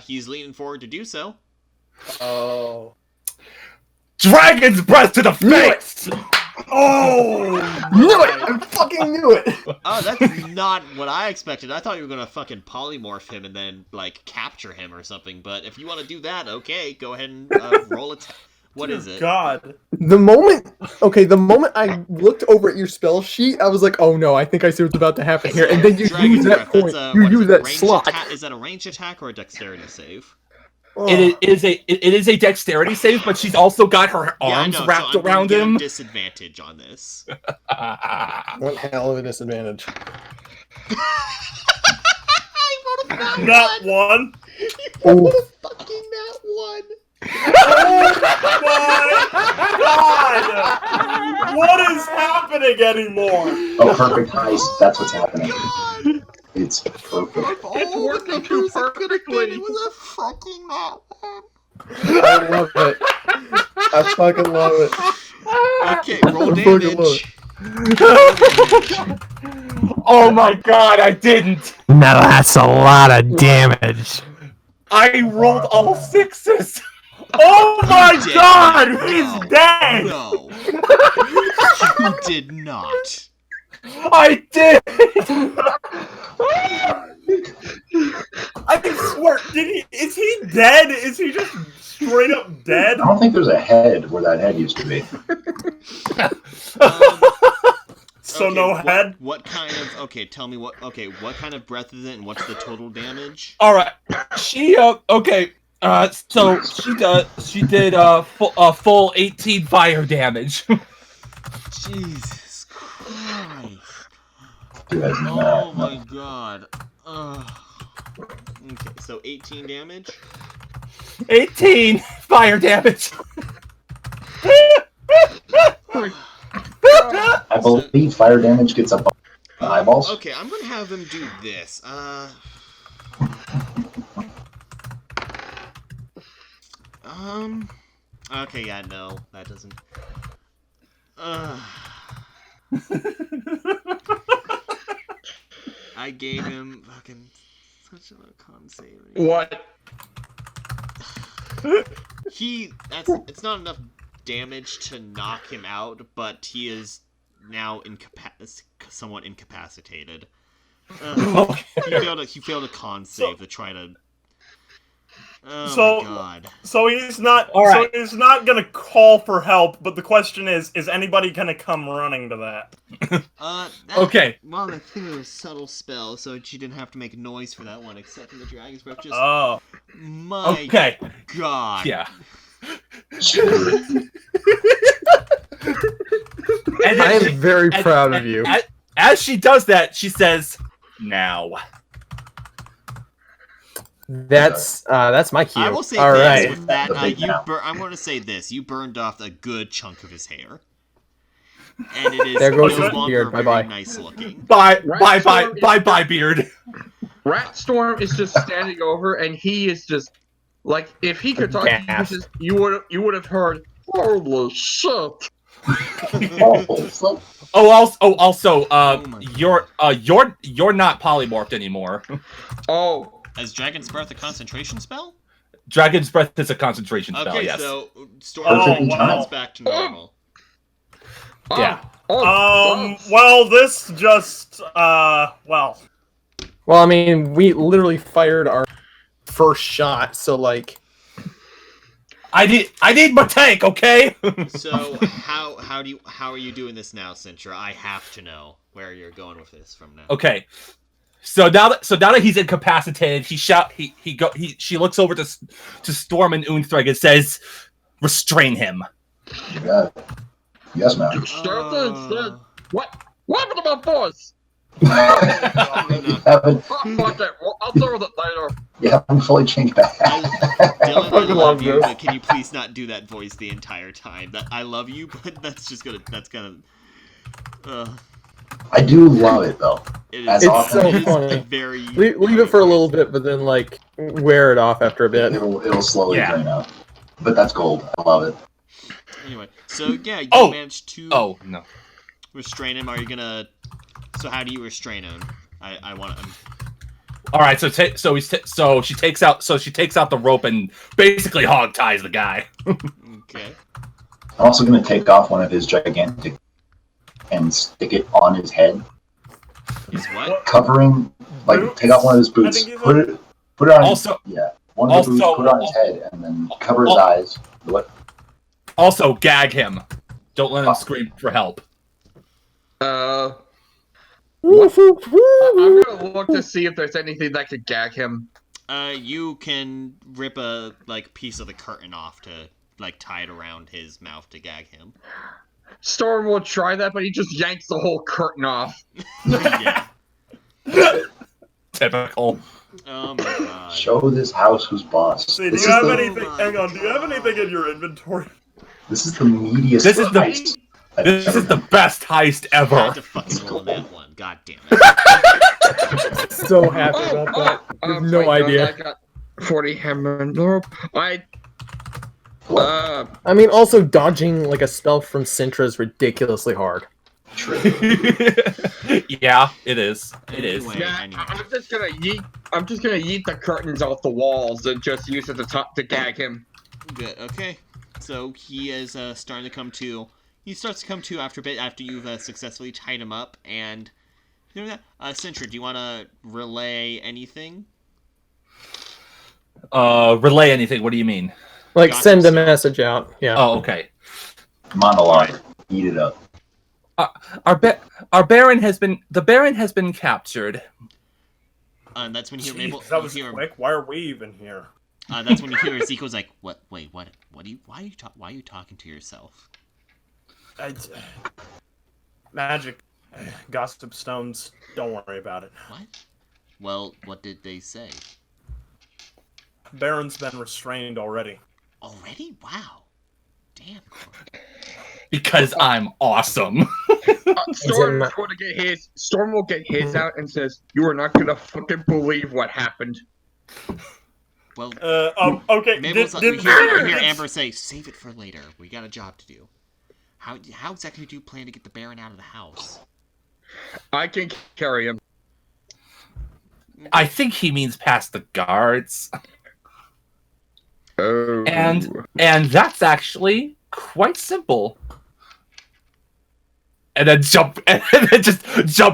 He's leaning forward to do so. Oh. Dragon's breath to the face! Oh, knew it! I fucking knew it. Oh, that's not what I expected. I thought you were gonna fucking polymorph him and then like capture him or something. But if you want to do that, okay, go ahead and roll it. What is it? God. The moment I looked over at your spell sheet, I was like, "Oh no, I think I see what's about to happen here." And then you Dragon's use that breath, point. that's You what is use it, that ranged slot. Is that a ranged attack or a dexterity save? Oh. It is a dexterity save, but she's also got her arms wrapped around him. Disadvantage on this. One hell of a disadvantage. Not one. Oh, Fucking that one. Oh my God! What is happening anymore? Oh, perfect heist. That's what's happening. It's perfect. It's working too perfectly. It was a fucking that one. I love it. I fucking love it. Okay, roll I fucking love damage. Oh my God, I didn't. Now that's a lot of damage. I rolled all sixes. Oh my did God! not. He's dead. No. You did not. I did. I can swear. Is he dead? Is he just straight up dead? I don't think there's a head where that head used to be. So Okay, no head. What kind of? Okay, tell me what. Okay, what kind of breath is it, and what's the total damage? All right. She okay. So she did full 18 fire damage. Jesus Christ! Dude, that's Oh mad. my God. Ugh. Okay, so 18 damage. 18 fire damage. I believe fire damage gets up the eyeballs. Okay, I'm gonna have him do this. Okay, yeah, no, that doesn't. I gave him fucking such a con save. What? It's not enough damage to knock him out, but he is now somewhat incapacitated. He failed a con save to try to. Oh my God. So he's not. All right. So he's not gonna call for help. But the question is anybody gonna come running to that? Okay. Well, I think it was a subtle spell, so she didn't have to make noise for that one, except for the dragon's breath. Just Oh. my Okay. God. Yeah. I am very proud of you. As she does that, she says, "Now." That's my cue. I will say All this right. with that. Now. I'm going to say this. You burned off a good chunk of his hair, and it is There goes no his longer beard. very Bye-bye. nice looking. Bye, Right, bye, beard. Ratstorm is just standing over, and he is just like, if he could talk, Aghast. you would have heard, "Holy shit!" Also, my you're not polymorphed anymore. Oh, As Dragon's Breath a concentration spell? Dragon's Breath is a concentration spell. Okay, Yes. so Storm Oh, turns back to normal. Yeah. Well, this just. Well. Well, I mean, we literally fired our first shot, so like, I need my tank, okay? So how are you doing this now, Sintra? I have to know where you're going with this from now. Okay. So now that he's incapacitated, she looks over to Storm and Unthreg and says, "Restrain him." Yeah. Yes, ma'am. Stirling said, "What happened to my voice?" You haven't, Fuck it. I'll deal with it later. you haven't fully changed back. Dylan, I fucking love love you, this. but can you please not do that voice the entire time? That I love you, but that's gonna. I do love it though. It That's is, awesome. it is funny. very. leave it for a little bit, but then like wear it off after a bit. It'll slowly Yeah. drain out. But that's gold. I love it. Anyway, so yeah, you Oh! managed to Oh no. restrain him. Are you gonna So how do you restrain him? I want to. All right, so she takes out the rope and basically hog ties the guy. Okay. I'm also going to take off one of his gigantic and stick it on his head, Is what? covering, like, Boots? take off one of his I boots, think put it on Also- his, one of the boots, also- put it on his head, and then cover his eyes. What? Also, gag him. Don't let him scream for help. I'm gonna look to see if there's anything that could gag him. You can rip a piece of the curtain off to tie it around his mouth to gag him. Storm will try that, but he just yanks the whole curtain off. Yeah. Typical. Oh my god. Show this house who's boss. See, do This you is have the- anything? Hang on. Do you have anything in your inventory? This is the meatiest This is the- heist I've This ever is the done. best heist I had ever. to fucking roll that one. God damn it. So happy about that. I have no idea. I got 40 hammer. Nope. I mean, also dodging like a spell from Sintra is ridiculously hard. True. Yeah, it is. It is. Anyway, Yeah, anyway. I'm just gonna yeet the curtains off the walls and just use it to gag him. Good. Okay. So he is starting to come to. He starts to come to after a bit after you've successfully tied him up. And you know that, Sintra, do you want to relay anything? Relay anything. What do you mean? Like, Gotcha, send a so- message out. Yeah. Oh, okay. Monologue. Eat it up. Our Baron has been captured. And that's when you hear Jeez, that was you hear, quick. Why are we even here? that's when you hear Ezekiel's like, "What? Wait, what? What do you? Why are you talking to yourself?" Magic, gossip stones. Don't worry about it. What? Well, what did they say? Baron's been restrained already. Already? Wow. Damn. Corey. Because I'm awesome. Storm will get his out and says, "You are not gonna fucking believe what happened." Well, Okay. maybe you hear Amber say, "Save it for later. We got a job to do." How exactly do you plan to get the Baron out of the house? I can carry him. I think he means past the guards. Oh. And that's actually quite simple. And then jump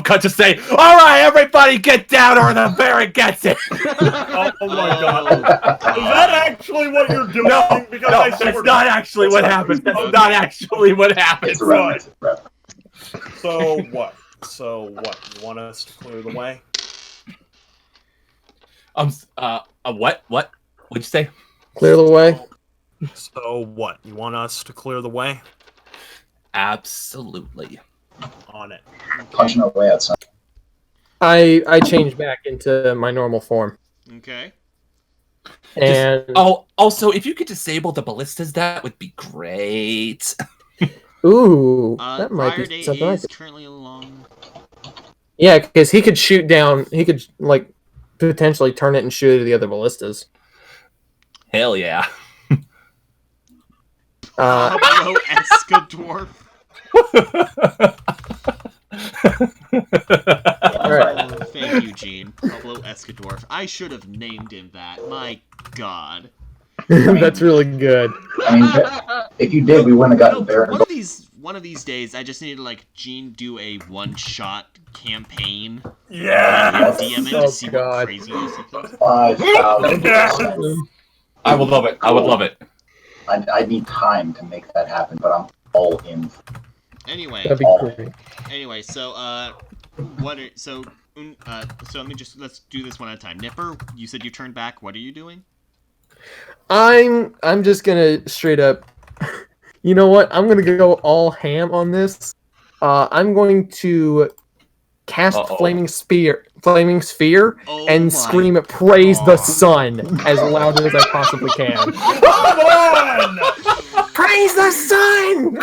cut to say, "All right, everybody, get down, or the Baron gets it." Oh my god. Is that actually what you're doing? No, Because no, I that's swear- not actually what happened. That's not actually what happened. It's a wrap. It's a wrap. So what? You want us to clear the way? What? What'd you say? Clear the way. So what? You want us to clear the way? Absolutely. On it. Punching our way outside. I change back into my normal form. Okay. And Also, if you could disable the ballistas, that would be great. ooh, that might Fire be Day something I is could. currently along. Yeah, because he could shoot down. He could like potentially turn it and shoot it at the other ballistas. Hell yeah. Pablo Escadwarf. All right. Thank you, Gene. Pablo Escadwarf. I should have named him that. My God. That's really good. I mean, if you did, we wouldn't have gotten Baron. One of these days, I just need to Gene do a one-shot campaign. Yeah. DM it Oh, to see God. what craziness he can. 5,000%. I would love it. I would love it. I need time to make that happen, but I'm all in. Anyway, That'd be great. so let's do this one at a time. Nipper, you said you turned back. What are you doing? I'm just gonna straight up. You know what? I'm gonna go all ham on this. I'm going to cast flaming sphere, Oh and my scream "Praise the God. sun" as loud as I possibly can. Come on! Praise the sun!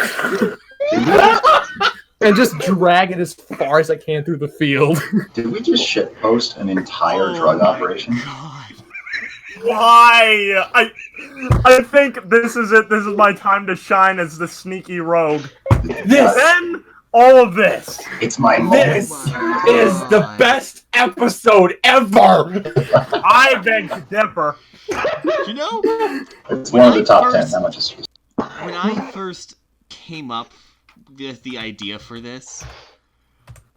And just drag it as far as I can through the field. Did we just shitpost an entire drug my operation? God. Why? I think this is it. This is my time to shine as the sneaky rogue. This Then all of this. It's my This moment. is the best episode ever. I beg to differ. You know, It's When one of I the top 10. first- That much is true. when I first came up with the idea for this,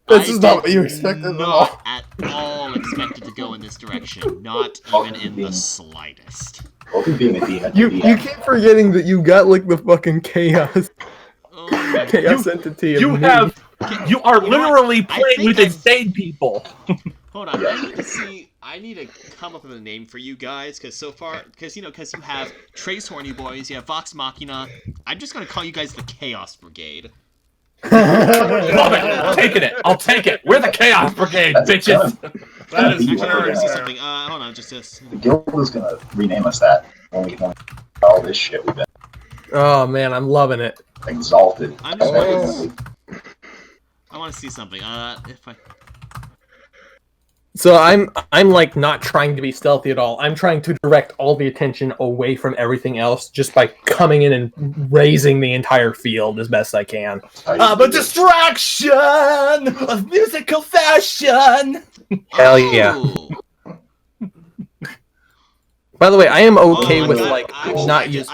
This I is not did what you expected at all. Not at all expected to go in this direction. Not even in the slightest. Welcome being a DM. You keep forgetting that you got like the fucking chaos Oh my chaos entity. You of me. have. You are You know what? literally I playing think with I've- insane people. Hold on, I need to come up with a name for you guys, because so far, because you have Trace Horny Boys, you have Vox Machina. I'm just gonna call you guys the Chaos Brigade. Love it. Taking it. I'll take it. We're the Chaos Brigade, That's bitches. That is Actually, Actually, I very want to see fair. something. Hold on, just The guild is gonna rename us that when we all this shit we've been Oh man, I'm loving it. exalted. I'm just Definitely. I want to see something. If I So I'm like not trying to be stealthy at all. I'm trying to direct all the attention away from everything else just by coming in and raising the entire field as best I can. I'm a distraction of musical fashion. Hell yeah. Oh! By the way, I am Oh, okay I've with got- like actually, not I using. just-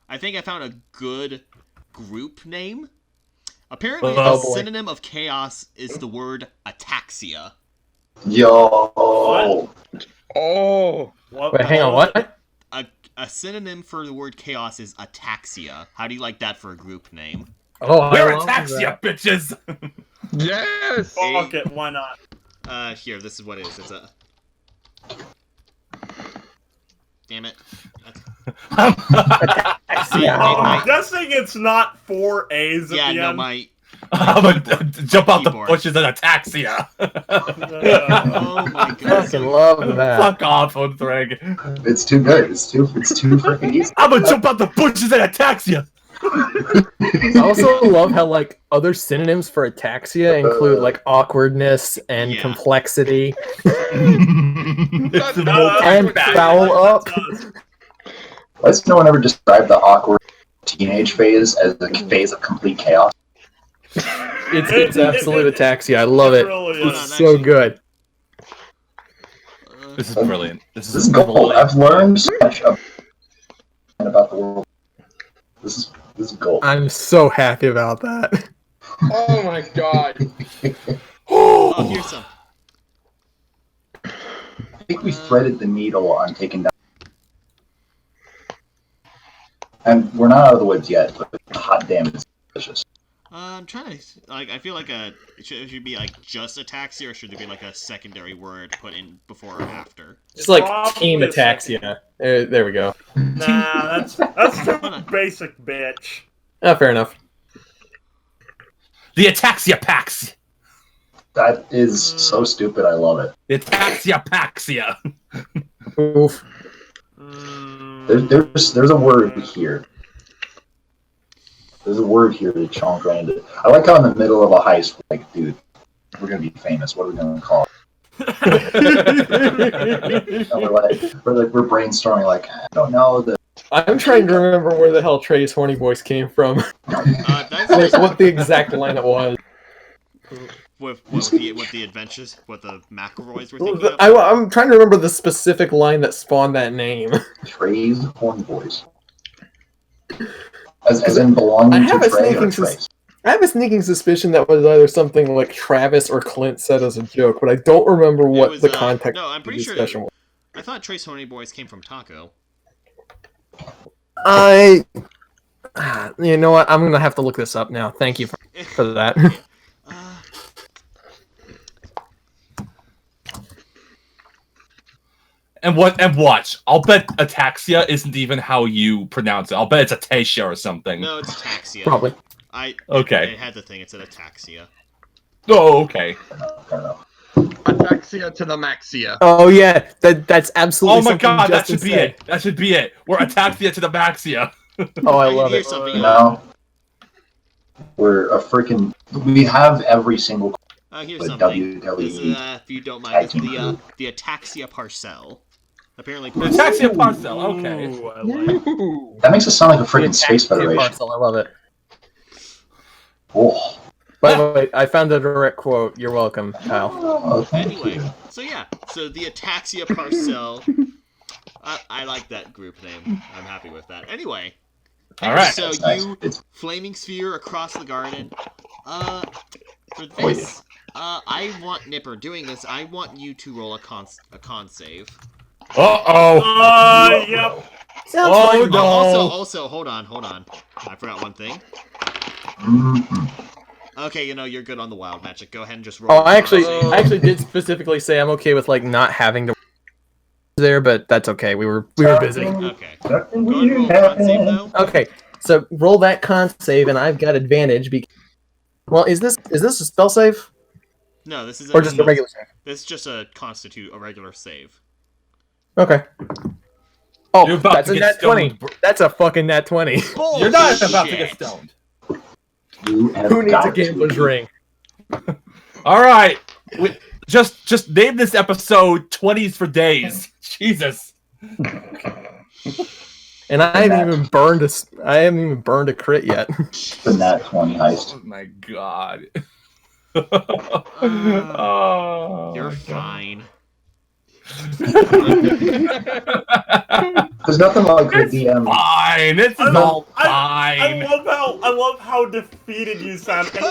I think I found a good group name. Apparently, Oh, a boy. synonym of chaos is the word ataxia. Yo. Oh, What, Wait, hang on, what? A synonym for the word chaos is ataxia. How do you like that for a group name? Oh, I We're love Ataxia, bitches. yes! Fuck it, why not? Here, this is what it is. It's a. Damn it. Yeah. I'm guessing it's not 4 A's at Yeah, the no, end. my. I'm gonna jump out the Keyboard. bushes and Ataxia. Oh my I god. fucking love that. Fuck off, Unthrig. It's too good. It's too freaking easy. I'm gonna jump out the bushes and Ataxia. I also love how like other synonyms for ataxia include like awkwardness and Yeah. complexity It's the and multi-faceted. foul up. Why does no one ever describe the awkward teenage phase as the phase of complete chaos? It's absolute ataxia. I love it. really Hold is. on, It's so actually. good. This is brilliant. This is gold. I've learned so much about the world. This is gold. I'm so happy about that. Oh my god. Oh, here's some. I think we threaded the needle on taking down. And we're not out of the woods yet, but hot damn, it's delicious. I'm trying to I feel like it should be like just ataxia, or should there be like a secondary word put in before or after? Just like Probably team a ataxia. There we go. Nah, that's too basic, bitch. Ah, fair enough. The Ataxia Pax. That is so stupid. I love it. The Ataxia Paxia. Oof. There's a word here. There's a word here that Sean granted. I like how in the middle of a heist, we're like, dude, we're gonna be famous. What are we gonna call it? And we're brainstorming like, I don't know. I'm trying to remember where the hell Trey's horny voice came from. That's Like what the exact line it was. with the adventures, what the McElroys were thinking of. I'm trying to remember the specific line that spawned that name. Trey's horn voice. As in belonging I have to a Trey or sneaking Trace. I have a sneaking suspicion that was either something like Travis or Clint said as a joke, but I don't remember what was, the context no, I'm of the pretty sure discussion was. I thought Trace Horny Boys came from Taco. You know what? I'm gonna have to look this up now. Thank you for that. And watch. I'll bet Ataxia isn't even how you pronounce it. I'll bet it's Ataxia or something. No, it's Ataxia. Probably. Okay. It had the thing. It said Ataxia. Oh, okay. Fair enough. Ataxia to the Maxia. Oh yeah, that's absolutely. Oh my something god, that Justin should be said. it. That should be it. We're Ataxia to the Maxia. Oh, I can love hear it. something. No. We're a freaking. We have every single. Here's The something. WWE This is, if you don't mind, tag it's team the Ataxia Parcel. Apparently, The Ataxia Parcel, okay. Ooh, I like Ooh. That makes us sound like a freaking Attack space Team federation. Parcel, I love it. Oh. By the way, I found the direct quote. You're welcome, Kyle. Oh, thank Anyway, you. so the Ataxia Parcel. I like that group name. I'm happy with that. Anyway. All right. So That's nice. you It's- flaming sphere across the garden. For Oh, yeah. this, I want Nipper doing this. I want you to roll a con save. Uh-oh. Yep. Sounds Oh, like no. Also, hold on. I forgot one thing. Mhm. Okay, you're good on the wild magic. Go ahead and just roll. Oh, a I actually, con save. I actually did specifically say I'm okay with like not having to there, but that's okay. We were busy. Okay. Go ahead and roll a con save though. Okay, so roll that con save, and I've got advantage. Well, is this a spell save No, this is or just a regular save? This is just a regular save. Okay. You're Oh, about that's to a get nat 20. stoned, bro. That's a fucking nat 20. You're not about to Bullshit. get stoned. You have Who needs got a gambler's to. ring? All right. Just name this episode 20s for days. Jesus. And I haven't even burned a crit yet. The nat 20 heist. Oh my god. You're fine. There's nothing like the DM. Fine. This is all I fine. love how defeated you sound. And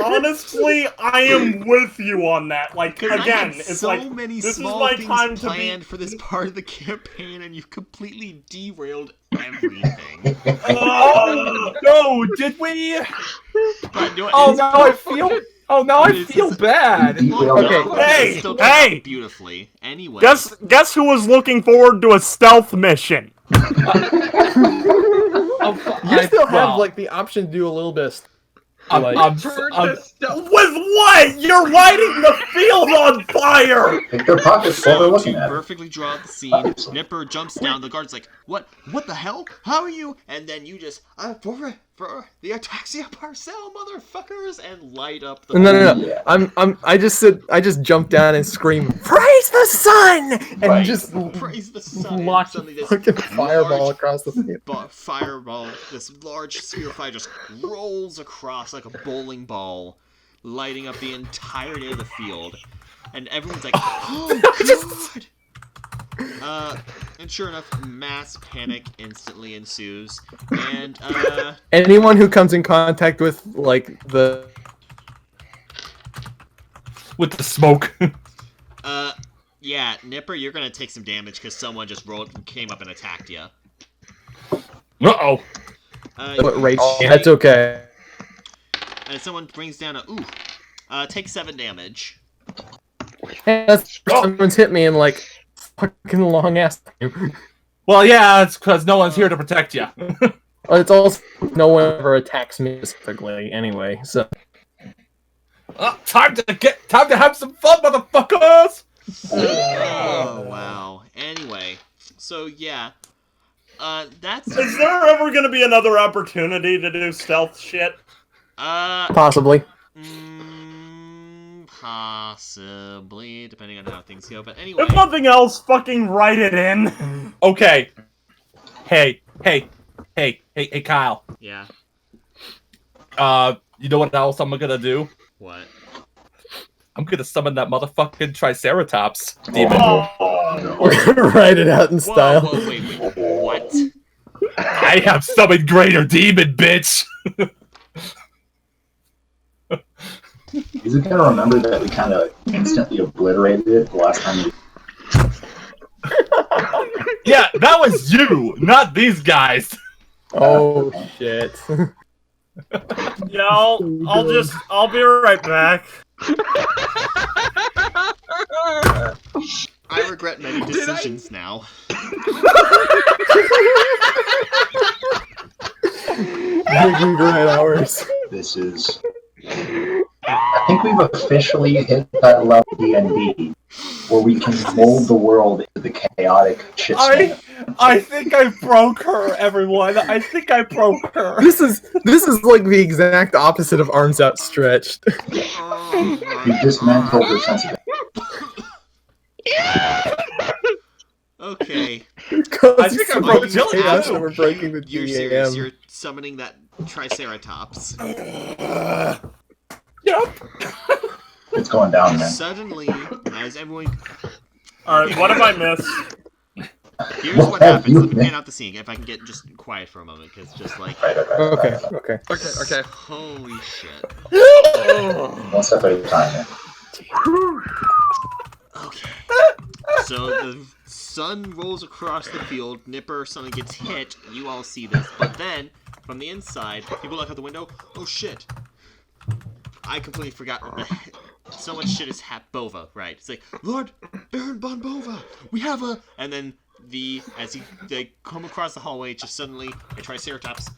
honestly, I am with you on that. Like, 'Cause again, I had it's so like many this is small my things time to planned be. for this part of the campaign, and you've completely derailed everything. Oh no! Did we? But do it- Oh it's now I perfect. feel. Oh now I feel bad. Well, Okay. no, Hey, it still turned out hey! beautifully. Anyway, Guess who was looking forward to a stealth mission? You still have like the option to do a little bit. I'm, like- I'm, Turn I'm, this stuff. With what? You're lighting the field on fire! Pick their pockets while they're so looking to at it. perfectly draw out the scene, Nipper jumps down. The guard's like, "What? What the hell? How are you?" And then you just, for the Ataxia Parcel, motherfuckers, and light up the. No. Yeah. I just jumped down and screamed, "Praise the sun!" and Right. just Praise the sun. launch And a suddenly this fucking fireball large across the field. fireball, this large sphere of fire just rolls across like a bowling ball, lighting up the entirety of the field, and everyone's like, "Oh god!" And sure enough, mass panic instantly ensues, and Anyone who comes in contact with like the with the smoke. yeah, Nipper, you're gonna take some damage because someone just came up and attacked you. Uh-oh. rage, that's okay. And someone brings down a take 7 damage. Hey, that's someone's hit me in like fucking long ass time. Well, yeah, it's because no one's here to protect you. Well, it's also no one ever attacks me specifically anyway. So Time to have some fun, motherfuckers. Oh wow. Anyway, so yeah, that's Is there ever gonna be another opportunity to do stealth shit? possibly. Possibly, depending on how things go. But anyway, If nothing else, fucking write it in. Okay. Hey, Kyle. yeah. You know what else I'm gonna do? What? I'm gonna summon that motherfucking Triceratops demon. We're gonna write it out in style. Whoa, wait, what? I have summoned greater demon, bitch. Is it gonna remember that we kind of instantly obliterated it the last time we... Yeah, that was you, not these guys. Oh shit. Yeah, I'll be right back. I regret many decisions now. You regret ours. This is... I think we've officially hit that level of D&D where we can mold the world into the chaotic shitstorm. I think I broke her, everyone. I think I broke her. This is like the exact opposite of arms outstretched. We dismantled her sense of Okay. I think I broke Jillian, chaos too. and we're breaking the You're serious. DAM. You're summoning that Triceratops. Yep. It's going down, man. Suddenly, as everyone... Alright, what have I missed? Here's What what have happens. you Let me missed? pan out the scene. If I can get just quiet for a moment, because just like... Okay. Okay. Okay. Holy shit. One step at a time, man. Okay. So the sun rolls across the field. Nipper suddenly gets hit. You all see this. But then, from the inside, people look out the window. Oh shit. I completely forgot. So much shit is Bova, right? It's like, Lord Baron von Bova, we have a... And then they come across the hallway, just suddenly a Triceratops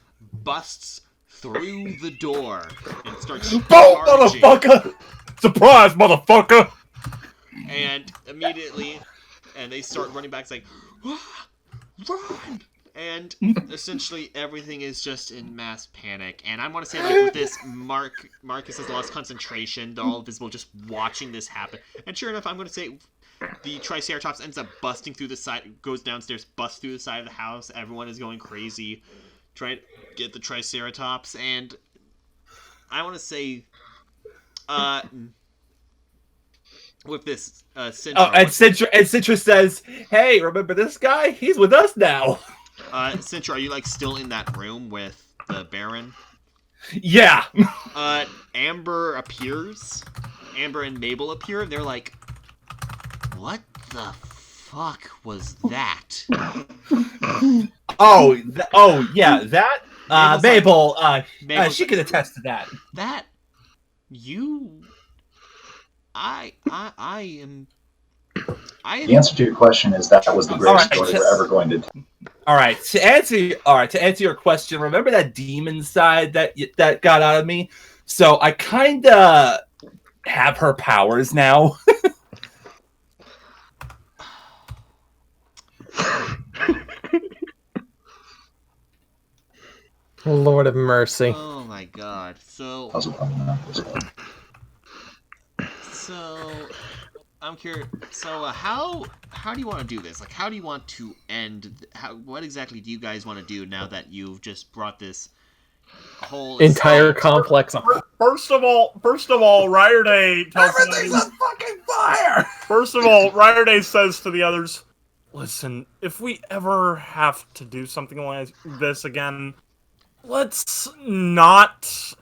busts through the door and starts Boom, charging. motherfucker! Surprise, motherfucker! And immediately, and they start running back. It's like, ah, run! And essentially everything is just in mass panic. And I want to say, like, with this, Marcus has lost concentration. They're all visible, just watching this happen. And sure enough, I'm going to say the Triceratops ends up busting through the side, goes downstairs, busts through the side of the house. Everyone is going crazy, trying to get the Triceratops. And I want to say, with this, Sintra. Oh, and Sintra says, "Hey, remember this guy? He's with us now." Sintra, are you like still in that room with the Baron? Yeah. Amber appears. Amber and Mabel appear. They're like, "What the fuck was that?" Oh, yeah, that. Mabel's Mabel, she can attest to that. That you. I am. The answer to your question is that was the greatest Alright, story we're ever going to do. All right, to answer your question, remember that demon side that got out of me? So I kind of have her powers now. Lord of mercy. Oh my god. So. Also probably not this one. So. I'm curious. So, how do you want to do this? Like, how do you want to end? What exactly do you guys want to do now that you've just brought this whole Entire complex. First of all, Ryder Day tells Everything's on fucking fire. First of all, Ryder Day says to the others, "Listen, if we ever have to do something like this again, let's not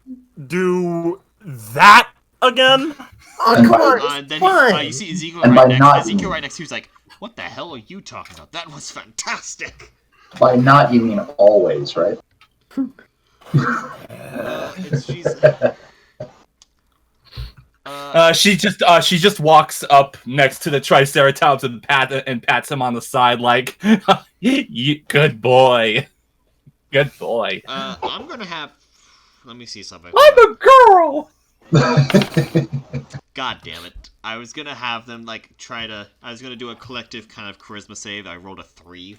do that again." Oh, And come by- on, Then fine. you see Ezekiel And right by next. not- Ezekiel right next to you is like, "What the hell are you talking about? That was fantastic." By not, you mean always, right? She's She just walks up next to the Triceratops and pats him on the side like, "Good boy, good boy." I'm gonna have. Let me see something. I'm a girl. God damn it! I was gonna have them like I was gonna do a collective kind of charisma save. I rolled a 3.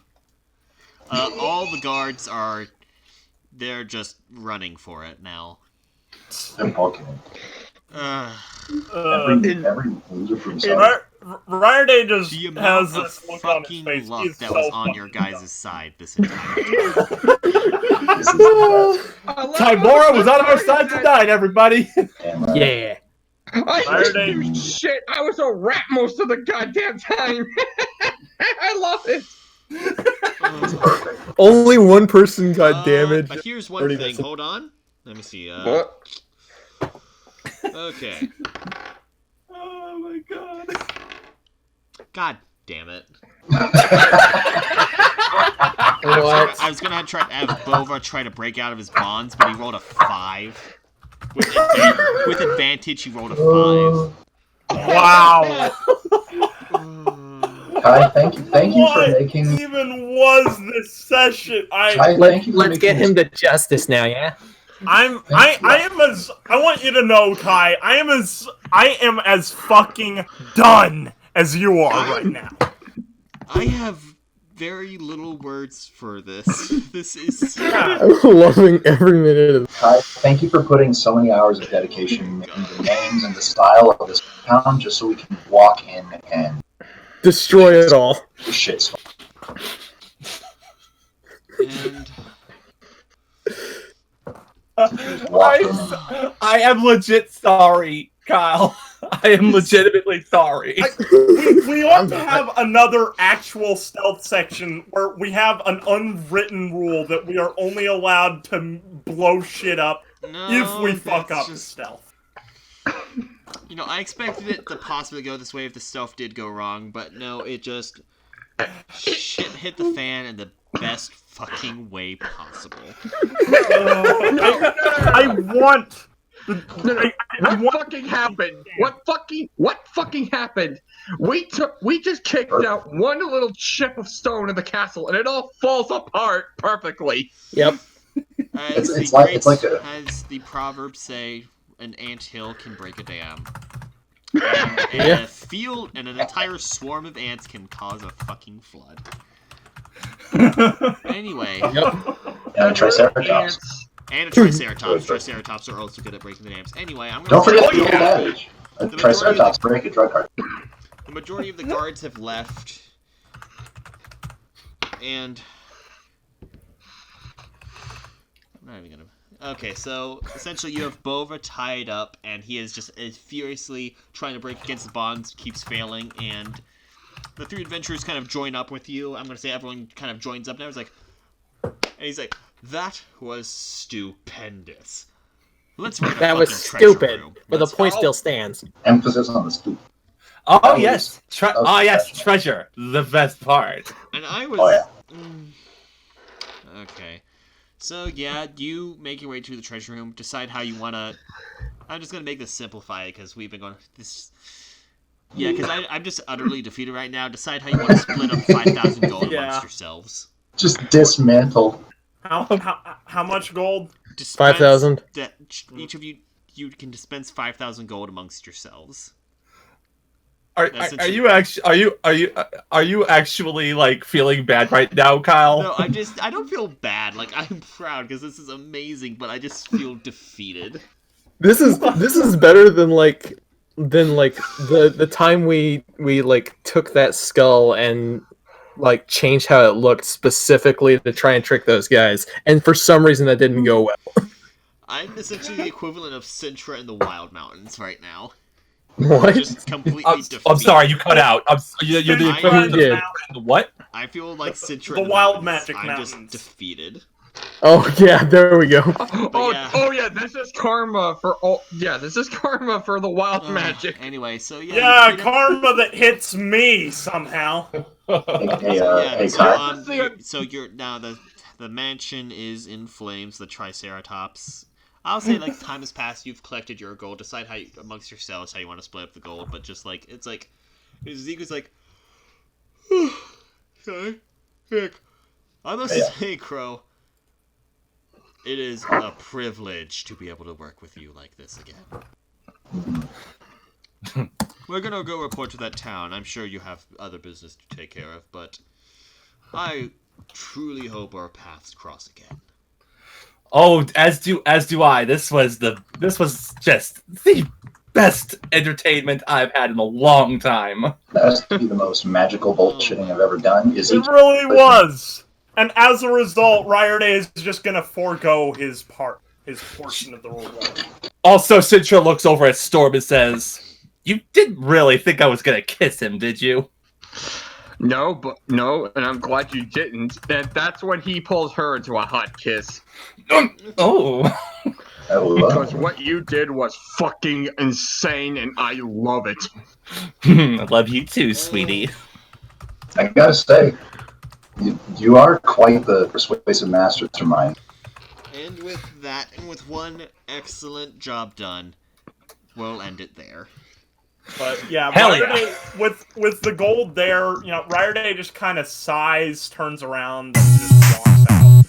All the guards are. They're just running for it now. They're poking. Uh, Every loser for himself. Ryder Day just the has amount of this look on his fucking face. luck He's that so was on your fucking guys' side this entire time. This is the Tymora was on our side tonight, everybody. best. And, Yeah. I Saturday. didn't do shit. I was a rat most of the goddamn time. I love it. Only one person got damaged. But here's one Already thing. missing. Hold on. Let me see. What? Okay. Oh my god. God damn it. What? I was gonna try to have Bova try to break out of his bonds, but he rolled a 5. With advantage, he rolled a 5. Wow. Kai, thank you for What making. even was this session? Kai, thank you for Let's making get him this- to justice now, yeah? I want you to know, Kai, I am as fucking done as you are right now. I have very little words for this. This is. I'm loving every minute of Kai, thank you for putting so many hours of dedication in the names and the style of this town, just so we can walk in and destroy it all. the shit. And I am legit sorry, Kyle. I am legitimately sorry. We ought to have another actual stealth section where we have an unwritten rule that we are only allowed to blow shit up if we fuck up stealth. You know, I expected it to possibly go this way if the stealth did go wrong, but no, it just shit hit the fan in the best fucking way possible. I want. What fucking happened? What fucking happened? We just kicked out one little chip of stone in the castle, and it all falls apart perfectly. Yep. As the proverbs say, an anthill can break a dam. And a field and an entire swarm of ants can cause a fucking flood. Anyway. Yep. And a triceratops. And a triceratops. Triceratops are also good at breaking the dams. Anyway, I'm gonna Don't forget the old adage. A triceratops break a drug card. The majority of the guards have left. And I'm not even gonna. Okay, so essentially you have Bova tied up, and he is just furiously trying to break against the bonds, keeps failing, and the three adventurers kind of join up with you. I'm gonna say everyone kind of joins up now. And he's like, that was stupendous. Let's run a That was fucking treasure stupid, room. but the point still stands. Emphasis on the stupid. Oh yes, treasure, the best part. And I was. Oh, yeah. Okay. So yeah, you make your way to the treasure room. Decide how you wanna. I'm just gonna make this simplified because we've been going this. Yeah, because I'm just utterly defeated right now. Decide how you want to split up 5,000 gold amongst yourselves. Just dismantle. How much gold? 5,000. Each of you can dispense 5,000 gold amongst yourselves. Are you actually like feeling bad right now, Kyle? No, I don't feel bad. Like, I'm proud because this is amazing, but I just feel defeated. This is better than the time we like took that skull and like changed how it looked specifically to try and trick those guys, and for some reason that didn't go well. I'm essentially the equivalent of Sintra in the Wild Mountains right now. What? Just completely defeated. I'm sorry, you cut out. You're the equivalent of what? I feel like Sintra the in the Wild mountains. Magic I'm Mountains. just defeated. Oh yeah, there we go. Oh yeah, this is karma for all. Yeah, this is karma for the wild magic. Anyway, so yeah. Yeah, karma that hits me somehow. So you're now the mansion is in flames. The Triceratops. I'll say like time has passed. You've collected your gold. Decide how amongst yourselves how you want to split up the gold. But just like it's like, Zeke's like, sorry, Vic. I must say, Crow. It is a privilege to be able to work with you like this again. We're gonna go report to that town. I'm sure you have other business to take care of, but I truly hope our paths cross again. Oh, as do I. This was just the best entertainment I've had in a long time. That has to be the most magical bullshitting I've ever done. It really was. And as a result, Ryerday is just gonna forego his portion of the reward. Also, Sintra looks over at Storm and says, "You didn't really think I was gonna kiss him, did you?" No, and I'm glad you didn't. And that's when he pulls her into a hot kiss. Oh. Because what you did was fucking insane, and I love it. I love you too, sweetie. I gotta say, you are quite the persuasive mastermind. And with that, and with one excellent job done, we'll end it there. But yeah, Hell Ryerday, with the gold there, Ryerday just kind of sighs, turns around, and just walks out.